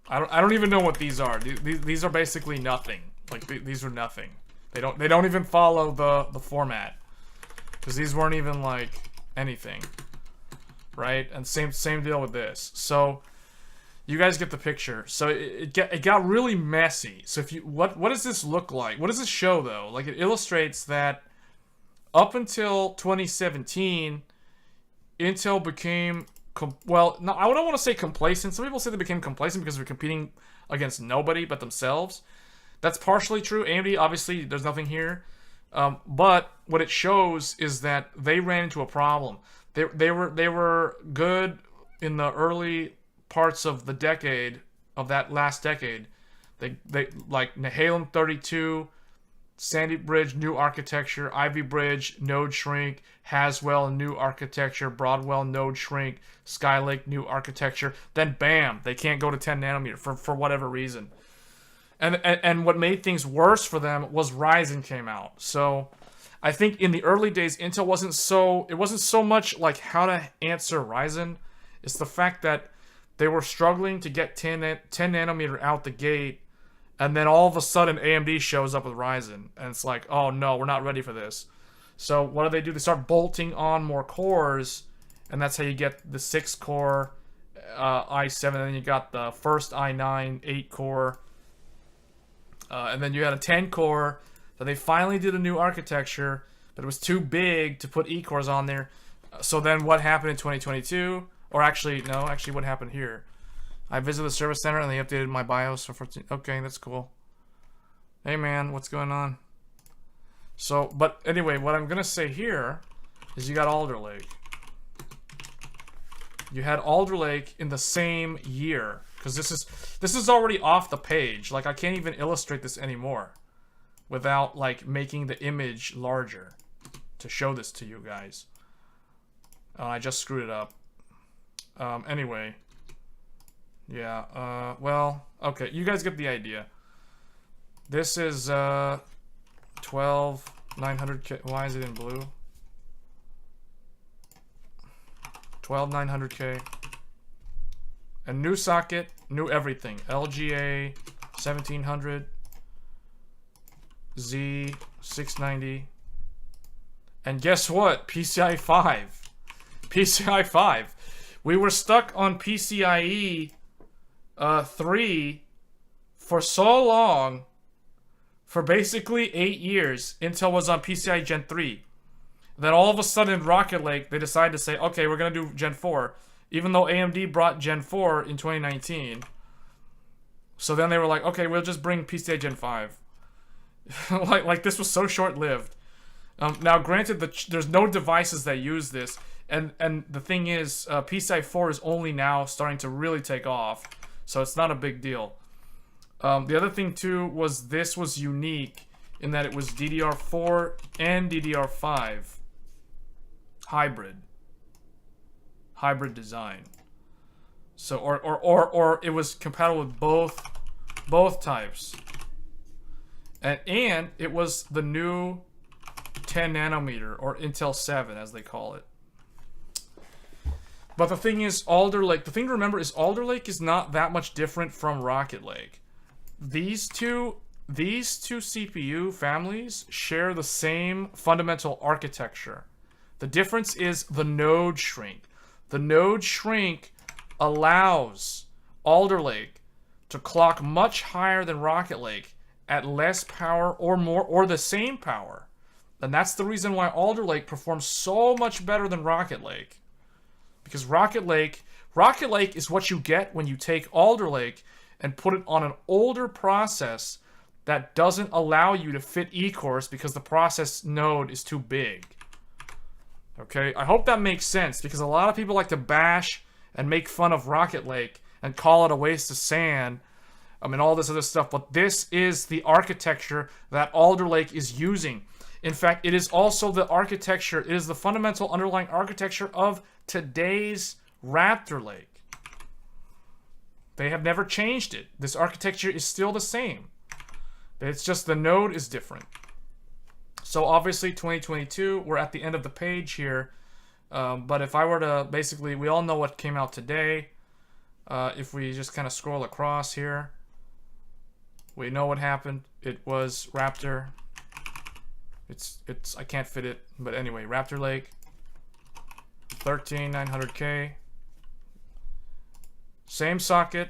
I don't even know what these are. These are basically nothing. Like these are nothing. They don't even follow the format, because these weren't even like anything, right? And same deal with this. So you guys get the picture. So it got really messy. So if you what does this look like? What does this show though? Like, it illustrates that up until 2017, Intel became well, no, I don't want to say complacent. Some people say they became complacent because they're competing against nobody but themselves. That's partially true. AMD, obviously, there's nothing here. But what it shows is that they ran into a problem. They were good in the early parts of the decade, of that last decade. They like Nehalem 32, Sandy Bridge, new architecture, Ivy Bridge, node shrink, Haswell, new architecture, Broadwell, node shrink, Skylake, new architecture. Then bam, they can't go to 10 nanometer for whatever reason. And what made things worse for them was Ryzen came out. So I think in the early days, Intel wasn't so much like how to answer Ryzen. It's the fact that they were struggling to get 10 nanometer out the gate, and then all of a sudden AMD shows up with Ryzen, and it's like, oh no, we're not ready for this. So what do? They start bolting on more cores, and that's how you get the 6-core i7, and then you got the first i9 8-core. And then you had a 10-core, that they finally did a new architecture, but it was too big to put E-cores on there. So then what happened in 2022? Or actually, no, what happened here? I visited the service center and they updated my BIOS for 14. Okay, that's cool. Hey man, what's going on? So, but anyway, what I'm going to say here is you got Alder Lake. You had Alder Lake in the same year. Because this is already off the page. Like, I can't even illustrate this anymore without like making the image larger to show this to you guys. I just screwed it up. Anyway, yeah. Well, okay, you guys get the idea. This is 12900K. Why is it in blue? 12900K. A new socket, new everything. LGA 1700, Z690, and guess what? PCIe 5. PCIe 5. We were stuck on PCIe 3 for so long For basically 8 years, Intel was on PCI Gen 3. Then all of a sudden, Rocket Lake, they decided to say, okay, we're going to do Gen 4. Even though AMD brought Gen 4 in 2019. So then they were like, okay, we'll just bring PCI Gen 5. like this was so short-lived. Now, granted, there's no devices that use this. And the thing is, PCI 4 is only now starting to really take off. So it's not a big deal. The other thing, too, was this was unique in that it was DDR4 and DDR5 hybrid design. So or it was compatible with both types. And it was the new 10 nanometer or Intel 7 as they call it. But the thing is, Alder Lake, the thing to remember is Alder Lake is not that much different from Rocket Lake. These two CPU families share the same fundamental architecture. The difference is the node shrink. The node shrink allows Alder Lake to clock much higher than Rocket Lake at less power or more or the same power. And that's the reason why Alder Lake performs so much better than Rocket Lake. Because Rocket Lake is what you get when you take Alder Lake and put it on an older process that doesn't allow you to fit E-cores because the process node is too big. Okay, I hope that makes sense because a lot of people like to bash and make fun of Rocket Lake and call it a waste of sand. I mean, all this other stuff, but this is the architecture that Alder Lake is using. In fact, it is also the architecture, it is the fundamental underlying architecture of today's Raptor Lake. They have never changed it. This architecture is still the same. It's just the node is different. So obviously 2022, we're at the end of the page here. But if I were to basically, we all know what came out today. If we just kind of scroll across here, we know what happened. It was Raptor. I can't fit it, but anyway, Raptor Lake. 13900K. Same socket.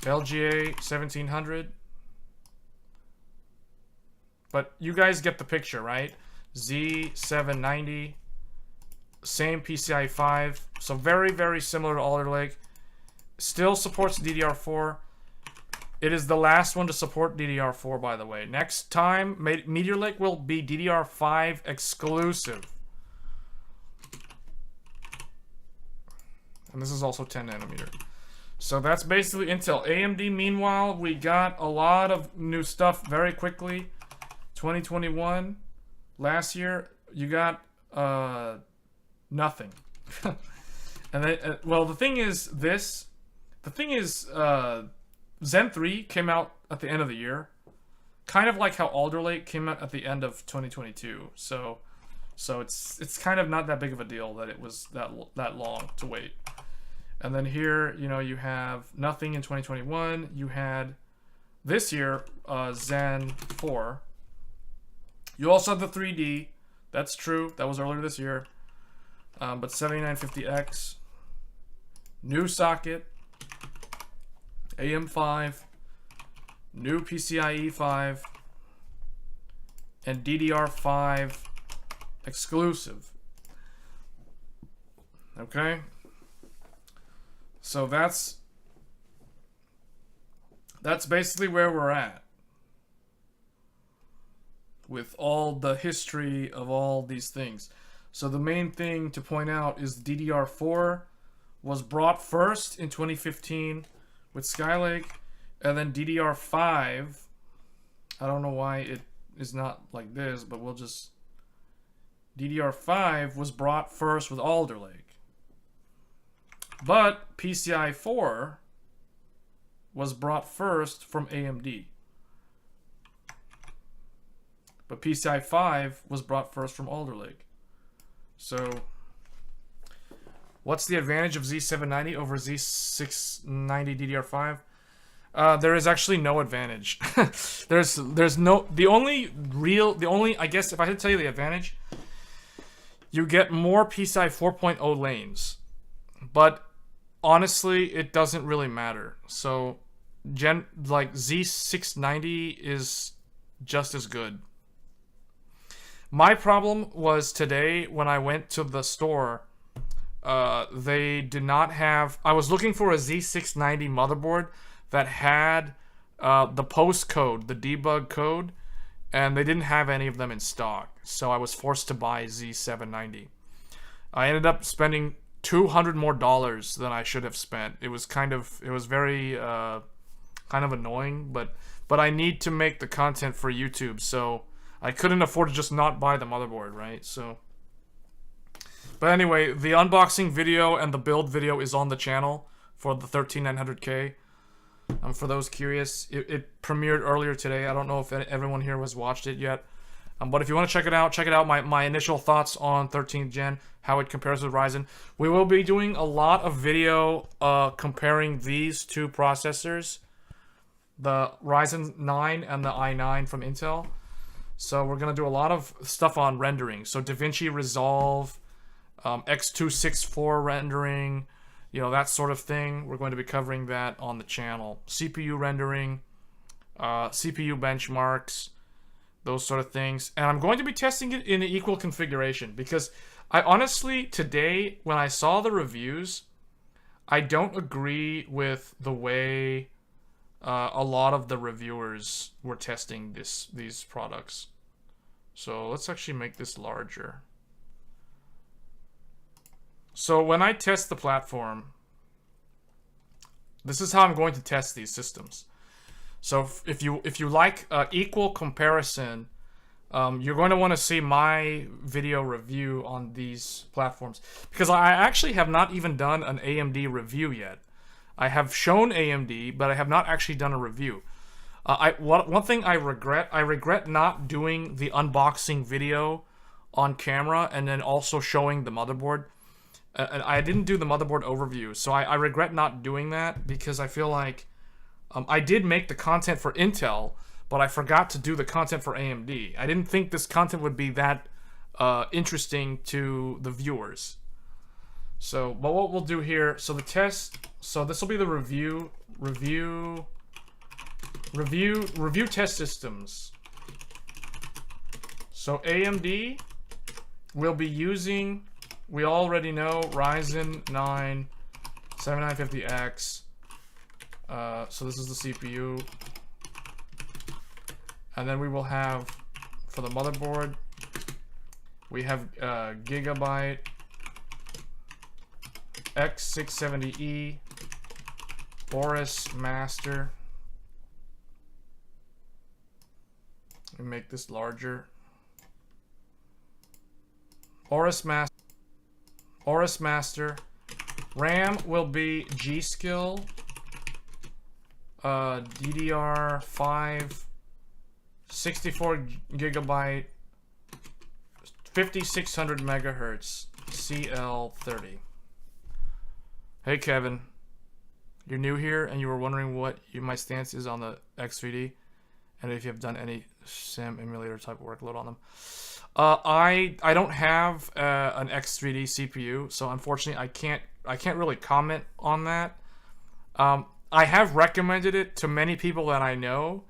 LGA 1700. But you guys get the picture, right? Z790. Same PCI 5. So very, very similar to Alder Lake. Still supports DDR4. It is the last one to support DDR4, by the way. Next time, Meteor Lake will be DDR5 exclusive. And this is also 10 nanometer. So that's basically Intel. AMD, meanwhile, we got a lot of new stuff very quickly. 2021, last year, you got nothing. And then, well, the thing is Zen 3 came out at the end of the year. Kind of like how Alder Lake came out at the end of 2022. So it's kind of not that big of a deal that it was that long to wait. And then here, you know, you have nothing in 2021. You had this year Zen 4. You also have the 3D. That's true. That was earlier this year. But 7950X. New socket. AM5. New PCIe 5. And DDR5 exclusive. Okay? So that's basically where we're at with all the history of all these things. So the main thing to point out is DDR4 was brought first in 2015 with Skylake, and then DDR5, I don't know why it is not like this, but we'll just... DDR5 was brought first with Alder Lake. But PCI 4 was brought first from AMD. But PCI 5 was brought first from Alder Lake. So, what's the advantage of Z790 over Z690 DDR5? There is actually no advantage. there's no, the only, I guess if I had to tell you the advantage, you get more PCI 4.0 lanes. But honestly, it doesn't really matter. So, like Z690 is just as good. My problem was today when I went to the store, they did not have... I was looking for a Z690 motherboard that had the post code, the debug code, and they didn't have any of them in stock. So I was forced to buy Z790. I ended up spending $200 more than I should have spent. It was very kind of annoying, but I need to make the content for YouTube, so I couldn't afford to just not buy the motherboard, right? So, but anyway, the unboxing video and the build video is on the channel for the 13900K. For those curious, it premiered earlier today. I don't know if everyone here has watched it yet. But if you want to check it out my initial thoughts on 13th gen, how it compares with Ryzen. We will be doing a lot of video comparing these two processors, the Ryzen 9 and the i9 from Intel. So we're going to do a lot of stuff on rendering. So DaVinci Resolve, X264 rendering, you know, that sort of thing. We're going to be covering that on the channel. CPU rendering, CPU benchmarks, those sort of things. And I'm going to be testing it in equal configuration because I honestly, today, when I saw the reviews, I don't agree with the way a lot of the reviewers were testing these products. So let's actually make this larger. So when I test the platform, this is how I'm going to test these systems. So if you like equal comparison, you're going to want to see my video review on these platforms, because I actually have not even done an AMD review yet. I have shown AMD, but I have not actually done a review. One thing I regret not doing the unboxing video on camera and then also showing the motherboard. And I didn't do the motherboard overview, so I regret not doing that because I feel like I did make the content for Intel, but I forgot to do the content for AMD. I didn't think this content would be that interesting to the viewers. So, but what we'll do here, so the test, so this will be the review test systems. So AMD will be using, we already know, Ryzen 9 7950X. So this is the CPU. And then we will have, for the motherboard, we have Gigabyte X670E Boris Master. Let me make this larger. Oris Master. RAM will be G-Skill. DDR5. 64 gigabyte. 5600 megahertz. CL30. Hey Kevin, you're new here and you were wondering what my stance is on the X3D and if you have done any sim emulator type workload on them. I don't have an X3D CPU, so unfortunately I can't really comment on that. I have recommended it to many people that I know.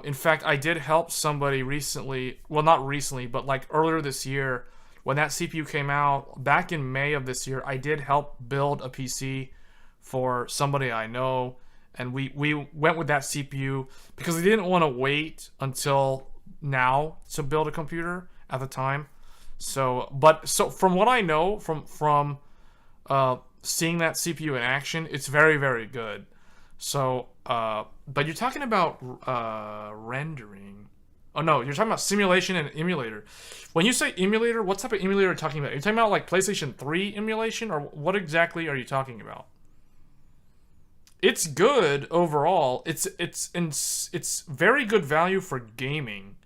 In fact, I did help somebody recently, well not recently, but like earlier this year. When that CPU came out, back in May of this year, I did help build a PC for somebody I know. And we went with that CPU because we didn't want to wait until now to build a computer at the time. So from what I know, from seeing that CPU in action, it's very, very good. So, but you're talking about rendering. Oh no, you're talking about simulation and emulator. When you say emulator, what type of emulator are you talking about? Are you talking about like PlayStation 3 emulation, or what exactly are you talking about? It's good overall. It's very good value for gaming.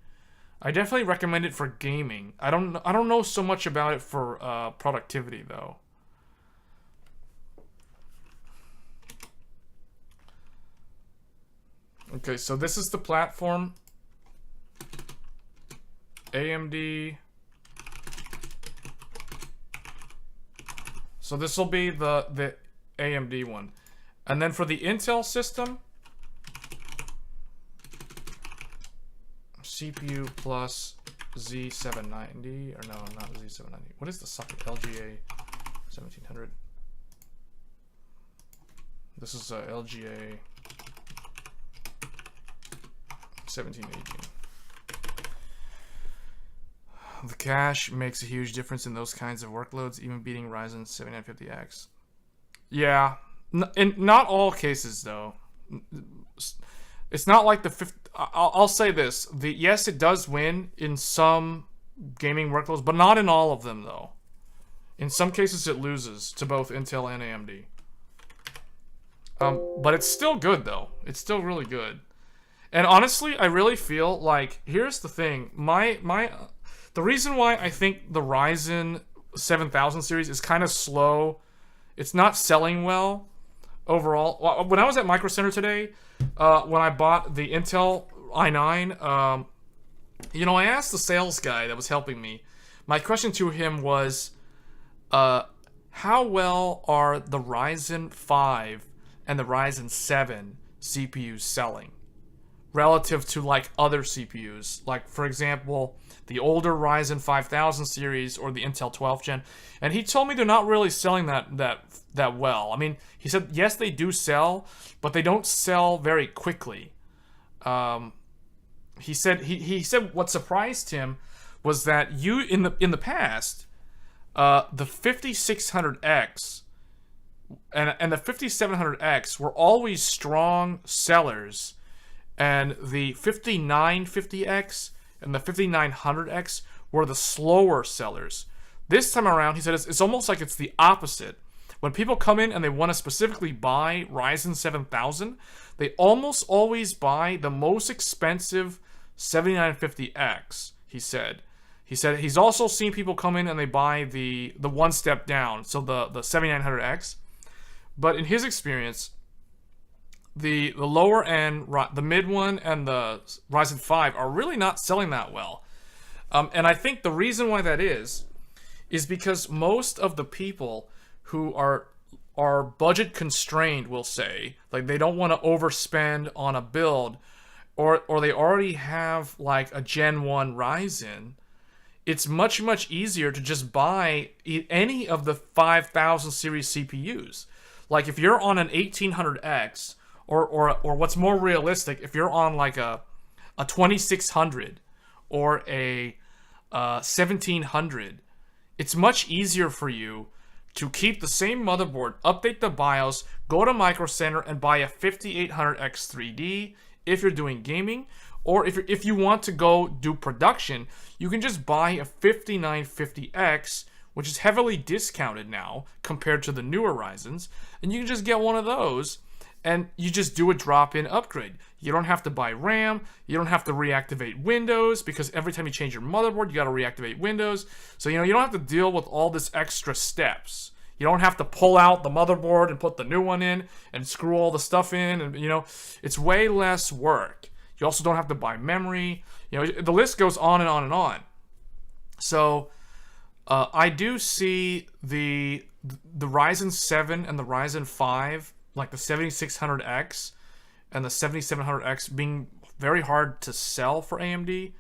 I definitely recommend it for gaming. I don't know so much about it for productivity though. Okay, so this is the platform. AMD. So this will be the AMD one. And then for the Intel system, CPU plus Z790, or no, not Z790. What is the socket? LGA 1700. This is LGA 1718. The cache makes a huge difference in those kinds of workloads, even beating Ryzen 7950X. Yeah, in not all cases though. It's not like the I'll say this: yes, it does win in some gaming workloads, but not in all of them though. In some cases, it loses to both Intel and AMD. But it's still good though. It's still really good. And honestly, I really feel like here's the thing: the reason why I think the Ryzen 7000 series is kind of slow, it's not selling well overall. When I was at Micro Center today, when I bought the Intel i9, you know, I asked the sales guy that was helping me. My question to him was, how well are the Ryzen 5 and the Ryzen 7 CPUs selling relative to like other CPUs? Like, for example, the older Ryzen 5000 series or the Intel 12th gen. And he told me they're not really selling that well. I mean, he said yes, they do sell, but they don't sell very quickly. He said what surprised him was that in the past, the 5600X and the 5700X were always strong sellers, and the 5950X and the 5900X were the slower sellers. This time around, he said it's almost like it's the opposite. When people come in and they want to specifically buy Ryzen 7000, they almost always buy the most expensive 7950X, he said. He said he's also seen people come in and they buy the one step down, so the 7900X. But in his experience, the lower end, the mid one, and the Ryzen 5 are really not selling that well. And I think the reason why that is because most of the people who are budget constrained, we'll say, like they don't want to overspend on a build, or they already have like a Gen 1 Ryzen, it's much easier to just buy any of the 5000 series CPUs. Like if you're on an 1800X, or what's more realistic, if you're on like a 2600 or a 1700, it's much easier for you to keep the same motherboard, update the BIOS, go to Micro Center and buy a 5800X 3D if you're doing gaming, or if you want to go do production, you can just buy a 5950X, which is heavily discounted now compared to the newer Ryzens, and you can just get one of those and you just do a drop-in upgrade. You don't have to buy RAM, you don't have to reactivate Windows, because every time you change your motherboard, you gotta reactivate Windows. So, you know, you don't have to deal with all this extra steps. You don't have to pull out the motherboard and put the new one in and screw all the stuff in, and, you know, it's way less work. You also don't have to buy memory. You know, the list goes on and on and on. So, I do see the Ryzen 7 and the Ryzen 5, like the 7600X and the 7700X, being very hard to sell for AMD.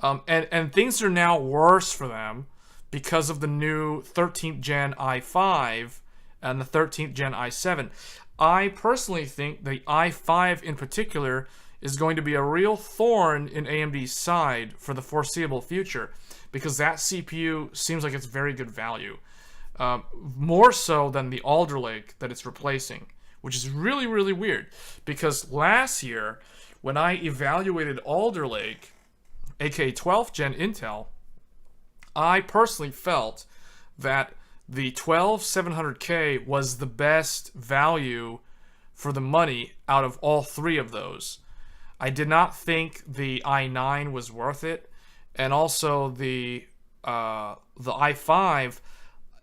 And things are now worse for them because of the new 13th gen i5 and the 13th gen i7. I personally think the i5 in particular is going to be a real thorn in AMD's side for the foreseeable future, because that CPU seems like it's very good value. More so than the Alder Lake that it's replacing, which is really, really weird, because last year, when I evaluated Alder Lake, aka 12th gen Intel, I personally felt that the 12700K was the best value for the money out of all three of those. I did not think the i9 was worth it, and also the i5,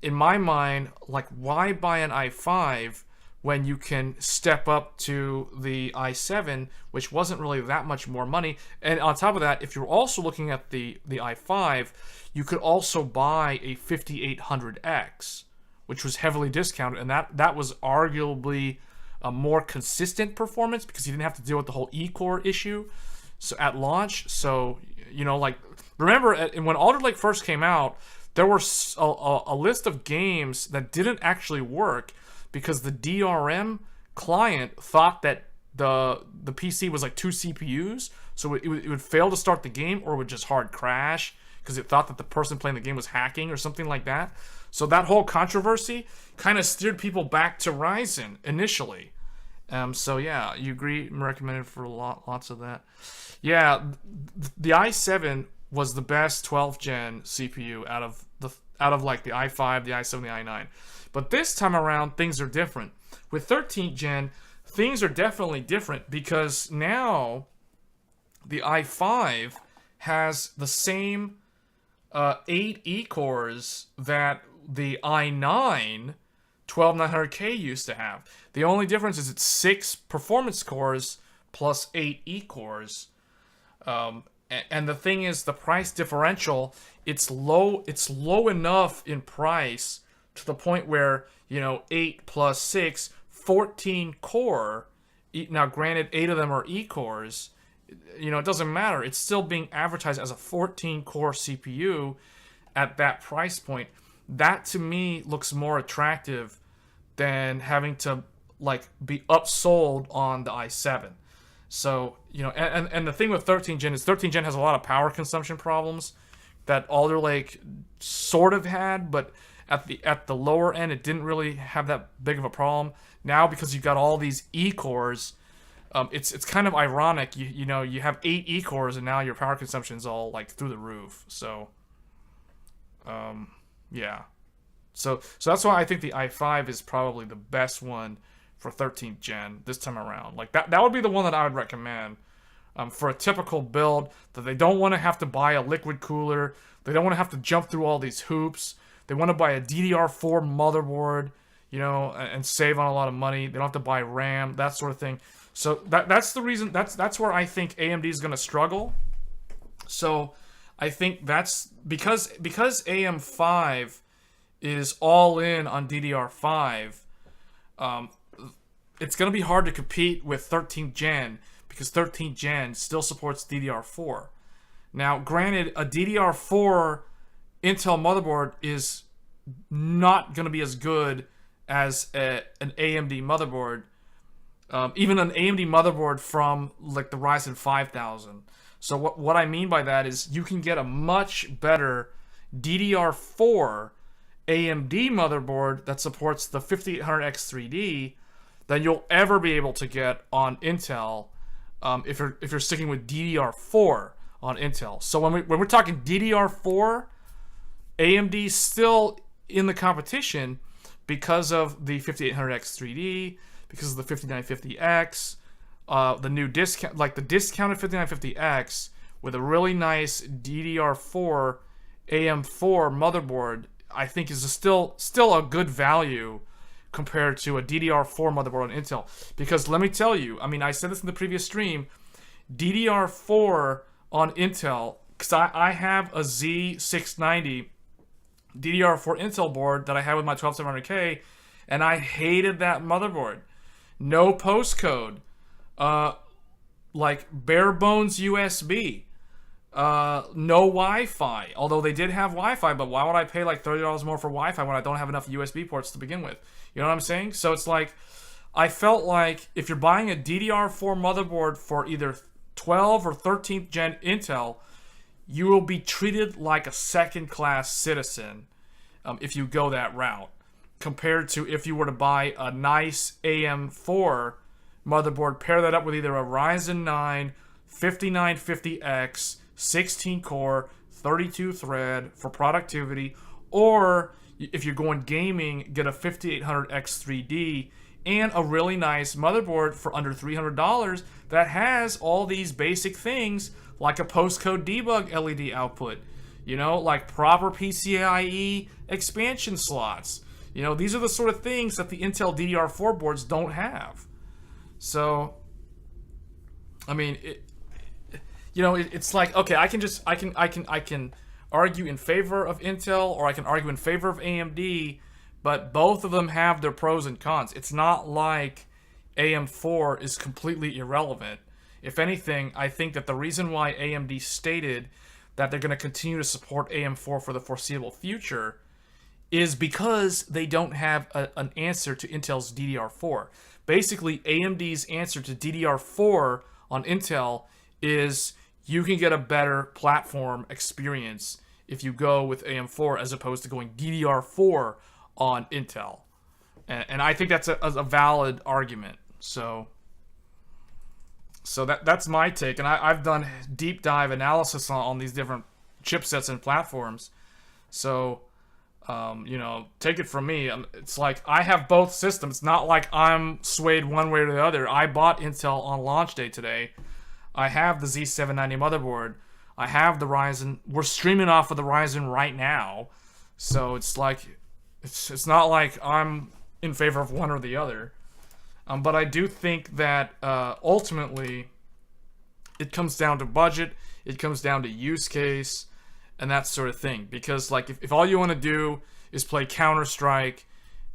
in my mind, like, why buy an i5 when you can step up to the i7, which wasn't really that much more money? And on top of that, if you're also looking at the i5, you could also buy a 5800X, which was heavily discounted, and that was arguably a more consistent performance because you didn't have to deal with the whole E-core issue. So at launch, so you know, like remember when Alder Lake first came out, there were a list of games that didn't actually work because the DRM client thought that the PC was like 2 CPUs, so it would fail to start the game or it would just hard crash because it thought that the person playing the game was hacking or something like that. So that whole controversy kind of steered people back to Ryzen initially. So yeah, you agree? Recommended for lots of that. Yeah, the i7 was the best 12th gen CPU out of like the i5, the i7, the i9. But this time around, things are different. With 13th gen, things are definitely different because now the i5 has the same 8 E-cores that the i9 12900K used to have. The only difference is it's 6 performance cores plus 8 E-cores. And the thing is, the price differential, it's low enough in price to the point where, you know, 8 plus 6, 14 core. Now, granted, 8 of them are E-cores. You know, it doesn't matter. It's still being advertised as a 14-core CPU at that price point. That, to me, looks more attractive than having to, like, be upsold on the i7. So, you know, and the thing with 13th gen is 13th gen has a lot of power consumption problems that Alder Lake sort of had, but at the lower end, it didn't really have that big of a problem. Now, because you've got all these E-cores, it's kind of ironic. You know, you have 8 E-cores, and now your power consumption is all, like, through the roof. So, yeah. So that's why I think the i5 is probably the best one for 13th gen this time around. Like, that would be the one that I would recommend for a typical build that they don't want to have to buy a liquid cooler. They don't want to have to jump through all these hoops. They want to buy a DDR4 motherboard, you know, and save on a lot of money. They don't have to buy RAM, that sort of thing. So that's the reason. That's where I think AMD is going to struggle. So I think that's because AM5 is all in on DDR5. It's going to be hard to compete with 13th gen because 13th gen still supports DDR4. Now, granted, a DDR4 Intel motherboard is not going to be as good as an AMD motherboard. Even an AMD motherboard from like the Ryzen 5000. So what I mean by that is you can get a much better DDR4 AMD motherboard that supports the 5800X3D than you'll ever be able to get on Intel if you're sticking with DDR4 on Intel. So when we're talking DDR4, AMD's still in the competition because of the 5800X3D, because of the 5950X, the new discount, like the discounted 5950X with a really nice DDR4 AM4 motherboard, I think is still a good value compared to a DDR4 motherboard on Intel. Because let me tell you, I mean, I said this in the previous stream, DDR4 on Intel, because I have a Z690 DDR4 Intel board that I had with my 12700K, and I hated that motherboard. No postcode, like bare bones USB, no Wi-Fi. Although they did have Wi-Fi, but why would I pay like $30 more for Wi-Fi when I don't have enough USB ports to begin with? You know what I'm saying? So it's like, I felt like if you're buying a DDR4 motherboard for either 12 or 13th gen Intel, you will be treated like a second-class citizen if you go that route, compared to if you were to buy a nice AM4 motherboard, pair that up with either a Ryzen 9 5950X 16-core 32-thread for productivity, or if you're going gaming, get a 5800X3D and a really nice motherboard for under $300 that has all these basic things like a postcode debug LED output, you know, like proper PCIe expansion slots. You know, these are the sort of things that the Intel DDR4 boards don't have. So, I mean, it's like, okay, I can argue in favor of Intel or I can argue in favor of AMD, but both of them have their pros and cons. It's not like AM4 is completely irrelevant. If anything, I think that the reason why AMD stated that they're going to continue to support AM4 for the foreseeable future is because they don't have an answer to Intel's DDR4. Basically, AMD's answer to DDR4 on Intel is you can get a better platform experience if you go with AM4 as opposed to going DDR4 on Intel. And I think that's a valid argument. So that's my take. And I've done deep dive analysis on these different chipsets and platforms. So, you know, take it from me. It's like I have both systems. It's not like I'm swayed one way or the other. I bought Intel on launch day today. I have the Z790 motherboard. I have the Ryzen. We're streaming off of the Ryzen right now. So it's like, it's not like I'm in favor of one or the other. But I do think that ultimately it comes down to budget. It comes down to use case and that sort of thing. Because like if all you want to do is play Counter-Strike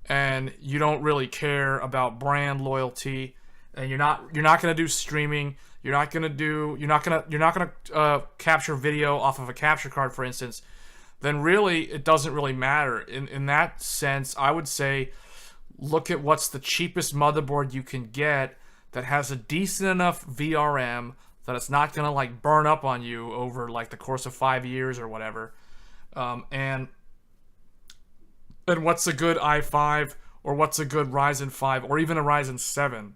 and you don't really care about brand loyalty and you're not going to do streaming, you're not going to capture video off of a capture card, for instance, then really it doesn't really matter. In that sense, I would say look at what's the cheapest motherboard you can get that has a decent enough VRM that it's not going to like burn up on you over like the course of 5 years or whatever. And what's a good i5 or what's a good Ryzen 5 or even a Ryzen 7?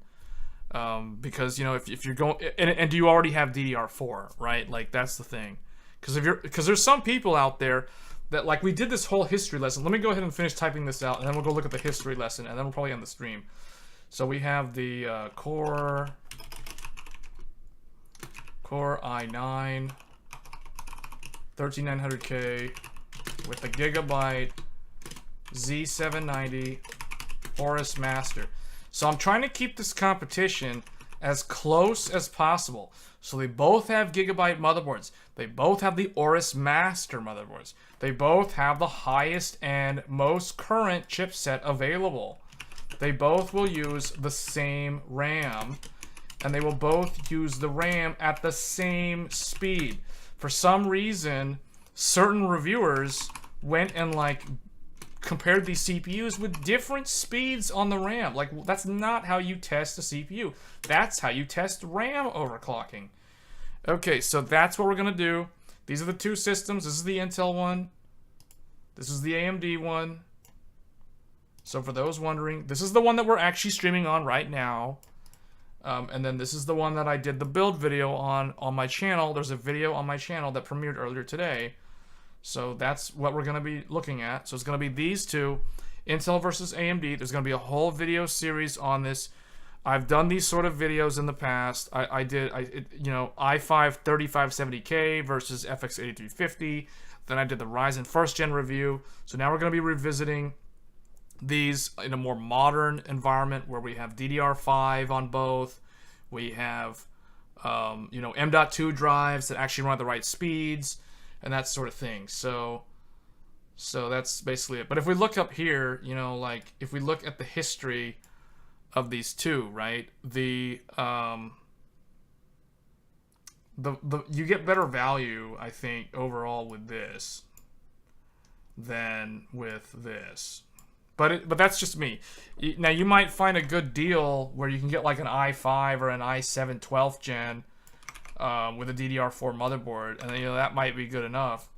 Because, you know, if you're going and do you already have DDR4, right? Like that's the thing. Because there's some people out there that, like, we did this whole history lesson. Let me go ahead and finish typing this out, and then we'll go look at the history lesson, and then we'll probably end the stream. So we have the Core i9 13900K with the Gigabyte Z790 Horus Master. So I'm trying to keep this competition as close as possible. So they both have Gigabyte motherboards. They both have the Horus Master motherboards. They both have the highest and most current chipset available. They both will use the same RAM, and they will both use the RAM at the same speed. For some reason, certain reviewers went and like compared these CPUs with different speeds on the RAM. Like, that's not how you test a CPU. That's how you test RAM overclocking. Okay, so that's what we're gonna do. These are the two systems. This is the Intel one. This is the AMD one. So for those wondering, this is the one that we're actually streaming on right now. And then this is the one that I did the build video on my channel. There's a video on my channel that premiered earlier today. So that's what we're going to be looking at. So it's going to be these two, Intel versus AMD. There's going to be a whole video series on this. I've done these sort of videos in the past. You know, i5 3570K versus FX 8350. Then I did the Ryzen first gen review. So now we're going to be revisiting these in a more modern environment where we have DDR5 on both. We have, you know, M.2 drives that actually run at the right speeds and that sort of thing. So that's basically it. But if we look up here, you know, like if we look at the history of these two, right? You get better value, I think, overall with this than with this. But that's just me. Now, you might find a good deal where you can get like an i5 or an i7 12th gen with a DDR4 motherboard, and then, you know, that might be good enough.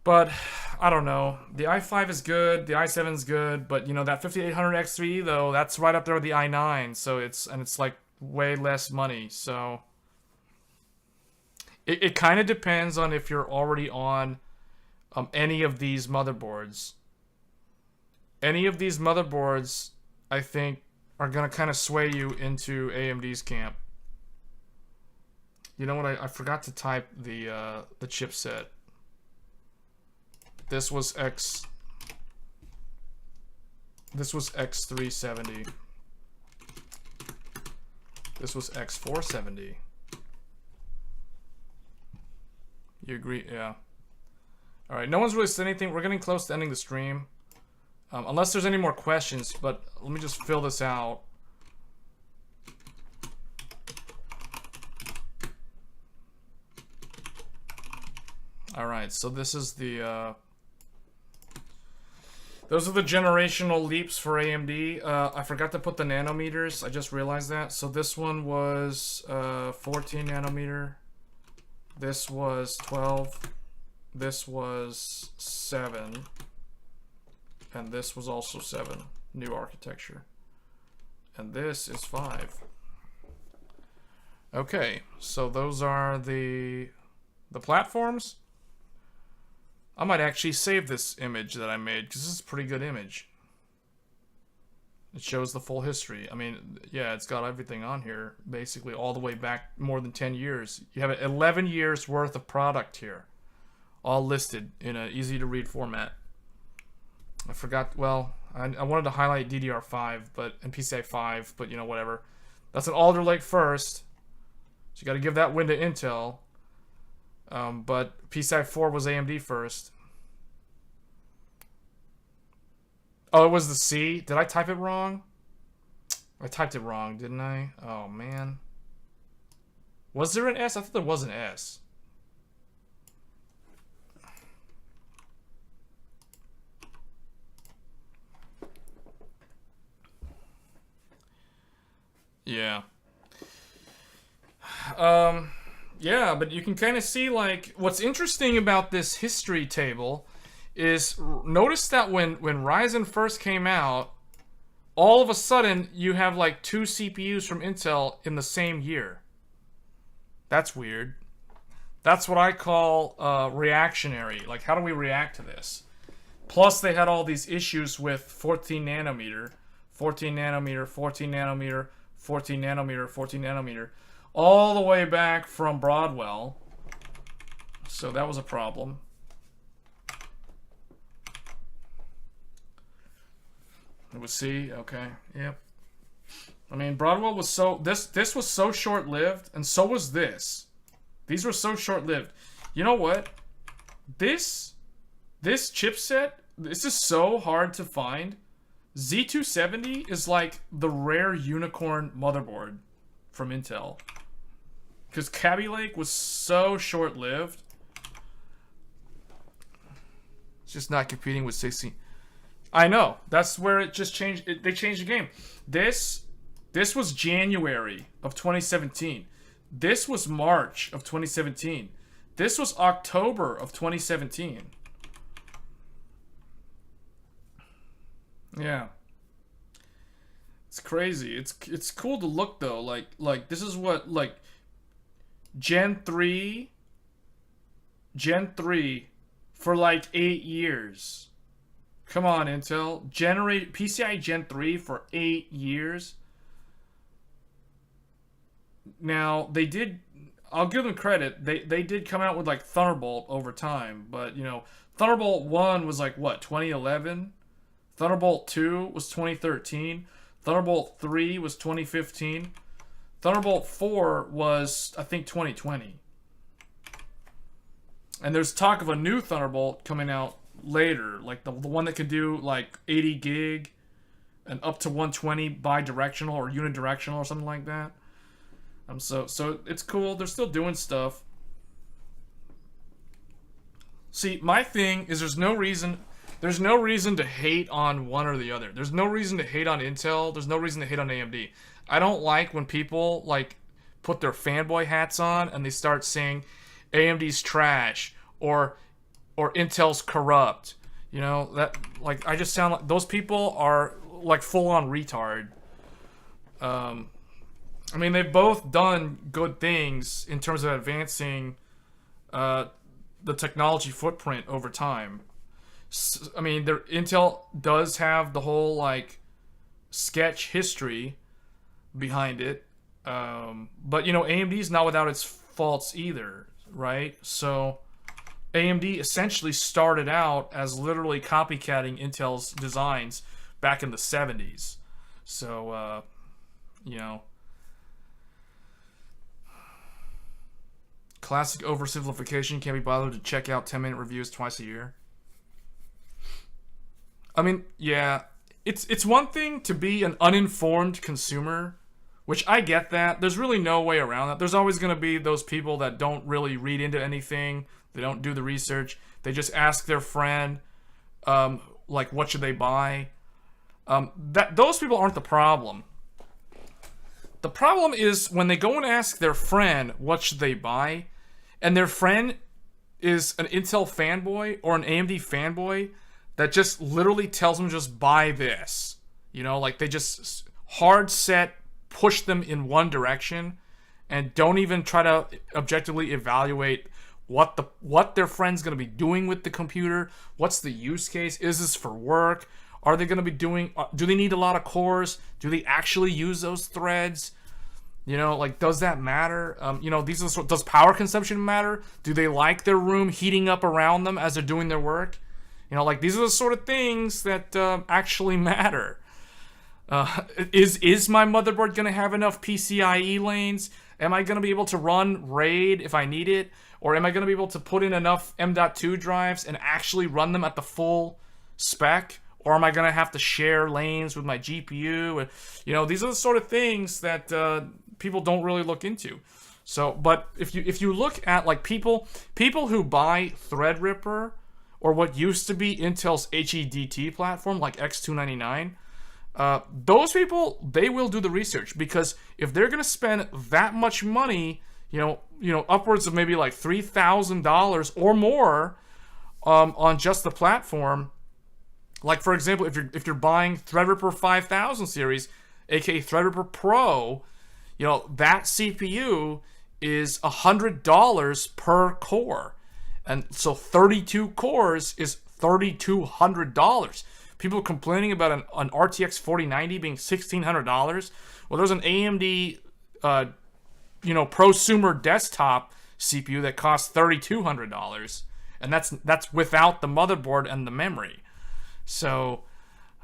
But I don't know. The i5 is good, the i7 is good, but you know that 5800X3 though, that's right up there with the i9. So it's like way less money. So it kind of depends on if you're already on any of these motherboards. Any of these motherboards, I think, are going to kind of sway you into AMD's camp. You know what? I forgot to type the chipset. This was X370. This was X470. You agree? Yeah. All right. No one's really said anything. We're getting close to ending the stream. Unless there's any more questions, but let me just fill this out. All right, so this is the those are the generational leaps for AMD. I forgot to put the nanometers. I just realized that. So this one was 14 nanometer. This was 12. This was 7. And this was also 7. New architecture. And this is 5. Okay, so those are the platforms. I might actually save this image that I made because this is a pretty good image. It shows the full history. I mean, yeah, it's got everything on here, basically all the way back more than 10 years. You have 11 years worth of product here, all listed in an easy to read format. I forgot, well, I wanted to highlight DDR5 and PCI 5, but you know, whatever. That's an Alder Lake first, so you got to give that win to Intel. But PCI 4 was AMD first. Oh, it was the C? Did I type it wrong? I typed it wrong, didn't I? Oh, man. Was there an S? I thought there was an S. Yeah. Yeah, but you can kind of see, like, what's interesting about this history table is notice that when Ryzen first came out, all of a sudden you have like 2 CPUs from Intel in the same year. That's weird. That's what I call reactionary. Like, how do we react to this? Plus, they had all these issues with 14 nanometer, 14 nanometer, 14 nanometer, 14 nanometer, 14 nanometer, all the way back from Broadwell. So that was a problem. It was C, okay, yep. I mean, Broadwell was so, this was so short-lived, and so was this. These were so short-lived. You know what? This chipset, this is so hard to find. Z270 is like the rare unicorn motherboard from Intel. Because Kaby Lake was so short-lived. It's just not competing with 16. I know. That's where it just changed. They changed the game. This was January of 2017. This was March of 2017. This was October of 2017. Yeah. It's crazy. It's cool to look though. Like this is what like Gen 3 for like 8 years. Come on, Intel. PCI Gen 3 for 8 years. Now, they did, I'll give them credit, they did come out with like Thunderbolt over time, but you know, Thunderbolt 1 was like what, 2011? Thunderbolt 2 was 2013. Thunderbolt 3 was 2015. Thunderbolt 4 was, I think, 2020. And there's talk of a new Thunderbolt coming out later, like the one that could do like 80 gig and up to 120 bi-directional or unidirectional or something like that. So it's cool. They're still doing stuff. See, my thing is there's no reason to hate on one or the other. There's no reason to hate on Intel. There's no reason to hate on AMD. I don't like when people like put their fanboy hats on and they start saying AMD's trash or Intel's corrupt. You know, that like I just sound like those people are like full on retard. I mean, they've both done good things in terms of advancing the technology footprint over time. I mean, Intel does have the whole like sketch history behind it, but you know, AMD's not without its faults either, right? So AMD essentially started out as literally copycatting Intel's designs back in the 70s. So, you know, classic oversimplification. Can't be bothered to check out 10-minute reviews twice a year. I mean, yeah, it's one thing to be an uninformed consumer which I get that. There's really no way around that. There's always going to be those people that don't really read into anything. They don't do the research. They just ask their friend, like, what should they buy? Those people aren't the problem. The problem is when they go and ask their friend what should they buy, and their friend is an Intel fanboy or an AMD fanboy that just literally tells them just buy this. You know, like they just hard set push them in one direction and don't even try to objectively evaluate what their friend's going to be doing with the computer. What's the use case? Is this for work? Are they going to be doing, do they need a lot of cores? Do they actually use those threads? You know, like, does that matter? You know, these are does power consumption matter? Do they like their room heating up around them as they're doing their work? You know, like, these are the sort of things that actually matter. Is my motherboard going to have enough PCIe lanes? Am I going to be able to run RAID if I need it? Or am I going to be able to put in enough M.2 drives and actually run them at the full spec? Or am I going to have to share lanes with my GPU? And, you know, these are the sort of things that people don't really look into. So, but if you look at, like, people who buy Threadripper or what used to be Intel's HEDT platform, like X299, those people, they will do the research, because if they're going to spend that much money, you know, upwards of maybe like $3,000 or more on just the platform. Like, for example, if you're buying Threadripper 5000 series, aka Threadripper Pro, you know, that CPU is $100 per core. And so 32 cores is $3,200. People complaining about an RTX 4090 being $1,600. Well, there's an AMD, you know, prosumer desktop CPU that costs $3,200, and that's without the motherboard and the memory. So,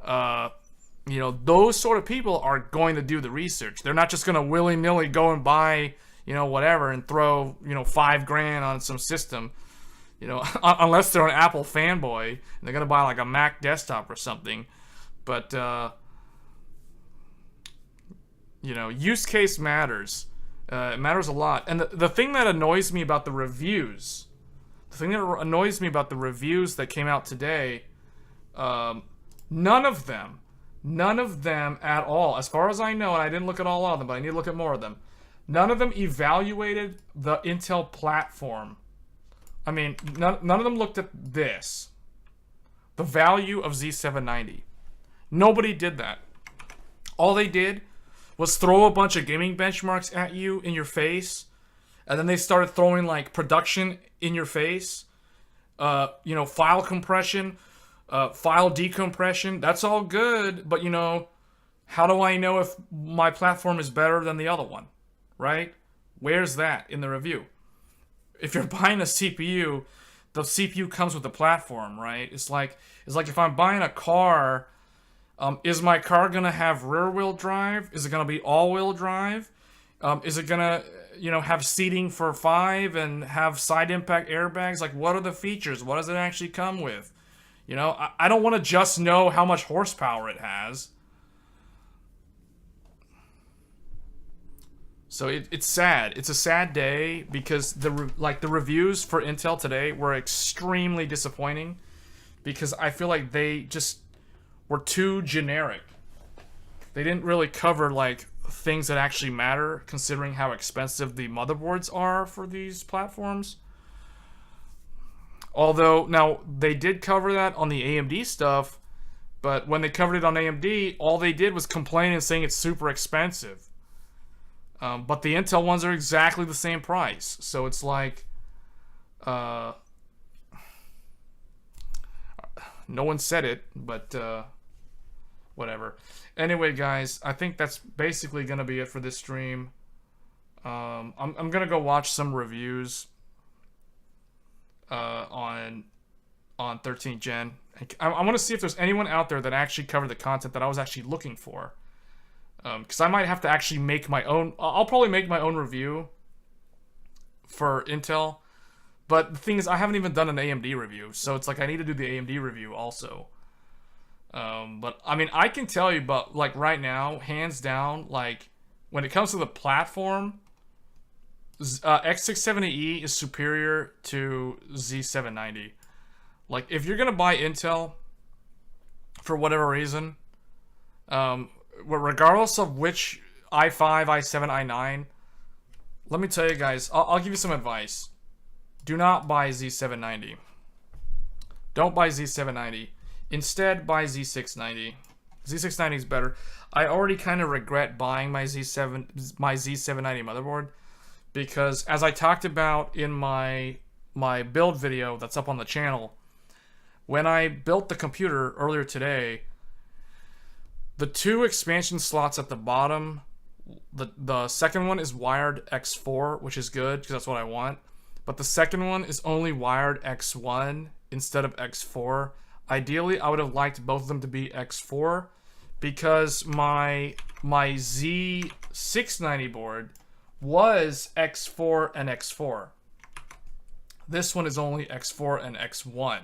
you know, those sort of people are going to do the research. They're not just going to willy-nilly go and buy, you know, whatever and throw, you know, $5,000 on some system. You know, unless they're an Apple fanboy and they're going to buy like a Mac desktop or something. But, you know, use case matters. It matters a lot. And the thing that annoys me about the reviews, that came out today, none of them at all, as far as I know, and I didn't look at all of them, but I need to look at more of them, none of them evaluated the Intel platform. I mean, none of them looked at this. The value of Z790. Nobody did that. All they did was throw a bunch of gaming benchmarks at you in your face, and then they started throwing, like, production in your face. You know, file compression, file decompression. That's all good, but, you know, how do I know if my platform is better than the other one? Right? Where's that in the review? If you're buying a CPU, the CPU comes with the platform, right? It's like if I'm buying a car, is my car gonna have rear-wheel drive? Is it gonna be all-wheel drive? Is it gonna, you know, have seating for 5 and have side impact airbags? Like, what are the features? What does it actually come with? You know, I don't want to just know how much horsepower it has. So it's sad. It's a sad day because the reviews for Intel today were extremely disappointing, because I feel like they just were too generic. They didn't really cover, like, things that actually matter, considering how expensive the motherboards are for these platforms. Although, now, they did cover that on the AMD stuff, but when they covered it on AMD, all they did was complain and saying it's super expensive. But the Intel ones are exactly the same price. So it's like, no one said it, but whatever. Anyway, guys, I think that's basically going to be it for this stream. I'm going to go watch some reviews on 13th Gen. I want to see if there's anyone out there that actually covered the content that I was actually looking for. Because I might have to actually make my own. I'll probably make my own review for Intel. But the thing is, I haven't even done an AMD review. So it's like I need to do the AMD review also. But I mean, I can tell you, but like right now, hands down, like when it comes to the platform, X670E is superior to Z790. Like, if you're gonna buy Intel for whatever reason, regardless of which i5, i7, i9, let me tell you guys, I'll give you some advice. Do not buy Z790. Don't buy Z790. Instead, buy Z690. Z690 is better. I already kind of regret buying my Z790 motherboard because, as I talked about in my build video that's up on the channel, when I built the computer earlier today, the 2 expansion slots at the bottom, the second one is wired X4, which is good because that's what I want. But the second one is only wired X1 instead of X4. Ideally, I would have liked both of them to be X4 because my Z690 board was X4 and X4. This one is only X4 and X1.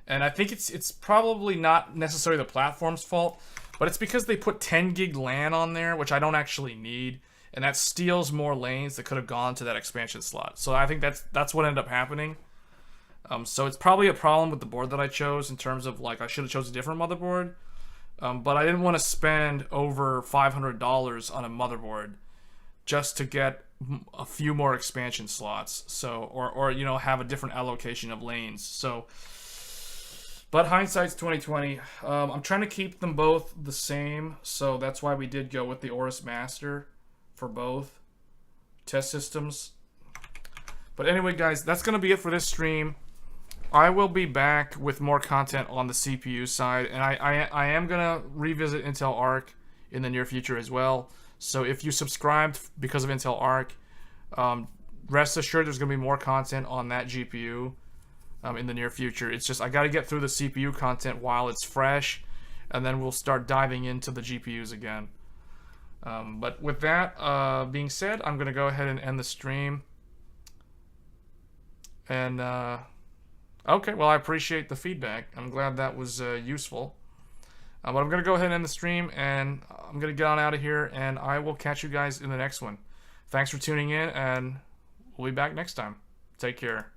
And I think it's probably not necessarily the platform's fault, but it's because they put 10 gig LAN on there, which I don't actually need, and that steals more lanes that could have gone to that expansion slot. So I think that's what ended up happening. So it's probably a problem with the board that I chose in terms of, like, I should have chose a different motherboard. But I didn't want to spend over $500 on a motherboard just to get a few more expansion slots. So, or you know, have a different allocation of lanes. So, but hindsight's 2020. I'm trying to keep them both the same, so that's why we did go with the Aorus Master for both test systems. But anyway, guys, that's gonna be it for this stream. I will be back with more content on the CPU side, and I am gonna revisit Intel Arc in the near future as well. So if you subscribed because of Intel Arc, rest assured there's gonna be more content on that GPU in the near future. It's just I gotta get through the CPU content while it's fresh, and then we'll start diving into the GPUs again. But with that being said, I'm gonna go ahead and end the stream. And okay, well, I appreciate the feedback. I'm glad that was useful. But I'm going to go ahead and end the stream, and I'm going to get on out of here, and I will catch you guys in the next one. Thanks for tuning in, and we'll be back next time. Take care.